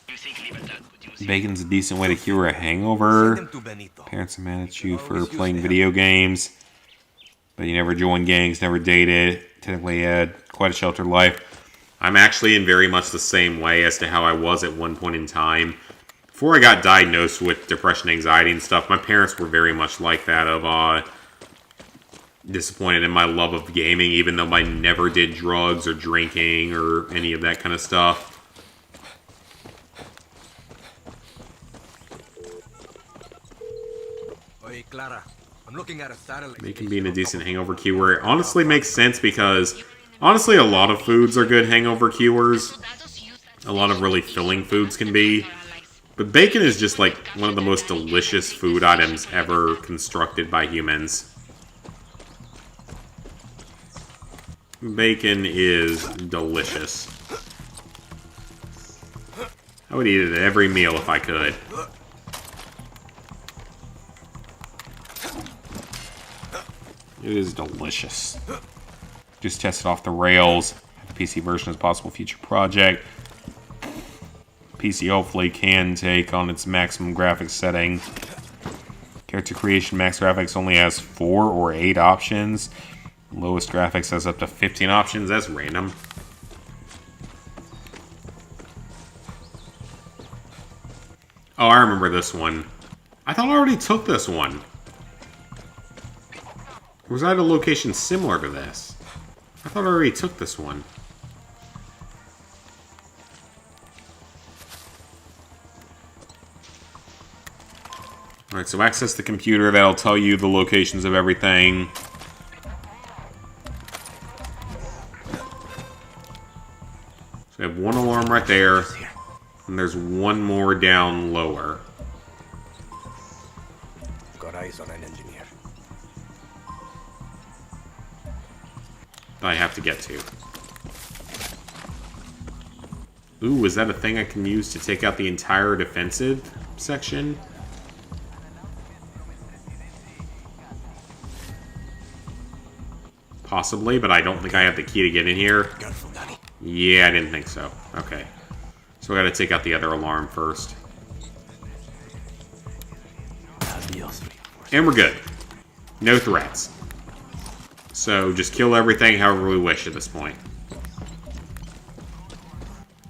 You think Libertad could use it? Bacon's a decent way to cure a Send hangover. them to Benito. Parents are mad at you for Always playing use them. video games. But you never joined gangs, never dated. Technically had quite a sheltered life. I'm actually in very much the same way as to how I was at one point in time. Before I got diagnosed with depression, anxiety, and stuff, my parents were very much like that of, disappointed in my love of gaming, even though I never did drugs or drinking or any of that kind of stuff. Oye, Clara, I'm looking at a satellite. Bacon being a decent hangover cure. It honestly makes sense because, honestly, a lot of foods are good hangover cures. A lot of really filling foods can be. But bacon is just like one of the most delicious food items ever constructed by humans. Bacon is delicious. I would eat it at every meal if I could. It is delicious. Just tested off the rails. The PC version as possible future project. PC hopefully can take on its maximum graphics setting. Character creation max graphics only has 4 or 8 options. Lowest graphics has up to 15 options. That's random. Oh, I remember this one. I thought I already took this one. Or was I at a location similar to this? I thought I already took this one. Alright, so access the computer. That'll tell you the locations of everything. So we have one alarm right there. And there's one more down lower. Got eyes on an engineer. That I have to get to. Ooh, is that a thing I can use to take out the entire defensive section? Possibly, but I don't think I have the key to get in here. Careful, Danny. Yeah, I didn't think so. Okay. So I gotta take out the other alarm first. And we're good. No threats. So just kill everything however we wish at this point.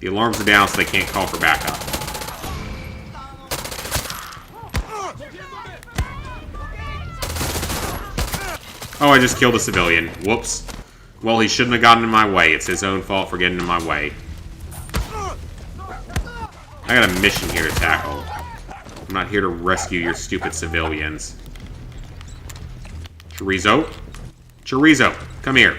The alarms are down so they can't call for backup. Oh, I just killed a civilian. Whoops. Well, he shouldn't have gotten in my way. It's his own fault for getting in my way. I got a mission here to tackle. I'm not here to rescue your stupid civilians. Chorizo? Chorizo, come here.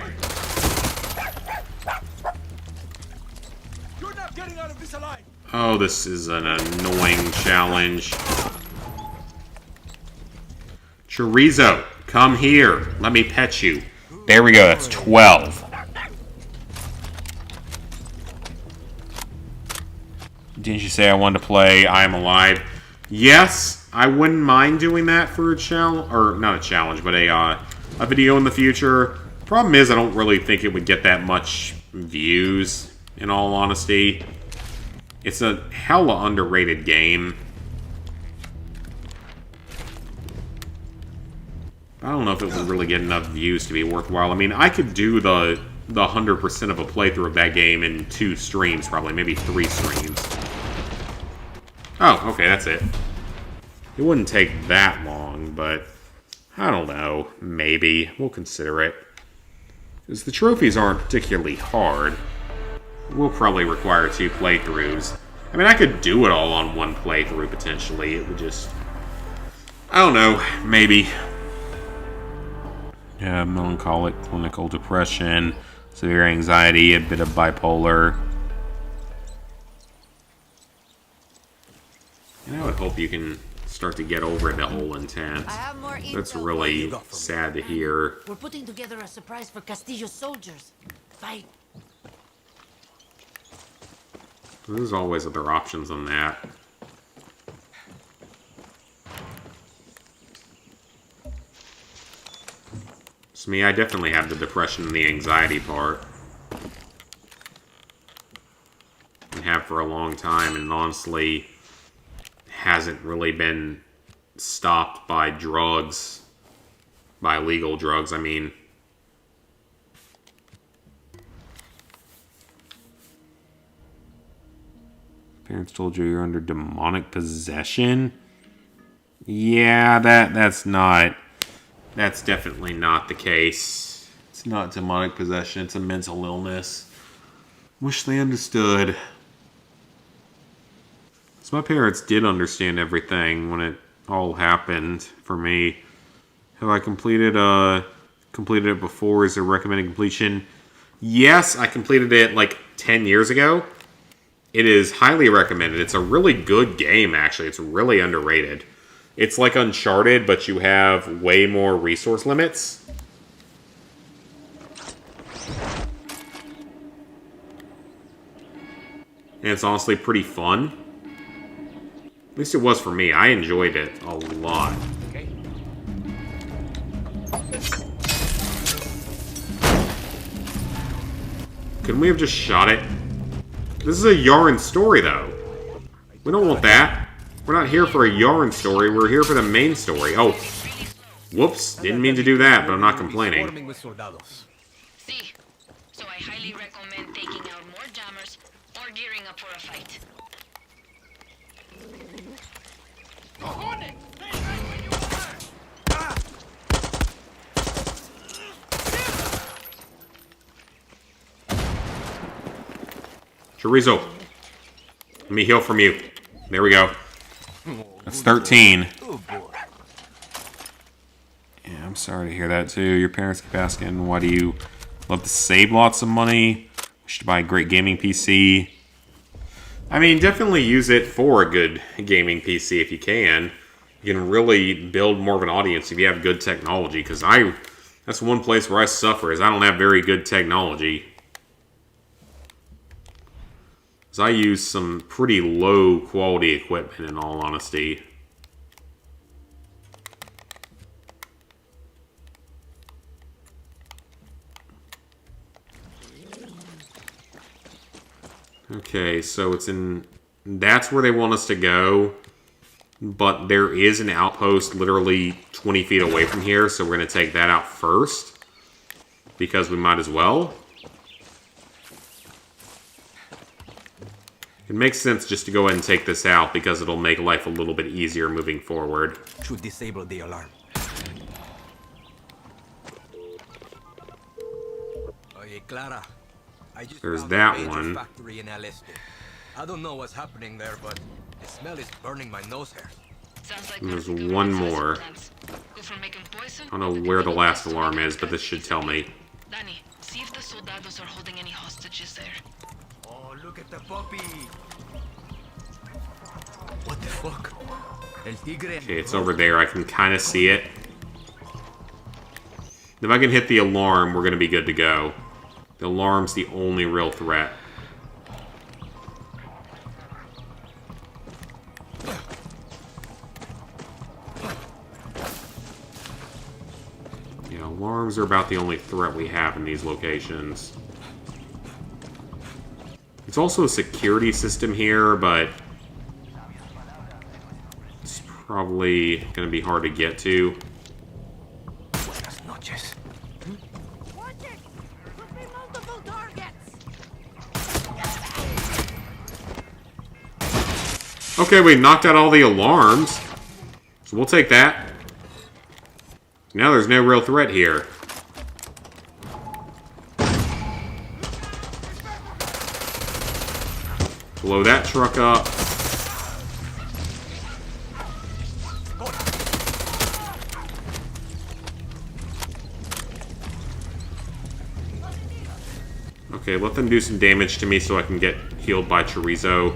You're not getting out of this alive. Oh, this is an annoying challenge. Chorizo, come here. Let me pet you. There we go, that's 12. Didn't you say I wanted to play I Am Alive? Yes, I wouldn't mind doing that for a challenge, or not a challenge, but a video in the future. Problem is, I don't really think it would get that much views, in all honesty. It's a hella underrated game. I don't know if it would really get enough views to be worthwhile. I mean, I could do the 100% of a playthrough of that game in 2 streams, probably, maybe 3 streams. Oh, okay, that's it. It wouldn't take that long, but I don't know. Maybe. We'll consider it. Because the trophies aren't particularly hard. We'll probably require 2 playthroughs. I mean, I could do it all on 1 playthrough, potentially. It would just... I don't know. Maybe. Yeah, melancholic, clinical depression, severe anxiety, a bit of bipolar. And I would hope you can start to get over the whole intent. I have more That's intel. really sad to hear. We're putting together a surprise for Castillo's soldiers. Fight. There's always other options on that. So me, I definitely have the depression and the anxiety part. And have for a long time, and honestly hasn't really been stopped by drugs. By legal drugs, I mean. Parents told you you're under demonic possession? Yeah, that's definitely not the case. It's not demonic possession, it's a mental illness. Wish they understood. So my parents did understand everything when it all happened for me. Have I completed it before? Is there recommended completion? Yes, I completed it like 10 years ago. It is highly recommended. It's a really good game, actually. It's really underrated. It's like Uncharted, but you have way more resource limits. And it's honestly pretty fun. At least it was for me. I enjoyed it a lot. Okay. Couldn't we have just shot it? This is a yarn story, though. We don't want that. We're not here for a yarn story. We're here for the main story. Oh, whoops. Didn't mean to do that, but I'm not complaining. Swarming with soldados. See, so I highly recommend taking out more jammers or gearing up for a fight. Chorizo. Let me heal from you. There we go. That's 13. Yeah, I'm sorry to hear that too. Your parents keep asking, why do you love to save lots of money? We should buy a great gaming PC. I mean, definitely use it for a good gaming PC if you can. You can really build more of an audience if you have good technology. Because that's one place where I suffer, is I don't have very good technology. Because I use some pretty low quality equipment, in all honesty. Okay, so it's in... That's where they want us to go. But there is an outpost literally 20 feet away from here, so we're going to take that out first. Because we might as well. It makes sense just to go ahead and take this out, because it'll make life a little bit easier moving forward. Should disable the alarm. Oye, Clara. I just There's found that a major one. factory in El Este. I don't know what's happening there, but the smell is burning my nose hair. Sounds like And there's perfect one organization more. plans. Go from making poison I don't know to where the cooking last gas to alarm make is, but this should tell me. Danny, see if the soldados are holding any hostages there. Oh, look at the puppy! What the fuck? El tigre. Okay, it's over there. I can kind of see it. If I can hit the alarm, we're going to be good to go. The alarm's the only real threat. Yeah, alarms are about the only threat we have in these locations. It's also a security system here, but it's probably going to be hard to get to. Buenas noches. Watch it! Could be multiple targets! Okay, we knocked out all the alarms. So we'll take that. Now there's no real threat here. Blow that truck up. Okay, let them do some damage to me so I can get healed by Chorizo.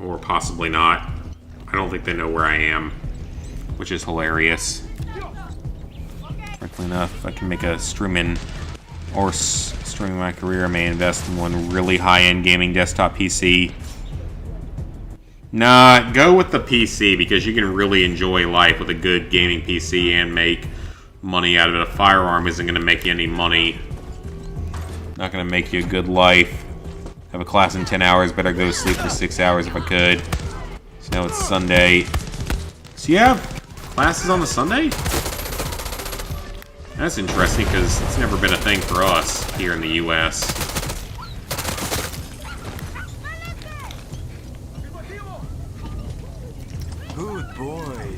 Or possibly not. I don't think they know where I am, which is hilarious. Frankly enough, if I can make a streaming or streaming my career, I may invest in one really high-end gaming desktop PC. Nah, go with the PC because you can really enjoy life with a good gaming PC and make money out of it. A firearm isn't going to make you any money. Not going to make you a good life. Have a class in 10 hours, better go to sleep for 6 hours if I could. So now it's Sunday. So you have classes on the Sunday? That's interesting because it's never been a thing for us here in the US. Good boy.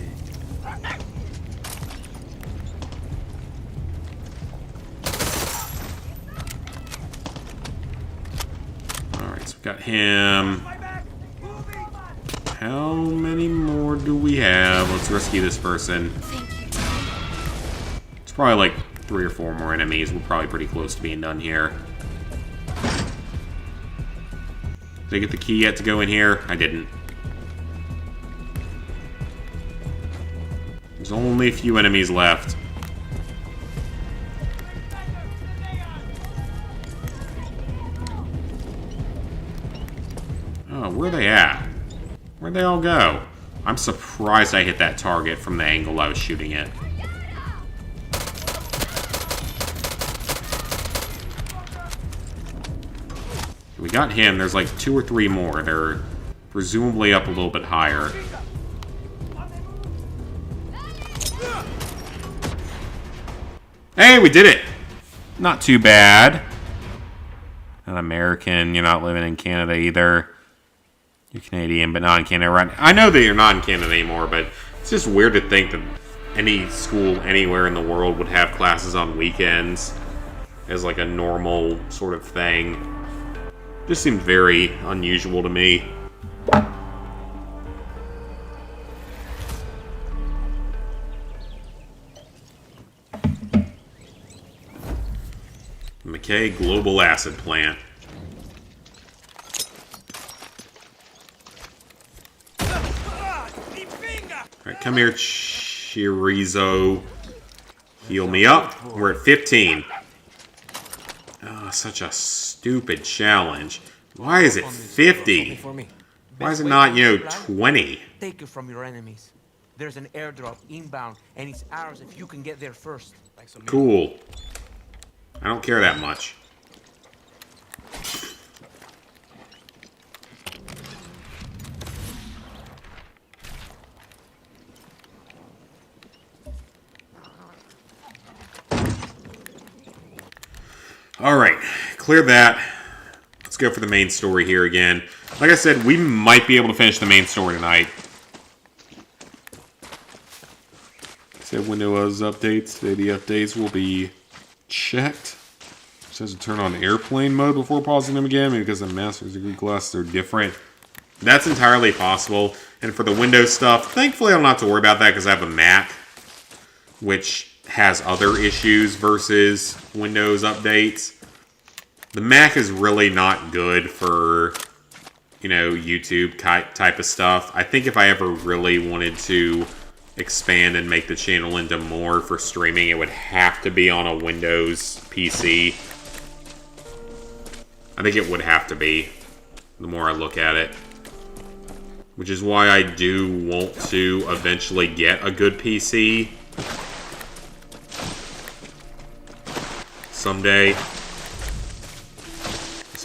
Alright, so we got him. How many more do we have? Let's rescue this person. It's probably like 3 or 4 more enemies. We're probably pretty close to being done here. Did I get the key yet to go in here? I didn't. There's only a few enemies left. Oh, where are they at? Where'd they all go? I'm surprised I hit that target from the angle I was shooting it. We got him. There's like 2 or 3 more. They're presumably up a little bit higher. Hey, we did it! Not too bad. Not American. You're not living in Canada either. You're Canadian, but not in Canada, right? I know that you're not in Canada anymore, but it's just weird to think that any school anywhere in the world would have classes on weekends as like a normal sort of thing. Just seemed very unusual to me. McKay Global Acid Plant. Alright, come here, Chorizo. Heal me up. We're at 15. Oh, such a stupid challenge. Why is it 50? Why is it not, 20? Take it from your enemies. There's an airdrop inbound, and it's ours if you can get there first. Cool. I don't care that much. Alright, clear that. Let's go for the main story here again. Like I said, we might be able to finish the main story tonight. Said Windows updates. Today the updates will be checked. It says to turn on airplane mode before pausing them again because the master's degree classes are different. That's entirely possible. And for the Windows stuff, thankfully I don't have to worry about that because I have a Mac, which has other issues versus Windows updates. The Mac is really not good for, YouTube type of stuff. I think if I ever really wanted to expand and make the channel into more for streaming, it would have to be on a Windows PC. I think it would have to be, the more I look at it. Which is why I do want to eventually get a good PC. Someday.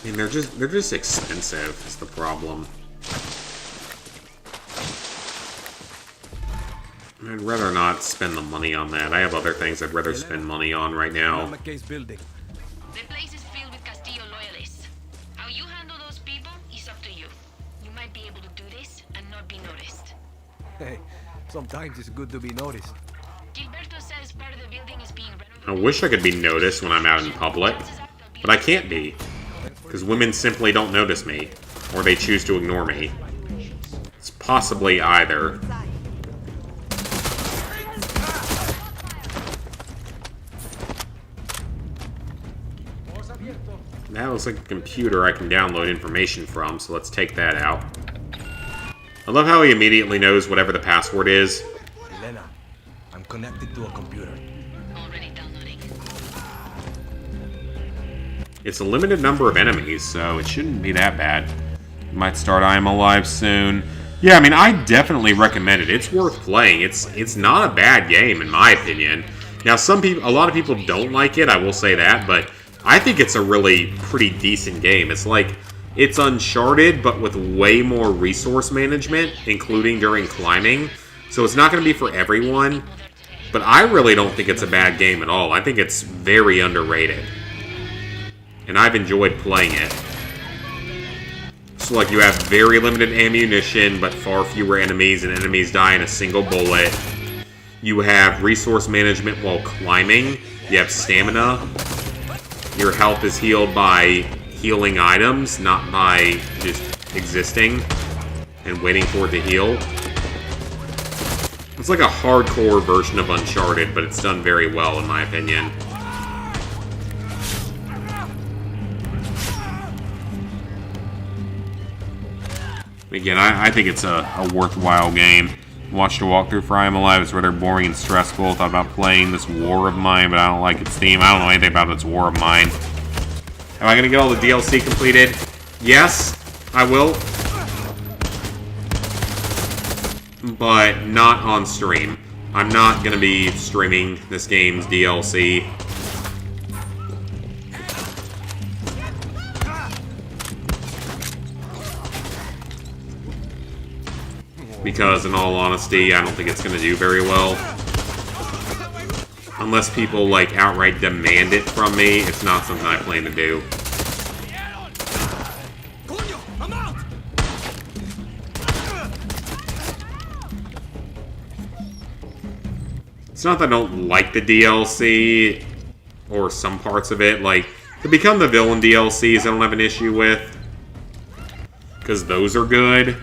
I mean, they're just expensive, is the problem. I'd rather not spend the money on that. I have other things I'd rather spend money on right now. The place is filled with Castillo loyalists. How you handle those people is up to you. You might be able to do this and not be noticed. Hey, sometimes it's good to be noticed. Gilberto says part of the building is being renovated. I wish I could be noticed when I'm out in public, but I can't be. Because women simply don't notice me, or they choose to ignore me. It's possibly either. That looks like a computer I can download information from, so let's take that out. I love how he immediately knows whatever the password is. Elena, I'm connected to a computer. Already downloading. It's a limited number of enemies, so it shouldn't be that bad. Might start I Am Alive soon. Yeah, I mean, I definitely recommend it. It's worth playing. It's not a bad game, in my opinion. Now, a lot of people don't like it, I will say that, but I think it's a really pretty decent game. It's Uncharted, but with way more resource management, including during climbing. So it's not going to be for everyone, but I really don't think it's a bad game at all. I think it's very underrated. And I've enjoyed playing it. So, you have very limited ammunition, but far fewer enemies, and enemies die in a single bullet. You have resource management while climbing. You have stamina. Your health is healed by healing items, not by just existing and waiting for it to heal. It's like a hardcore version of Uncharted, but it's done very well, in my opinion. Again, I think it's a worthwhile game. Watched a walkthrough for I Am Alive. It's rather boring and stressful. Thought about playing this War of Mine, but I don't like its theme. I don't know anything about its War of Mine. Am I going to get all the DLC completed? Yes, I will. But not on stream. I'm not going to be streaming this game's DLC. Because, in all honesty, I don't think it's going to do very well. Unless people, outright demand it from me, it's not something I plan to do. It's not that I don't like the DLC, or some parts of it. To Become the Villain DLCs, I don't have an issue with. Because those are good.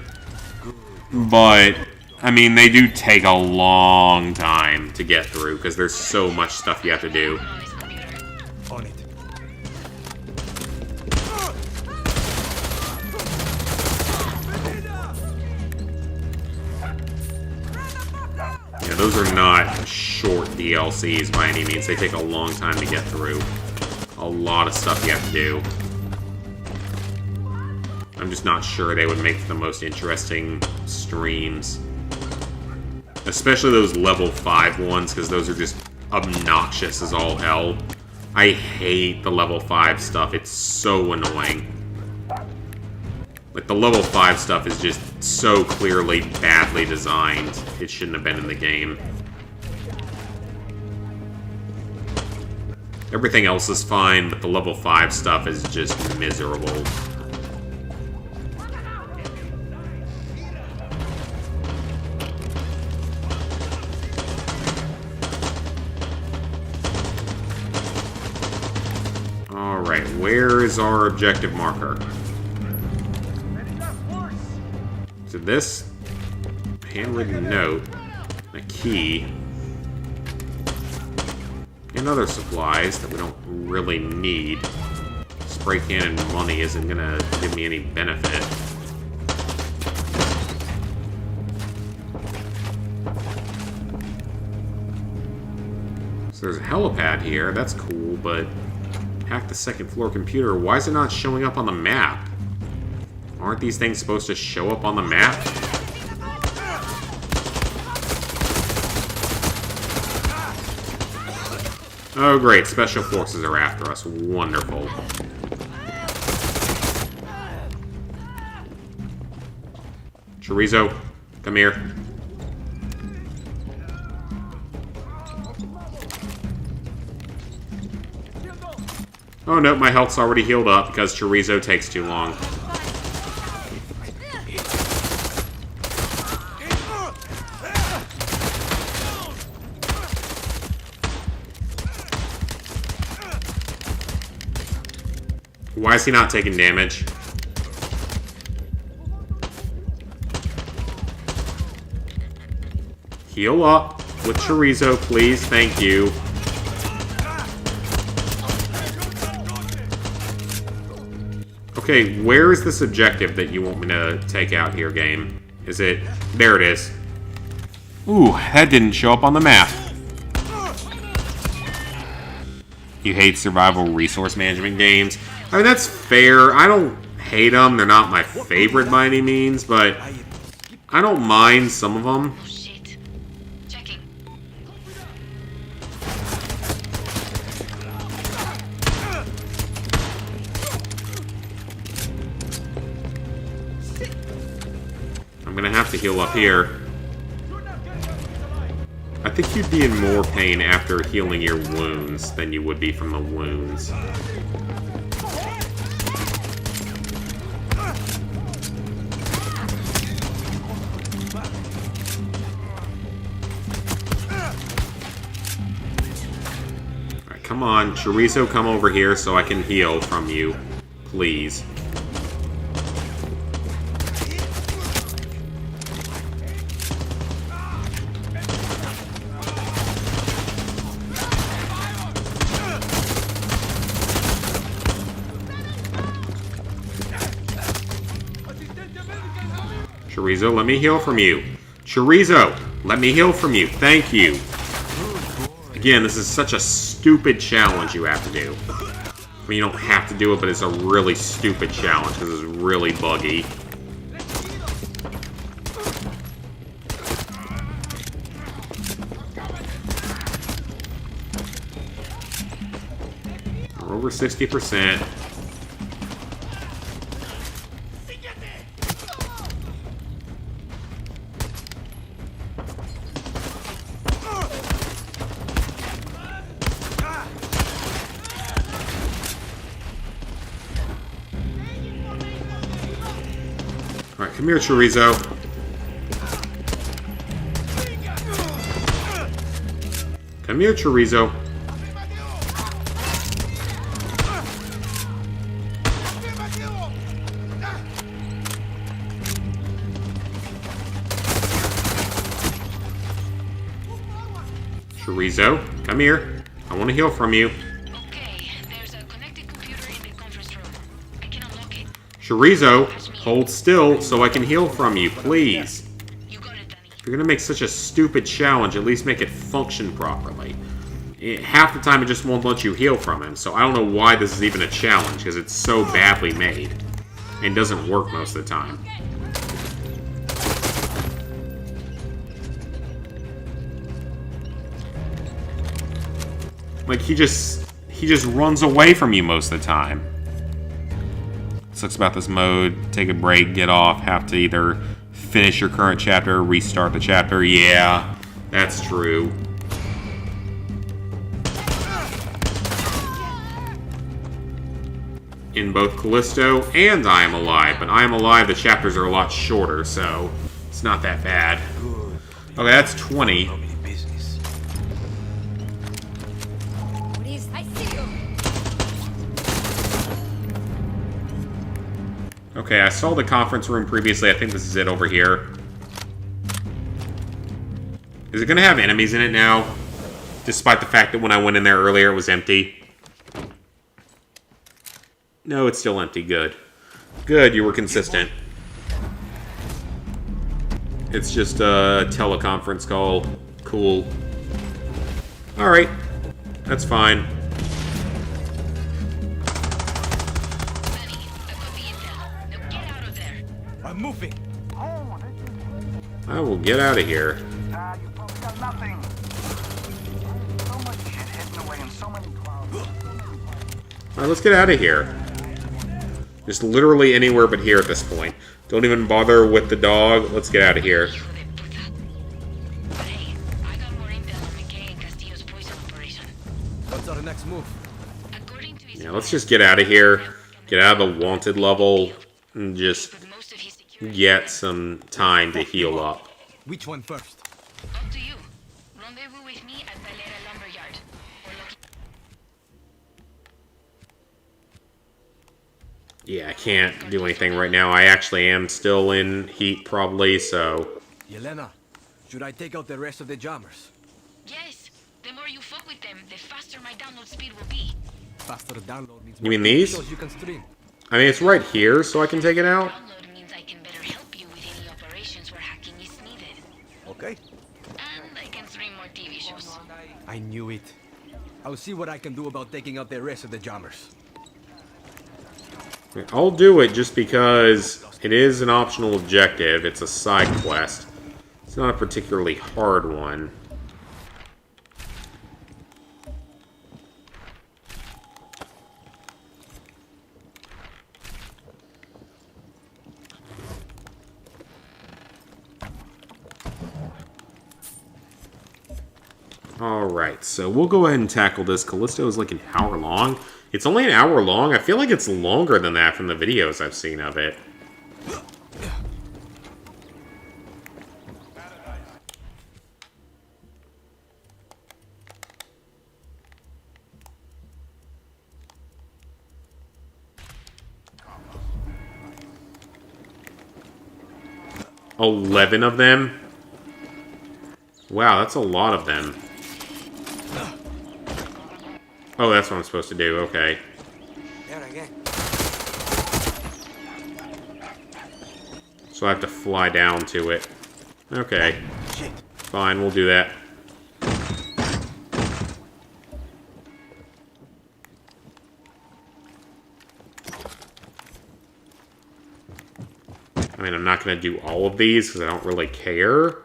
But, I mean, they do take a long time to get through, because there's so much stuff you have to do. On it. Yeah, those are not short DLCs by any means. They take a long time to get through. A lot of stuff you have to do. I'm just not sure they would make for the most interesting streams. Especially those level 5 ones, because those are just obnoxious as all hell. I hate the level 5 stuff. It's so annoying. The level 5 stuff is just so clearly badly designed. It shouldn't have been in the game. Everything else is fine, but the level 5 stuff is just miserable. Alright, where is our objective marker? So this handwritten note, a key, and other supplies that we don't really need. Spray can and money isn't gonna give me any benefit. So there's a helipad here, that's cool, but hack the second floor computer. Why is it not showing up on the map? Aren't these things supposed to show up on the map? Oh great, special forces are after us. Wonderful. Chorizo, come here. Oh no, my health's already healed up because Chorizo takes too long. Why is he not taking damage? Heal up with Chorizo, please. Thank you. Okay, where is this objective that you want me to take out here, game? Is it... There it is. Ooh, that didn't show up on the map. You hate survival resource management games? I mean, that's fair. I don't hate them. They're not my favorite by any means, but I don't mind some of them. Oh shit. Checking. I'm gonna have to heal up here. I think you'd be in more pain after healing your wounds than you would be from the wounds. Alright, come on. Chorizo, come over here so I can heal from you. Please. Chorizo, let me heal from you. Chorizo, let me heal from you. Thank you. Again, this is such a stupid challenge you have to do. I mean, you don't have to do it, but it's a really stupid challenge because it's really buggy. We're over 60%. Alright, come here, Chorizo. Come here, Chorizo. Chorizo, come here. I want to heal from you. Okay, there's a connected computer in the conference room. I can unlock it. Chorizo, hold still so I can heal from you, please. You got it, Danny. If you're gonna make such a stupid challenge, at least make it function properly. Half the time it just won't let you heal from him, so I don't know why this is even a challenge, because it's so badly made. And doesn't work most of the time. Like, he just runs away from you most of the time. Sucks about this mode. Take a break, get off, have to either finish your current chapter, restart the chapter. Yeah, that's true. In both Callisto and I Am Alive, but I Am Alive, the chapters are a lot shorter, so it's not that bad. Okay, that's 20. I see you. Okay, I saw the conference room previously. I think this is it over here. Is it going to have enemies in it now? Despite the fact that when I went in there earlier, it was empty. No, it's still empty. Good. Good, you were consistent. It's just a teleconference call. Cool. Alright. That's fine. Danny, I got the intel. Now get out of there. I'm moving. I will get out of here. You folks got nothing. So much shit hidden away in so many clouds. Alright, let's get out of here. Just literally anywhere but here at this point. Don't even bother with the dog. Let's get out of here. But hey, I got more intel on McKay and Castillo's poison operation. What's our next move? According to his Yeah, let's just get out of here. Get out of the wanted level. And just most of his security. get some time to heal up. Which one first? Up to you. Rendezvous with me at Valera Lumberyard. Or look. Yeah, I can't do anything right now. I actually am still in heat, probably, so... Yelena, should I take out the rest of the jammers? Yes. The more you fuck with them, the faster my download speed will be. Faster download means You mean these? videos you can stream. I mean, it's right here, so I can take it out. Download means I can better help you with any operations where hacking is needed. Okay. And I can stream more TV shows. I knew it. I'll see what I can do about taking out the rest of the jammers. I'll do it just because it is an optional objective. It's a side quest. It's not a particularly hard one. Alright, so we'll go ahead and tackle this. Callisto is like an hour long. It's only an hour long. I feel like it's longer than that from the videos I've seen of it. $11 of them? Wow, that's a lot of them. Oh, that's what I'm supposed to do. Okay. So I have to fly down to it. Okay. Fine, we'll do that. I mean, I'm not going to do all of these because I don't really care.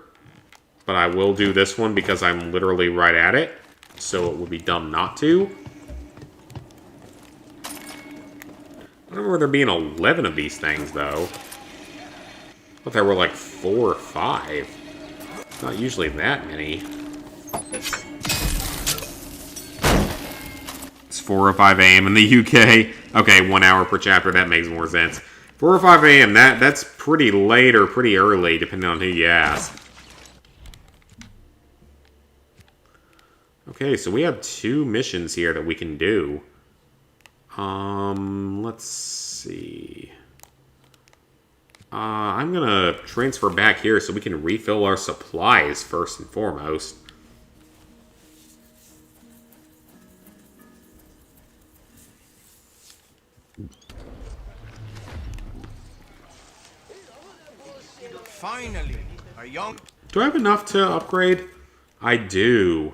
But I will do this one because I'm literally right at it. So it would be dumb not to. I don't remember there being 11 of these things, though. I thought there were like 4 or 5. It's not usually that many. It's 4 or 5 a.m. in the UK. Okay, 1 hour per chapter. That makes more sense. 4 or 5 a.m. That's pretty late or pretty early, depending on who you ask. Okay, so we have 2 missions here that we can do. Let's see. I'm gonna transfer back here so we can refill our supplies first and foremost. Finally, a young Do I have enough to upgrade? I do.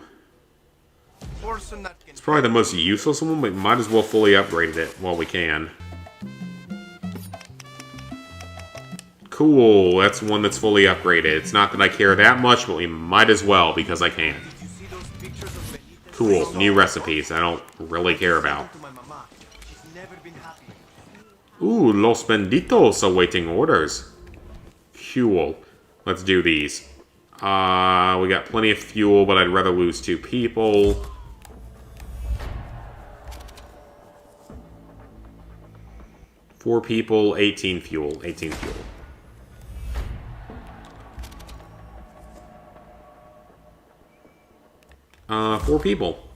person that can... It's probably the most useless one, but might as well fully upgrade it while we can. Cool, that's one that's fully upgraded. It's not that I care that much, but we might as well because I can. Cool, new recipes I don't really care about. Ooh, Los Benditos awaiting orders. Fuel. Let's do these. We got plenty of fuel, but I'd rather lose 2 people. Four people, 18 fuel. 18 fuel. Four people.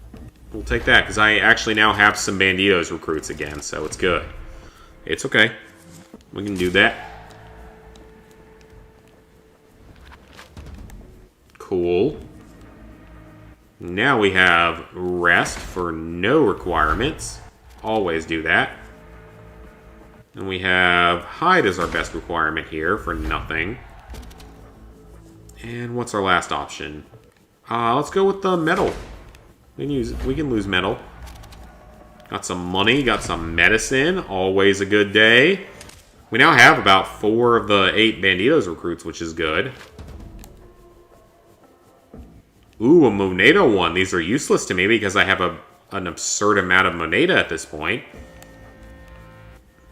We'll take that, because I actually now have some Banditos recruits again, so it's good. It's okay. We can do that. Cool. Now we have rest for no requirements. Always do that. And we have hide as our best requirement here for nothing. And what's our last option? Let's go with the metal. We can lose metal. Got some money, got some medicine. Always a good day. We now have about 4 of the 8 Banditos recruits, which is good. Ooh, a Moneda one. These are useless to me because I have an absurd amount of Moneda at this point.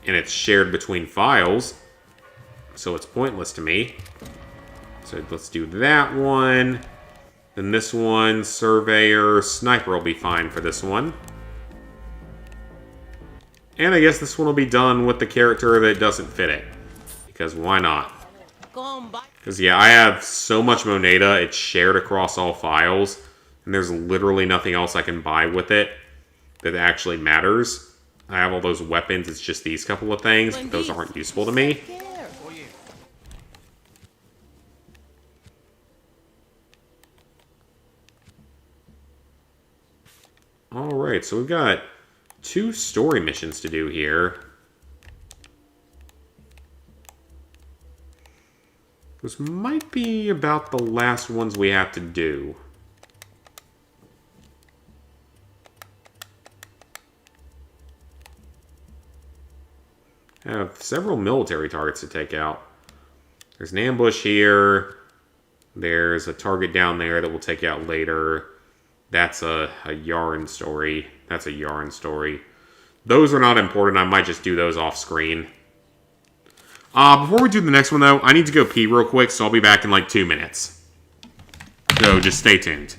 And it's shared between files. So it's pointless to me. So let's do that one. Then this one, Surveyor, Sniper will be fine for this one. And I guess this one will be done with the character that doesn't fit it. Because why not? Because yeah, I have so much Moneda, it's shared across all files. And there's literally nothing else I can buy with it that actually matters. I have all those weapons, it's just these couple of things, but those aren't useful to me. Alright, so we've got 2 story missions to do here. This might be about the last ones we have to do. I have several military targets to take out. There's an ambush here. There's a target down there that we'll take out later. That's a yarn story. That's a yarn story. Those are not important. I might just do those off screen. Before we do the next one, though, I need to go pee real quick, so I'll be back in like 2 minutes. So just stay tuned.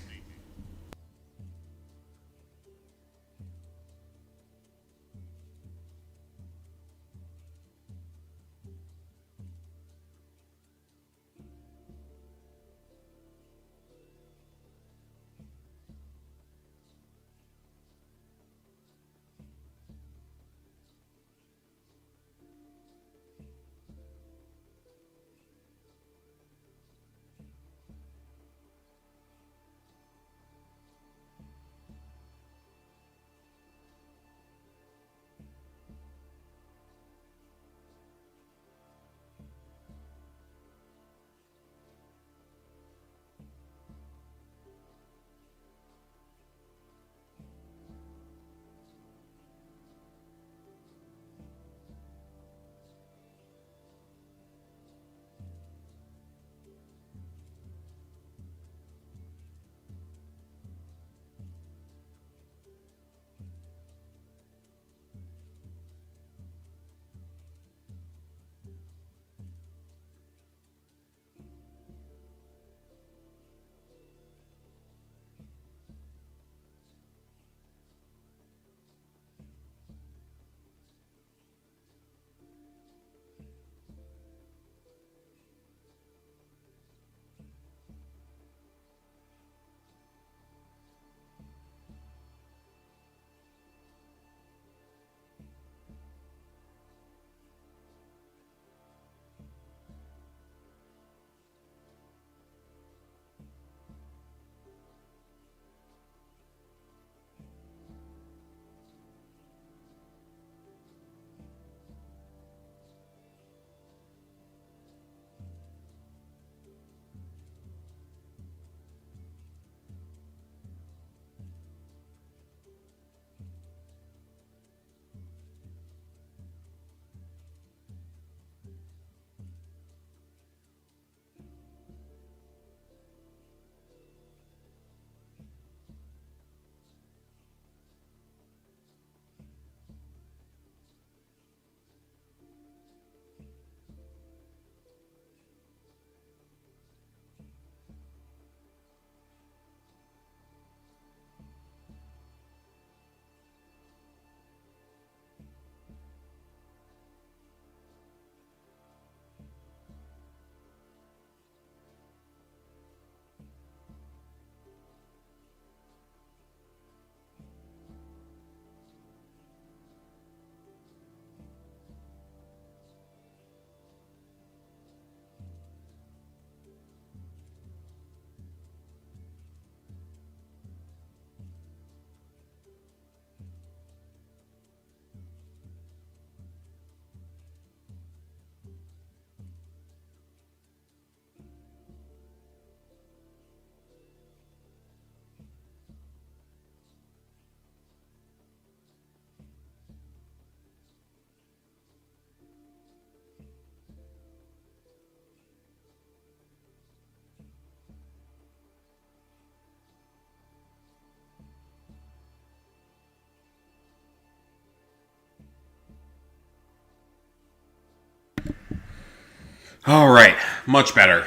Alright, much better.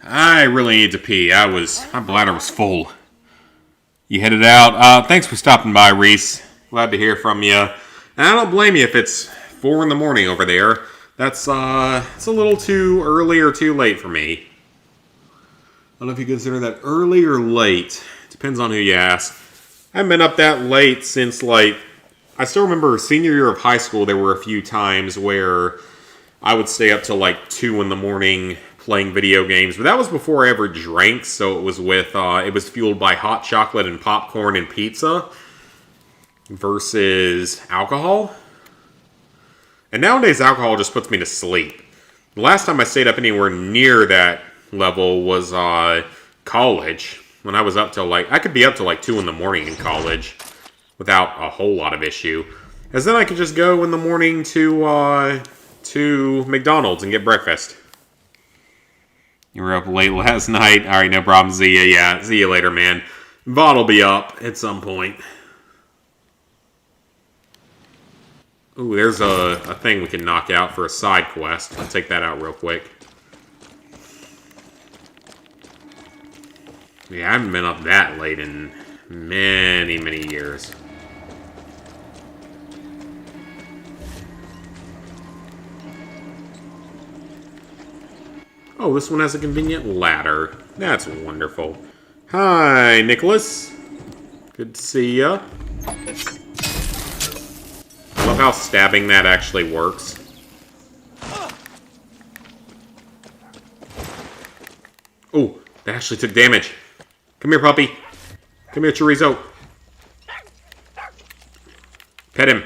I really need to pee. My bladder was full. You headed out. Thanks for stopping by, Reese. Glad to hear from you. And I don't blame you if it's 4 in the morning over there. It's a little too early or too late for me. I don't know if you consider that early or late. Depends on who you ask. I haven't been up that late since, I still remember senior year of high school, there were a few times where I would stay up till 2 in the morning playing video games. But that was before I ever drank, so it was it was fueled by hot chocolate and popcorn and pizza versus alcohol. And nowadays alcohol just puts me to sleep. The last time I stayed up anywhere near that level was college. When I was up till like... I could be up till like 2 in the morning in college without a whole lot of issue. As then I could just go in the morning to McDonald's and get breakfast. You were up late last night. Alright, no problem. See ya. Yeah, see you later, man. VOD will be up at some point. Ooh, there's a thing we can knock out for a side quest. I'll take that out real quick. Yeah, I haven't been up that late in many, many years. Oh, this one has a convenient ladder. That's wonderful. Hi, Nicholas. Good to see ya. I love how stabbing that actually works. Oh, that actually took damage. Come here, puppy. Come here, chorizo. Pet him.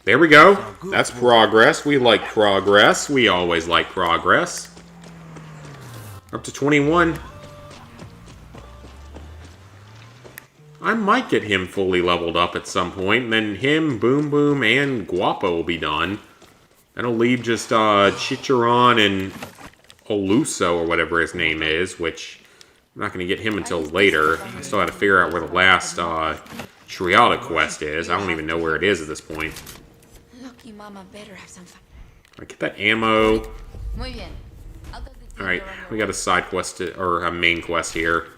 There we go. That's progress. We like progress. We always like progress. Up to 21. I might get him fully leveled up at some point, and then him, Boom Boom, and Guapo will be done. That'll leave just Chicharon and Oluso, or whatever his name is, which I'm not going to get him until later. I still got to figure out where the last Triada quest is. I don't even know where it is at this point. Lucky mama better have some fun. I get that ammo. Muy bien. Alright, we got a side quest, or a main quest here.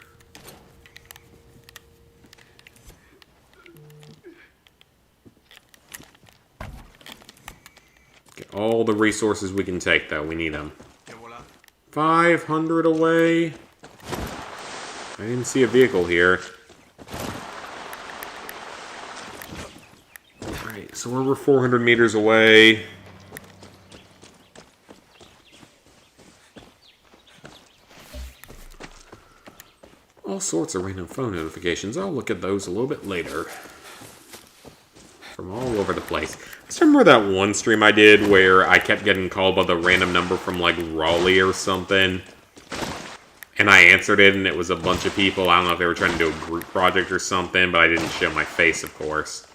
Get all the resources we can take, though. We need them. 500 away. I didn't see a vehicle here. Alright, so we're over 400 meters away. All sorts of random phone notifications. I'll look at those a little bit later. From all over the place. I still remember that one stream I did where I kept getting called by the random number from like Raleigh or something. And I answered it and it was a bunch of people. I don't know if they were trying to do a group project or something, but I didn't show my face, of course.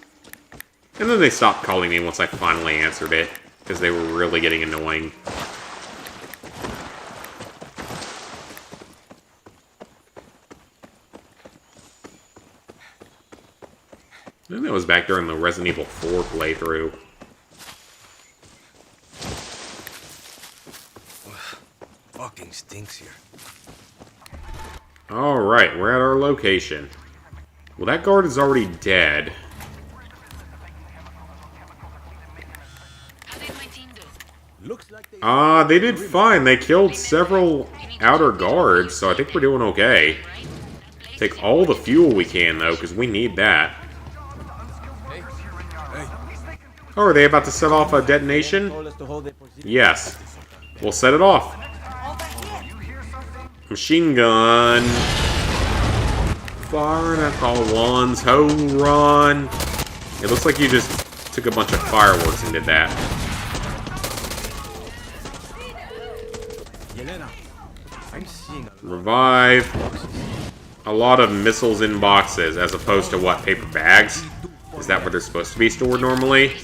And then they stopped calling me once I finally answered it, because they were really getting annoying. I think that was back during the Resident Evil 4 playthrough. Fucking stinks here. Alright, we're at our location. Well, that guard is already dead. They did fine. They killed several outer guards, so I think we're doing okay. Take all the fuel we can, though, because we need that. Oh, are they about to set off a detonation? Yes. We'll set it off. Machine gun. Firing at all ones. Ho run. It looks like you just took a bunch of fireworks and did that. Revive. A lot of missiles in boxes, as opposed to what, paper bags? Is that where they're supposed to be stored normally?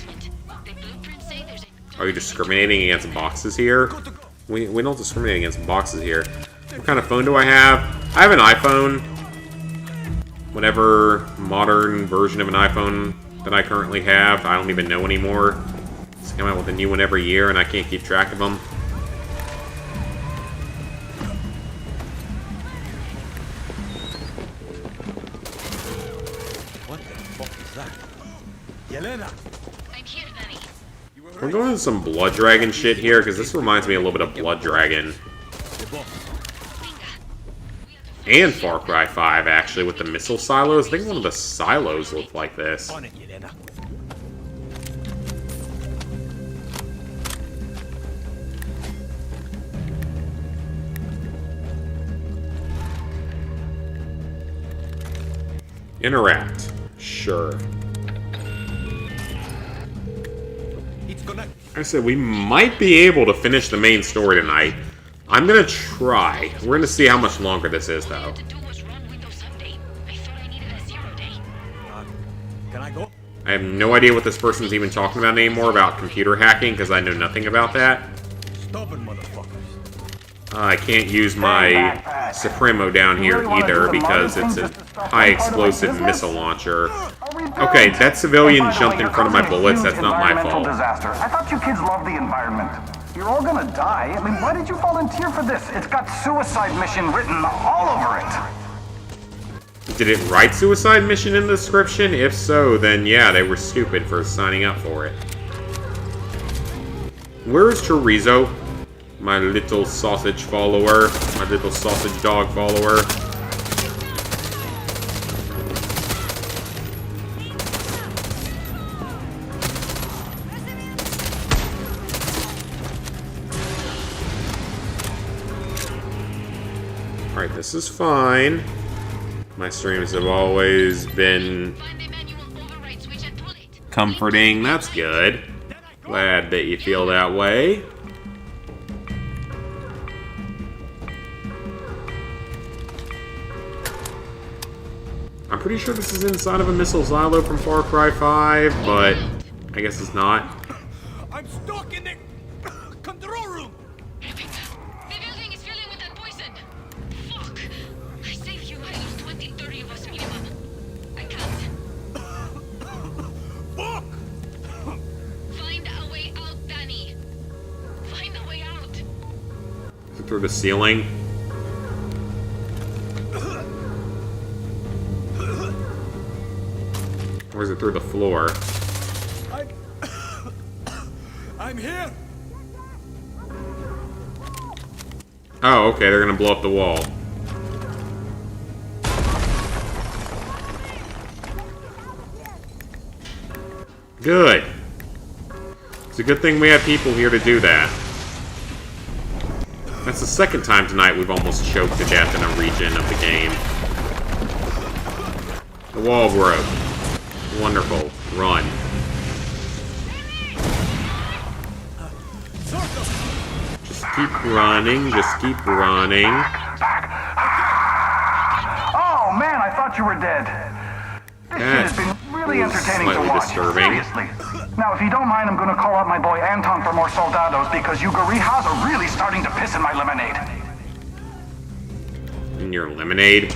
Are you discriminating against boxes here? We don't discriminate against boxes here. What kind of phone do I have? I have an iPhone. Whatever modern version of an iPhone that I currently have. I don't even know anymore. It's come out with a new one every year and I can't keep track of them. What the fuck is that? Yelena! I'm here, Danny. We're going to some Blood Dragon shit here, because this reminds me a little bit of Blood Dragon. And Far Cry 5, actually, with the missile silos. I think one of the silos looked like this. Interact. Sure. I said we might be able to finish the main story tonight. I'm gonna try. We're gonna see how much longer this is, though. Can I go? I have no idea what this person's even talking about anymore about computer hacking, because I know nothing about that. Stubborn motherfuckers. I can't use my Supremo down here either, because it's a high-explosive missile launcher. Okay, that civilian jumped in front of my bullets. That's not my fault. Disaster. I thought you kids loved the environment. You're all gonna die. I mean, why did you volunteer for this? It's got suicide mission written all over it. Did it write suicide mission in the description? If so, then yeah, they were stupid for signing up for it. Where's Chorizo? My little sausage follower. My little sausage dog follower. Alright, this is fine. My streams have always been comforting. That's good. Glad that you feel that way. I'm pretty sure this is inside of a missile silo from Far Cry 5, but I guess it's not. I'm stuck in the control room. The building is filling with that poison. Fuck! I saved you. I lose 20, 30 of us minimum. I can't. Fuck! Find a way out, Danny. Find a way out. Is it through the ceiling? Or is it through the floor? I'm here. Oh, okay, they're gonna blow up the wall. Good. It's a good thing we have people here to do that. That's the second time tonight we've almost choked to death in a region of the game. The wall broke. Wonderful. Run. Just keep running. Just keep running. Oh man, I thought you were dead. This shit has been really entertaining to watch. Disturbing. Seriously. Now, if you don't mind, I'm gonna call out my boy Anton for more soldados because you Garihas are really starting to piss in my lemonade. In your lemonade?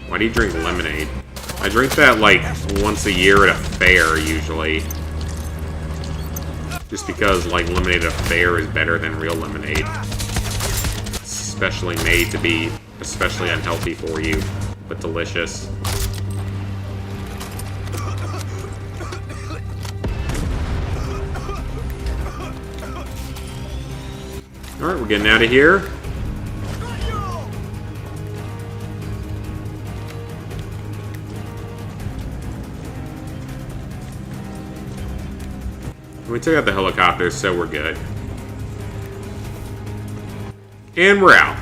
Why do you drink lemonade? I drink that like once a year at a fair usually. Just because like lemonade at a fair is better than real lemonade. It's specially made to be especially unhealthy for you, but delicious. Alright, we're getting out of here. We took out the helicopters, so we're good. And we're out.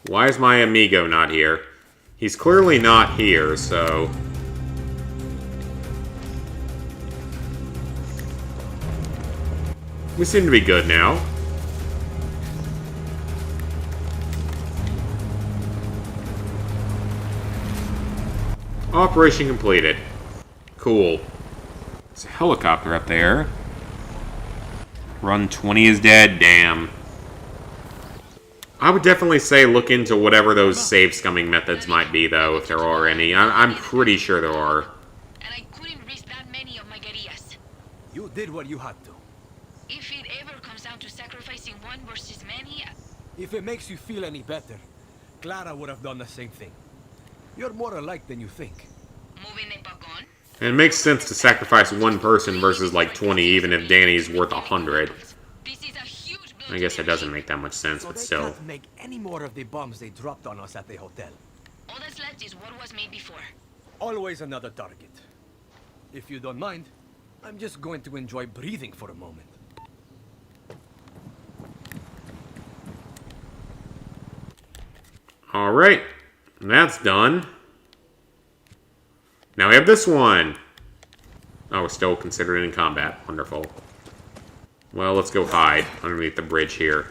Why is my amigo not here? He's clearly not here, so... we seem to be good now. Operation completed. Cool. There's a helicopter up there. Run 20 is dead, damn. I would definitely say look into whatever those save scumming methods might be, though, if there are any. I'm pretty sure there are. And I couldn't risk that many of my guerrillas. You did what you had to. If it ever comes down to sacrificing one versus many, If it makes you feel any better, Clara would have done the same thing. You're more alike than you think. moving the bagon. And it makes sense to sacrifice one person versus like 20, even if Danny's worth 100. I guess that doesn't make that much sense, but still. They can't make any more of the bombs they dropped on us at the hotel. All that's left is what was made before. Always another target. If you don't mind, I'm just going to enjoy breathing for a moment. Alright, that's done. Now we have this one. Oh, we're still considered in combat. Wonderful. Well, let's go hide underneath the bridge here.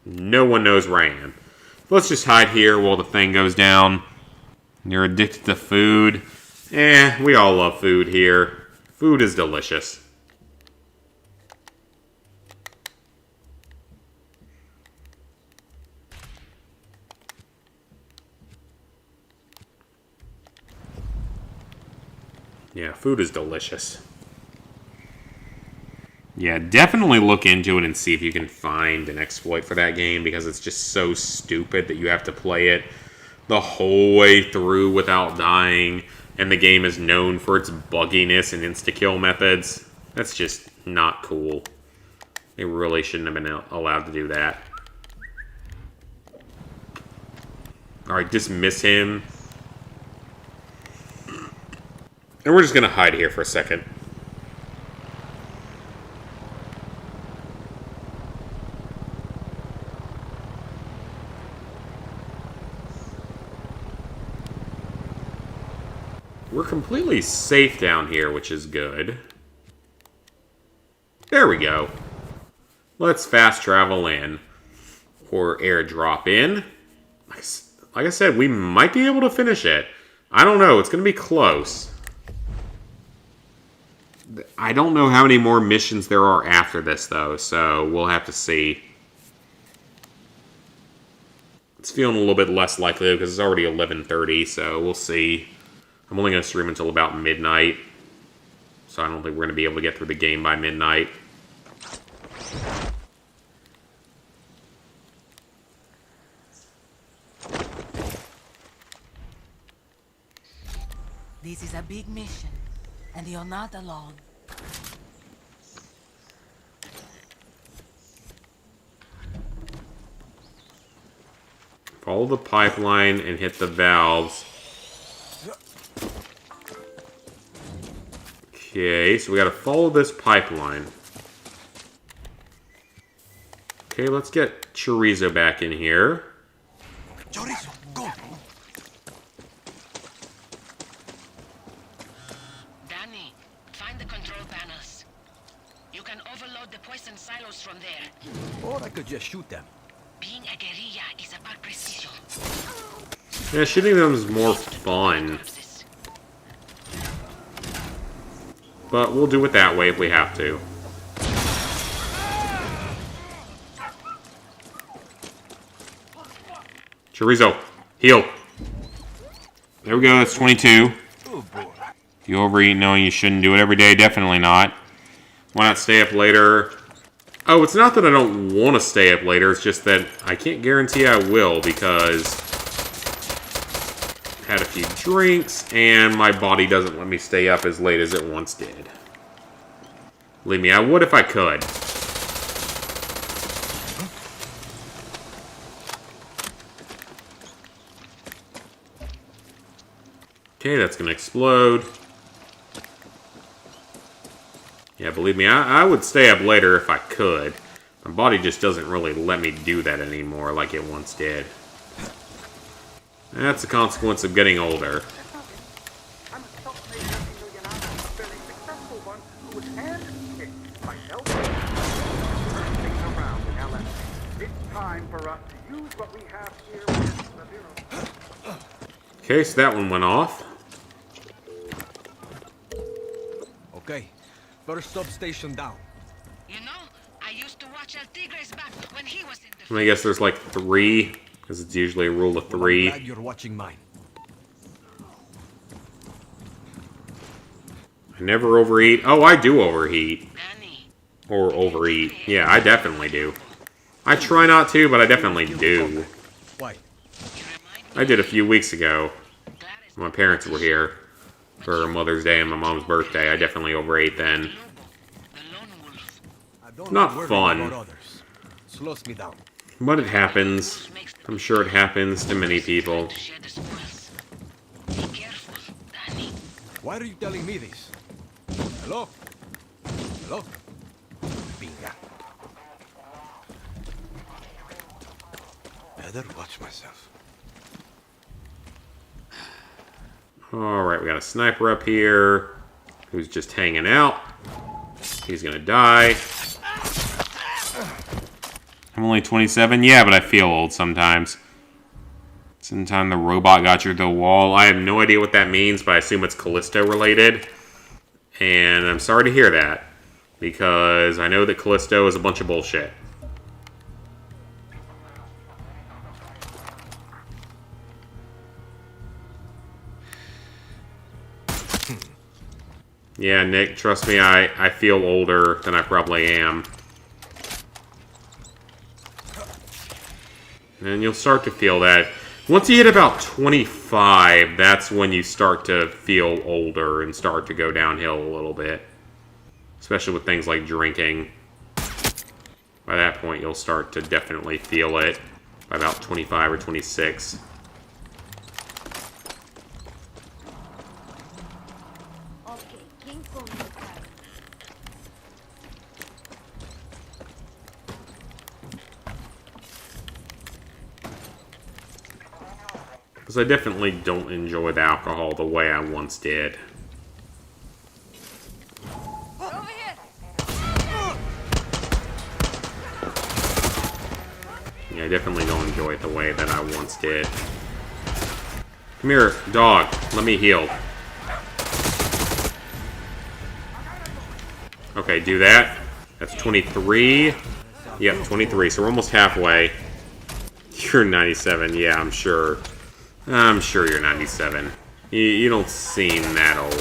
No one knows where I am. Let's just hide here while the thing goes down. You're addicted to food. We all love food here. Food is delicious. Yeah, food is delicious. Yeah, definitely look into it and see if you can find an exploit for that game, because it's just so stupid that you have to play it the whole way through without dying, and the game is known for its bugginess and insta-kill methods. That's just not cool. They really shouldn't have been allowed to do that. Alright, dismiss him. And we're just gonna hide here for a second. We're completely safe down here, which is good. There we go. Let's fast travel in. Or airdrop in. Like I said, we might be able to finish it. I don't know. It's going to be close. I don't know how many more missions there are after this, though, so we'll have to see. It's feeling a little bit less likely because it's already 11:30, so we'll see. I'm only going to stream until about midnight, so I don't think we're going to be able to get through the game by midnight. This is a big mission, and you're not alone. Follow the pipeline and hit the valves. Okay, so we gotta follow this pipeline. Okay, let's get Chorizo back in here. Chorizo, go! Danny, find the control panels. You can overload the poison silos from there. Or I could just shoot them. Being a guerrilla is about precision. Yeah, shooting them is more fun. But we'll do it that way if we have to. Chorizo, heal. There we go, that's 22. If you overeat knowing you shouldn't do it every day, definitely not. Why not stay up later? Oh, it's not that I don't want to stay up later, it's just that I can't guarantee I will because I had a few drinks and my body doesn't let me stay up as late as it once did. Believe me, I would if I could. Okay, that's gonna explode. Yeah, believe me, I would stay up later if I could. My body just doesn't really let me do that anymore like it once did. That's a consequence of getting older. Okay, so that one went off. Okay, first substation down. You know, I used to watch El Tigre's back when he was in the... I guess there's like 3, because it's usually a rule of 3. I'm glad you're watching mine. I never overeat. Oh, I do overheat. Or overeat. Yeah, I definitely do. I try not to, but I definitely do. Why? I did a few weeks ago. My parents were here for Mother's Day and my mom's birthday. I definitely overate then. Not fun. Slows me down. But it happens. I'm sure it happens to many people. Why are you telling me this? Hello? Hello? Binga. Better watch myself. Alright, we got a sniper up here who's just hanging out. He's gonna die. I'm only 27? Yeah, but I feel old sometimes. Sometime the robot got you to the wall. I have no idea what that means, but I assume it's Callisto related. And I'm sorry to hear that, because I know that Callisto is a bunch of bullshit. Yeah, Nick, trust me, I feel older than I probably am. And you'll start to feel that. Once you hit about 25, that's when you start to feel older and start to go downhill a little bit. Especially with things like drinking. By that point, you'll start to definitely feel it by about 25 or 26. Because I definitely don't enjoy the alcohol the way I once did. Yeah, I definitely don't enjoy it the way that I once did. Come here, dog. Let me heal. Okay, do that. That's 23. Yep, 23. So we're almost halfway. You're 97. Yeah, I'm sure. I'm sure you're 97. You don't seem that old.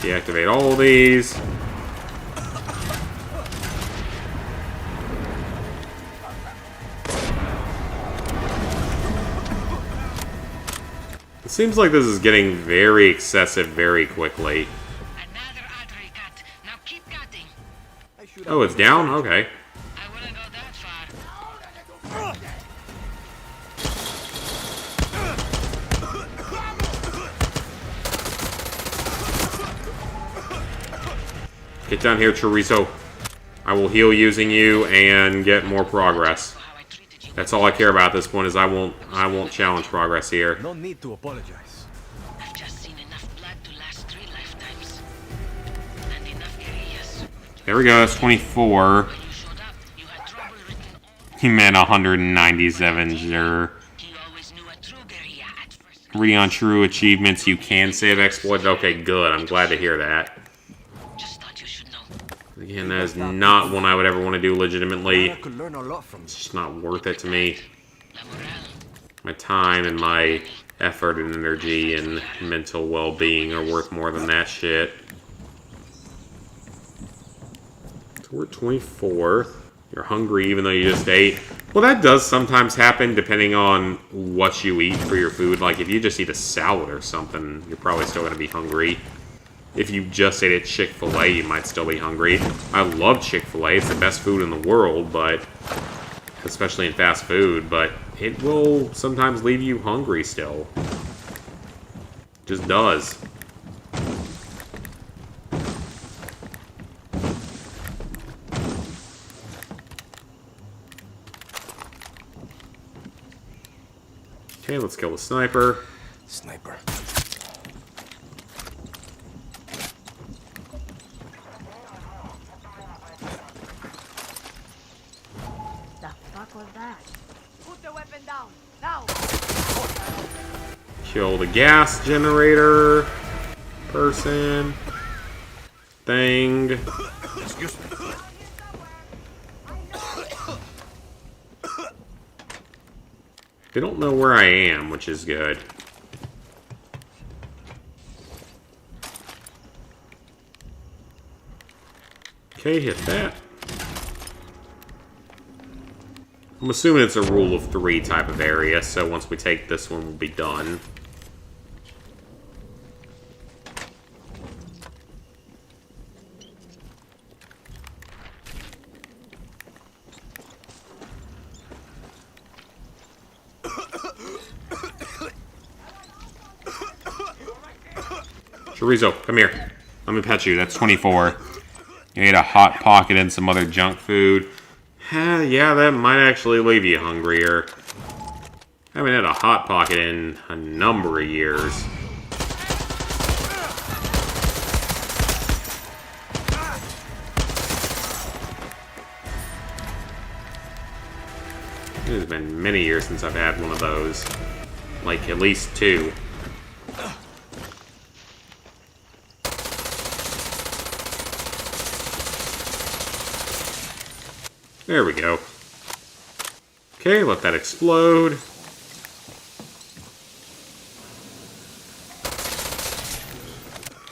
Deactivate all of these. It seems like this is getting very excessive very quickly. Oh, it's down? Okay. Get down here, Chorizo. I will heal using you and get more progress. That's all I care about at this point. Is I won't challenge progress here. No need to apologize. I've just seen enough blood to last 3 lifetimes. And enough guerrillas. There we go. That's 24. He meant 197. Sure. Reading on true achievements, you can save exploits. Okay, good. I'm glad to hear that. Again, that is not one I would ever want to do legitimately. It's just not worth it to me. My time and my effort and energy and mental well-being are worth more than that shit. So we're at 24. You're hungry even though you just ate. Well, that does sometimes happen depending on what you eat for your food. Like, if you just eat a salad or something, you're probably still going to be hungry. If you just ate at Chick-fil-A, you might still be hungry. I love Chick-fil-A. It's the best food in the world, but especially in fast food, but it will sometimes leave you hungry still. Just does. Okay, let's kill the sniper. Sniper. Kill the gas generator person thing. Excuse me. They don't know where I am, which is good. Okay, hit that. I'm assuming it's a rule of 3 type of area, so once we take this one, we'll be done. Chorizo, come here. Let me pet you. That's 24. You ate a Hot Pocket and some other junk food. Yeah, that might actually leave you hungrier. I haven't had a Hot Pocket in a number of years. It has been many years since I've had one of those. Like, at least 2. There we go. Okay, let that explode.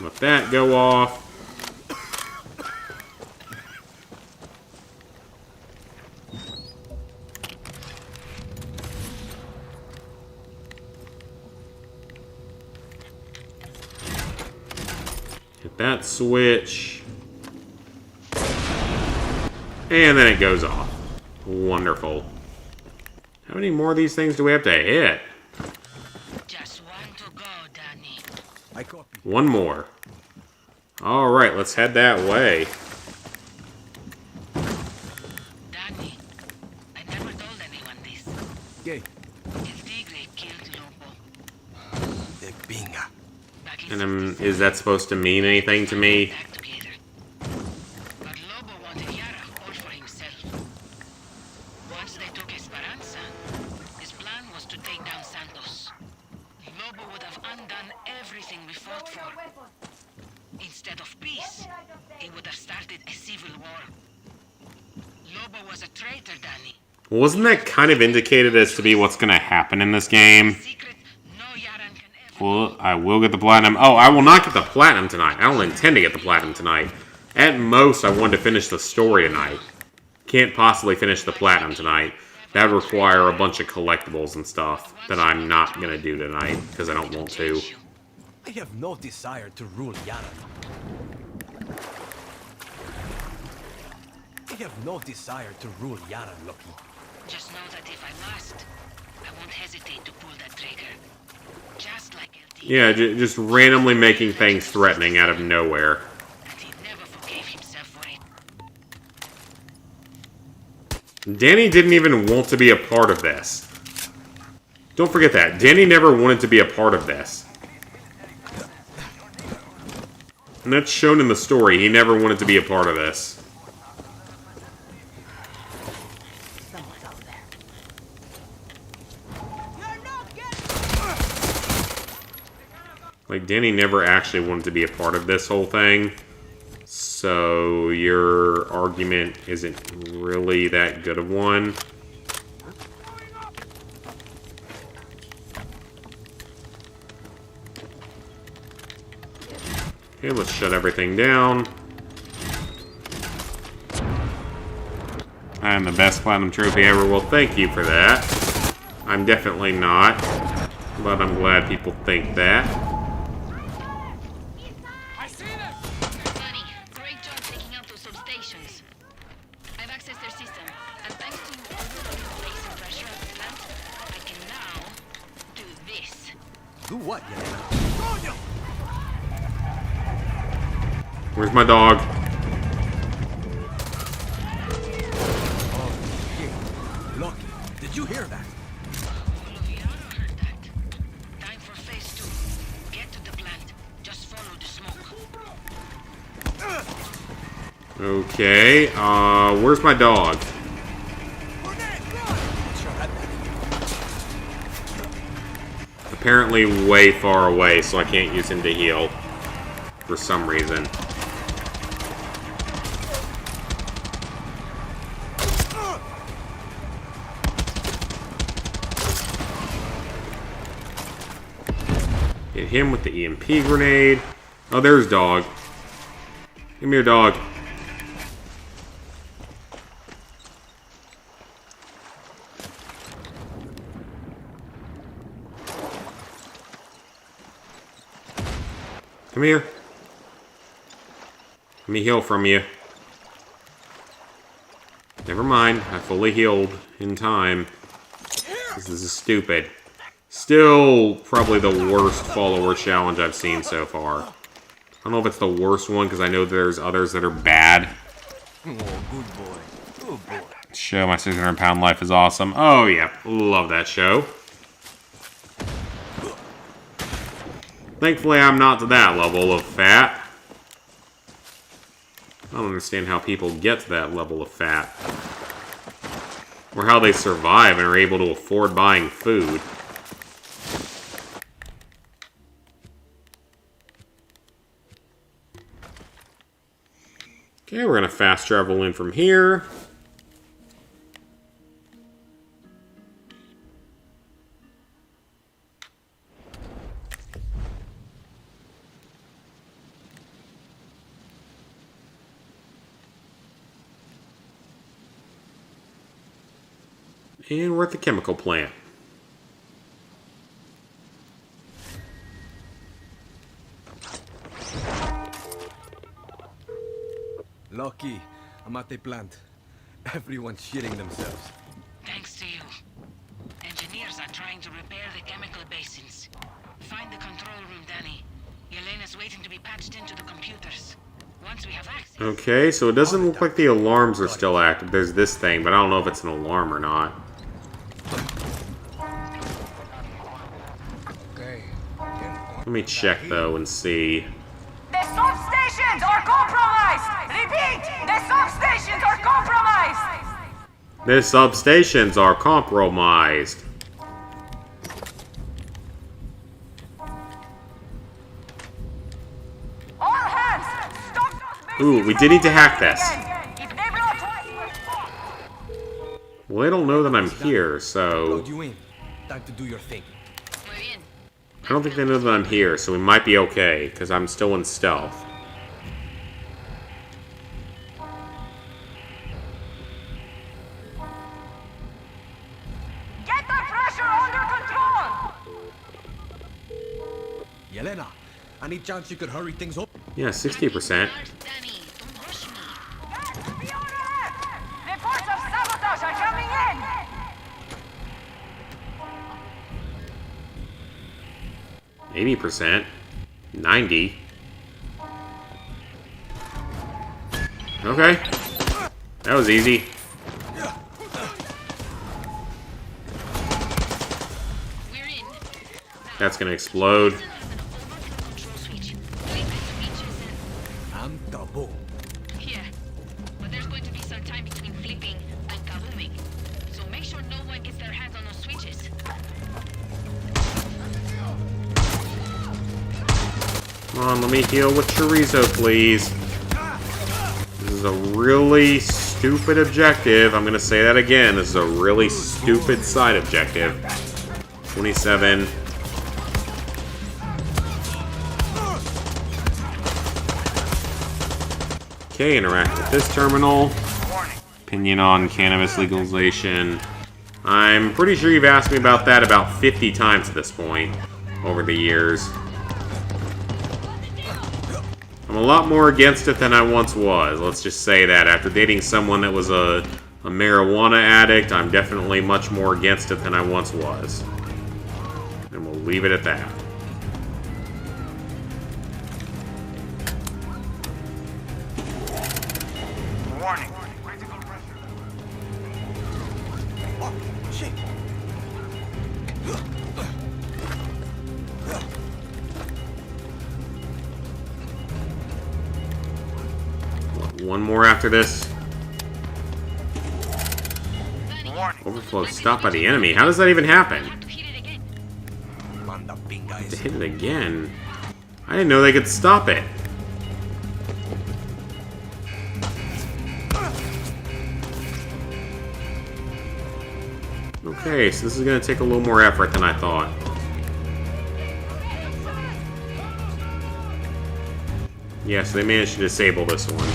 Let that go off. Hit that switch. And then it goes off. Wonderful. How many more of these things do we have to hit? Just one to go, Danny. I copy. One more. Alright, let's head that way. Danny, I never told anyone this. Okay. El Tigre killed Lobo. The binga. Back in And is that supposed to mean anything to me? back together. But Lobo wanted Yara all for himself. Once they took Esperanza, his plan was to take down Santos. Lobo would have undone everything we fought for. Instead of peace, he would have started a civil war. Lobo was a traitor, Danny. Wasn't that kind of indicated as to be what's going to happen in this game? Secret no Yaran can ever. Well, I will get the platinum. Oh, I will not get the platinum tonight. I don't intend to get the platinum tonight. At most, I wanted to finish the story tonight. Can't possibly finish the platinum tonight. That would require a bunch of collectibles and stuff that I'm not going to do tonight because I don't want to. I have no desire to rule Yara. I have no desire to rule Yara, Loki. Just know that if I must, I won't hesitate to pull that trigger. Just like El Tigre. Yeah, just randomly making things threatening out of nowhere. And he never forgave himself for it. Danny didn't even want to be a part of this. Don't forget that. Danny never wanted to be a part of this. And that's shown in the story. He never wanted to be a part of this. Someone's out there. Like, Danny never actually wanted to be a part of this whole thing. So, your argument isn't really that good of one. Okay, let's shut everything down. I'm the best platinum trophy ever. Well, thank you for that. I'm definitely not, but I'm glad people think that. Buddy, great job taking out those substations. I've accessed their system, and thanks to you placing pressure at the plant, I can now do this. Do what, Yelena? Where's my dog? Loki, did you hear that? Oliviano heard that. Time for phase 2. Get to the plant. Just follow the smoke. Okay, where's my dog? Apparently way far away, so I can't use him to heal. For some reason. Hit him with the EMP grenade. Oh, there's dog. Give me your dog. Come here. Let me heal from you. Never mind. I fully healed in time. This is stupid. Still probably the worst follower challenge I've seen so far. I don't know if it's the worst one, because I know there's others that are bad. Oh, good boy. Good boy. Show My 600-Pound Life is awesome. Oh, yeah. Love that show. Thankfully, I'm not to that level of fat. I don't understand how people get to that level of fat. Or how they survive and are able to afford buying food. Okay, we're going to fast travel in from here. And we're at the chemical plant. Lucky, I'm at the plant. Everyone's shitting themselves. Thanks to you. Engineers are trying to repair the chemical basins. Find the control room, Danny. Yelena's waiting to be patched into the computers. Once we have access... Okay, so it doesn't look like the alarms are still active. There's this thing, but I don't know if it's an alarm or not. Let me check, though, and see. The substations are compromised! Repeat! The substations are compromised! The substations are compromised. All hands! Stop! Ooh, we did need to hack this. If they blow twice, Well, they don't know that I'm here, so... Load you in. Time to do your thing. I don't think they know that I'm here, so we might be okay, because I'm still in stealth. get the pressure under control! Yelena, any chance you could hurry things up? Yeah, 60%. Be on alert! Reports of sabotage are coming in! 80%. 90. Okay. That was easy. That's gonna explode. I'm double. Here. But there's going to be some time between flipping and kabooming. So make sure no one gets their hands on those switches. Come on, let me heal with chorizo, please. This is a really stupid objective. I'm gonna say that again. This is a really stupid side objective. 27. Okay, interact with this terminal. Opinion on cannabis legalization. I'm pretty sure you've asked me about that about 50 times at this point over the years. I'm a lot more against it than I once was. Let's just say that. After dating someone that was a marijuana addict, I'm definitely much more against it than I once was. And we'll leave it at that. Warning. Oh, shit. One more after this. Overflow stopped by the enemy. How does that even happen? To hit it again? I didn't know they could stop it. Okay, so this is going to take a little more effort than I thought. Yeah, so they managed to disable this one.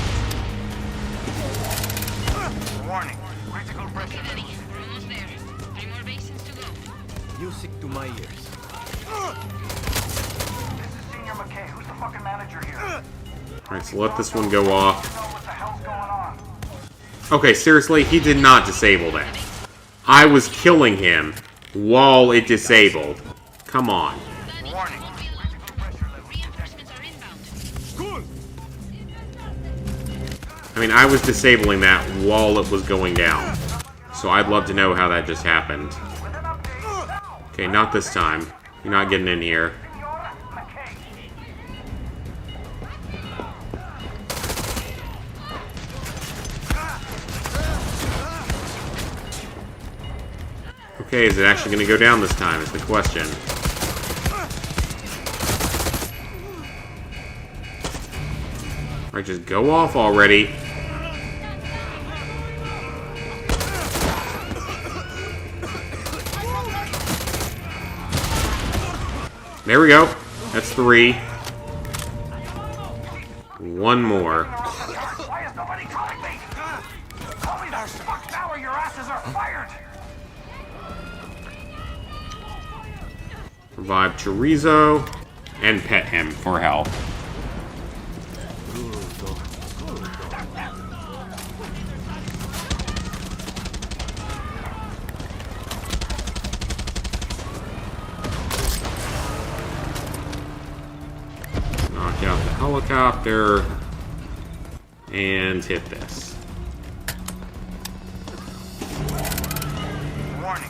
Warning. Critical pressure. We're almost there. 3 more basins to go. Music to my ears. This is Senior McKay. Who's the fucking manager here? Alright, so let this one go off. What the hell's going on? Okay, seriously, he did not disable that. I was killing him while it disabled. Come on. Warning. Reinforcements are inbound. I mean, I was disabling that while it was going down. So I'd love to know how that just happened. Okay, not this time. You're not getting in here. Okay, is it actually going to go down this time is the question. Alright, just go off already. There we go. That's 3. One more. Why is nobody calling me? Call me that fuck now or your asses are fired! Revive Chorizo and pet him for health. Knock out the helicopter and hit this. Warning.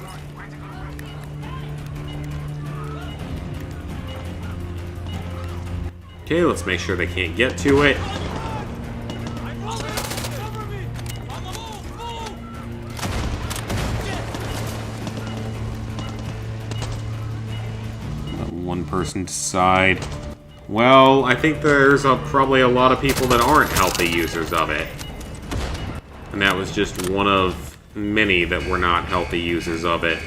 Okay, let's make sure they can't get to it. Let one person decide. Well, I think there's probably a lot of people that aren't healthy users of it. And that was just one of many that were not healthy users of it.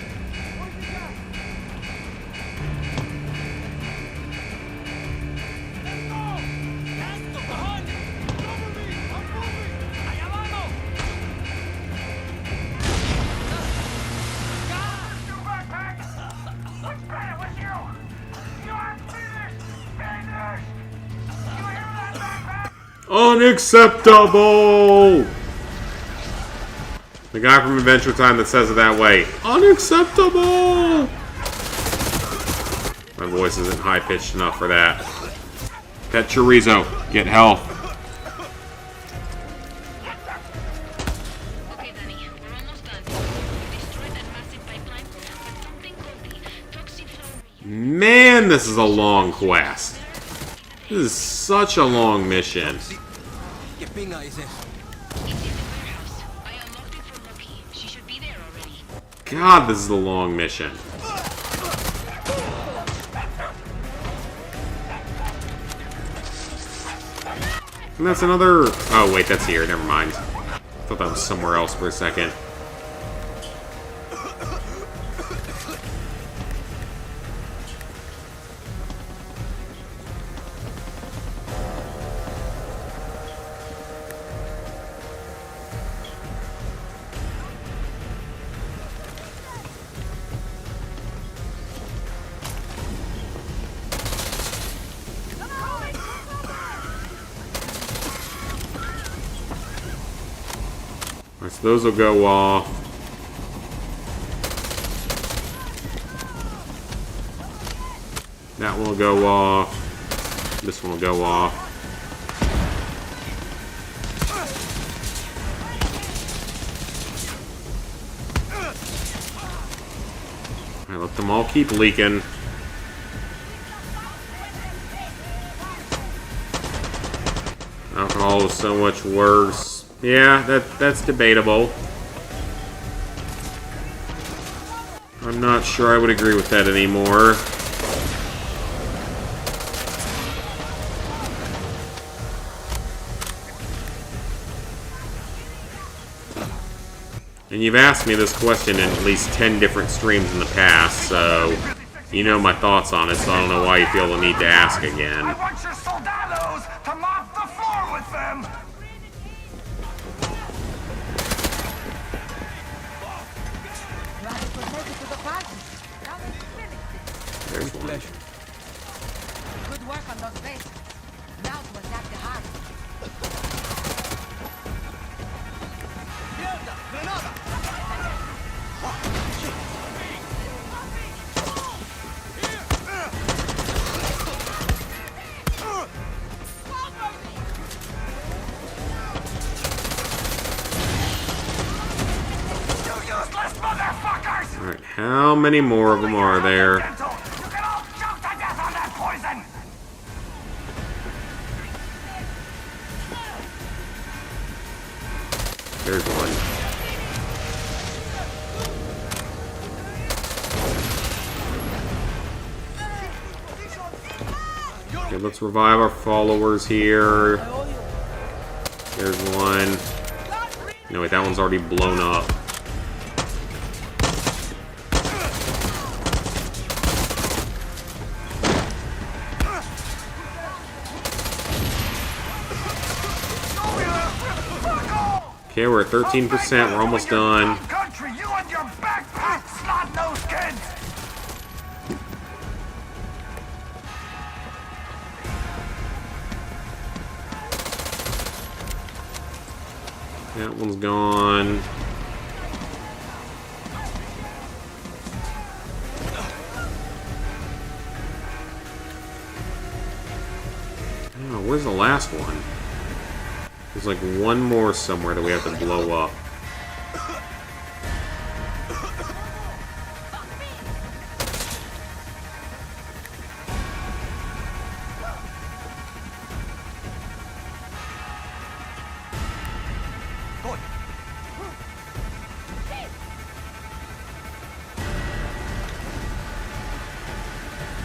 Unacceptable! The guy from Adventure Time that says it that way. Unacceptable! My voice isn't high-pitched enough for that. Pet Chorizo, get health. Okay, Danny, we're almost done. We destroyed that massive pipeline, but something called the toxic flow. Man, this is a long quest. This is such a long mission. ¿Qué pinga es eso? It's in the warehouse. I unlocked it for Loki. She should be there already. God, this is a long mission. And that's another... Oh, wait, that's here. Never mind. I thought that was somewhere else for a second. So those will go off. That one will go off. This one will go off. Alright, let them all keep leaking. Alcohol is so much worse. Yeah, that's debatable. I'm not sure I would agree with that anymore. And you've asked me this question in at least 10 different streams in the past, so you know my thoughts on it, so I don't know why you feel the need to ask again. I want your soldados to mop the floor with them! There's one. Good work on those bases. Now to attack the heart. Alright, how many more of them are there? You can all choke to death on that poison! There's one. Okay, let's revive our followers here. There's one. No, wait, that one's already blown up. Okay, we're at 13%. We're almost done. Country, you and your backpack, snot-nosed kids! That one's gone. Oh, where's the last one? There's like one more somewhere that we have to blow up.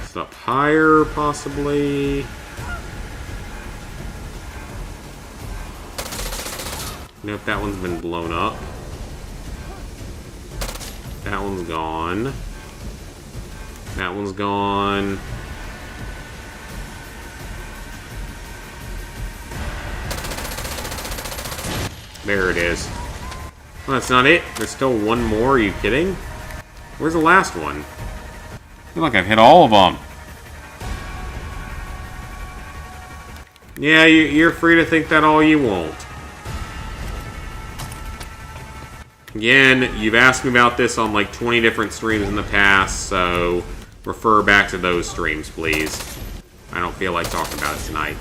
It's up higher, possibly. Nope, that one's been blown up. That one's gone. That one's gone. There it is. Well, that's not it. There's still one more. Are you kidding? Where's the last one? I feel like I've hit all of them. Yeah, you're free to think that all you want. Again, you've asked me about this on like 20 different streams in the past, so refer back to those streams, please. I don't feel like talking about it tonight.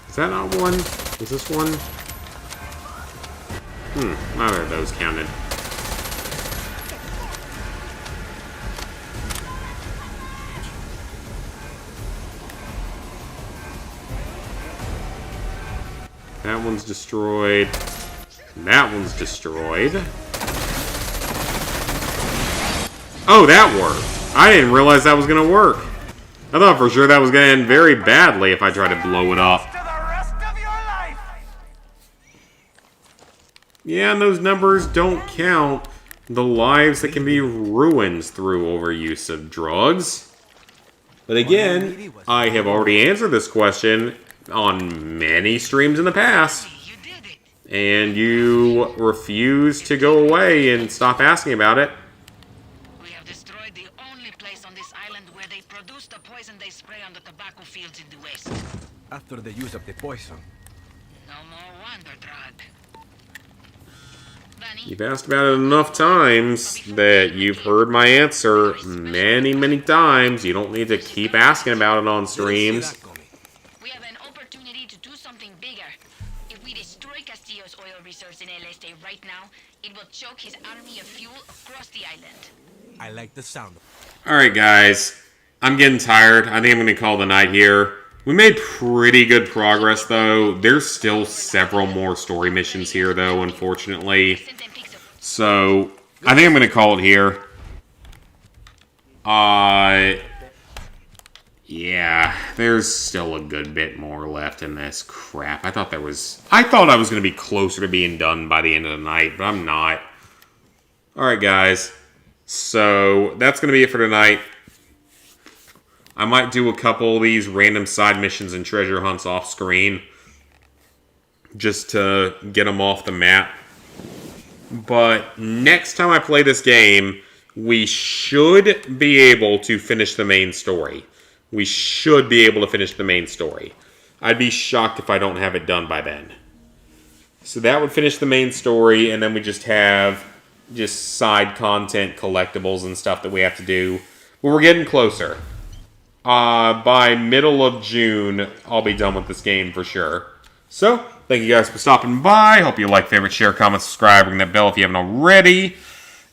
Is that not one? Is this one? Neither of those counted. That one's destroyed. That one's destroyed. Oh, that worked. I didn't realize that was gonna work. I thought for sure that was gonna end very badly if I tried to blow it up. Yeah, and those numbers don't count the lives that can be ruined through overuse of drugs. But again, I have already answered this question on many streams in the past. And you refuse to go away and stop asking about it. We have destroyed the only place on this island where they produce the poison they spray on the tobacco fields in the west. After the use of the poison. No more wonder drug. You've asked about it enough times that you've heard my answer many, many times. You don't need to keep asking about it on streams. We have an opportunity to do something bigger. If we destroy Castillo's oil reserves in El Este right now, it will choke his army of fuel across the island. I like the sound. Alright, guys. I'm getting tired. I think I'm going to call the night here. We made pretty good progress, though. There's still several more story missions here, though, unfortunately. So, I think I'm going to call it here. Yeah, there's still a good bit more left in this crap. I thought I was going to be closer to being done by the end of the night, but I'm not. Alright, guys. So, that's going to be it for tonight. I might do a couple of these random side missions and treasure hunts off screen. just to get them off the map. But next time I play this game, we should be able to finish the main story. We should be able to finish the main story. I'd be shocked if I don't have it done by then. So that would finish the main story, and then we just have just side content, collectibles, and stuff that we have to do. But we're getting closer. By middle of June, I'll be done with this game for sure. So, thank you guys for stopping by. Hope you like, favorite, share, comment, subscribe, ring that bell if you haven't already.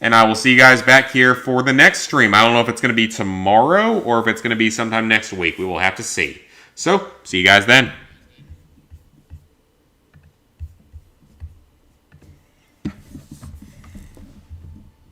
And I will see you guys back here for the next stream. I don't know if it's going to be tomorrow or if it's going to be sometime next week. We will have to see. So, see you guys then.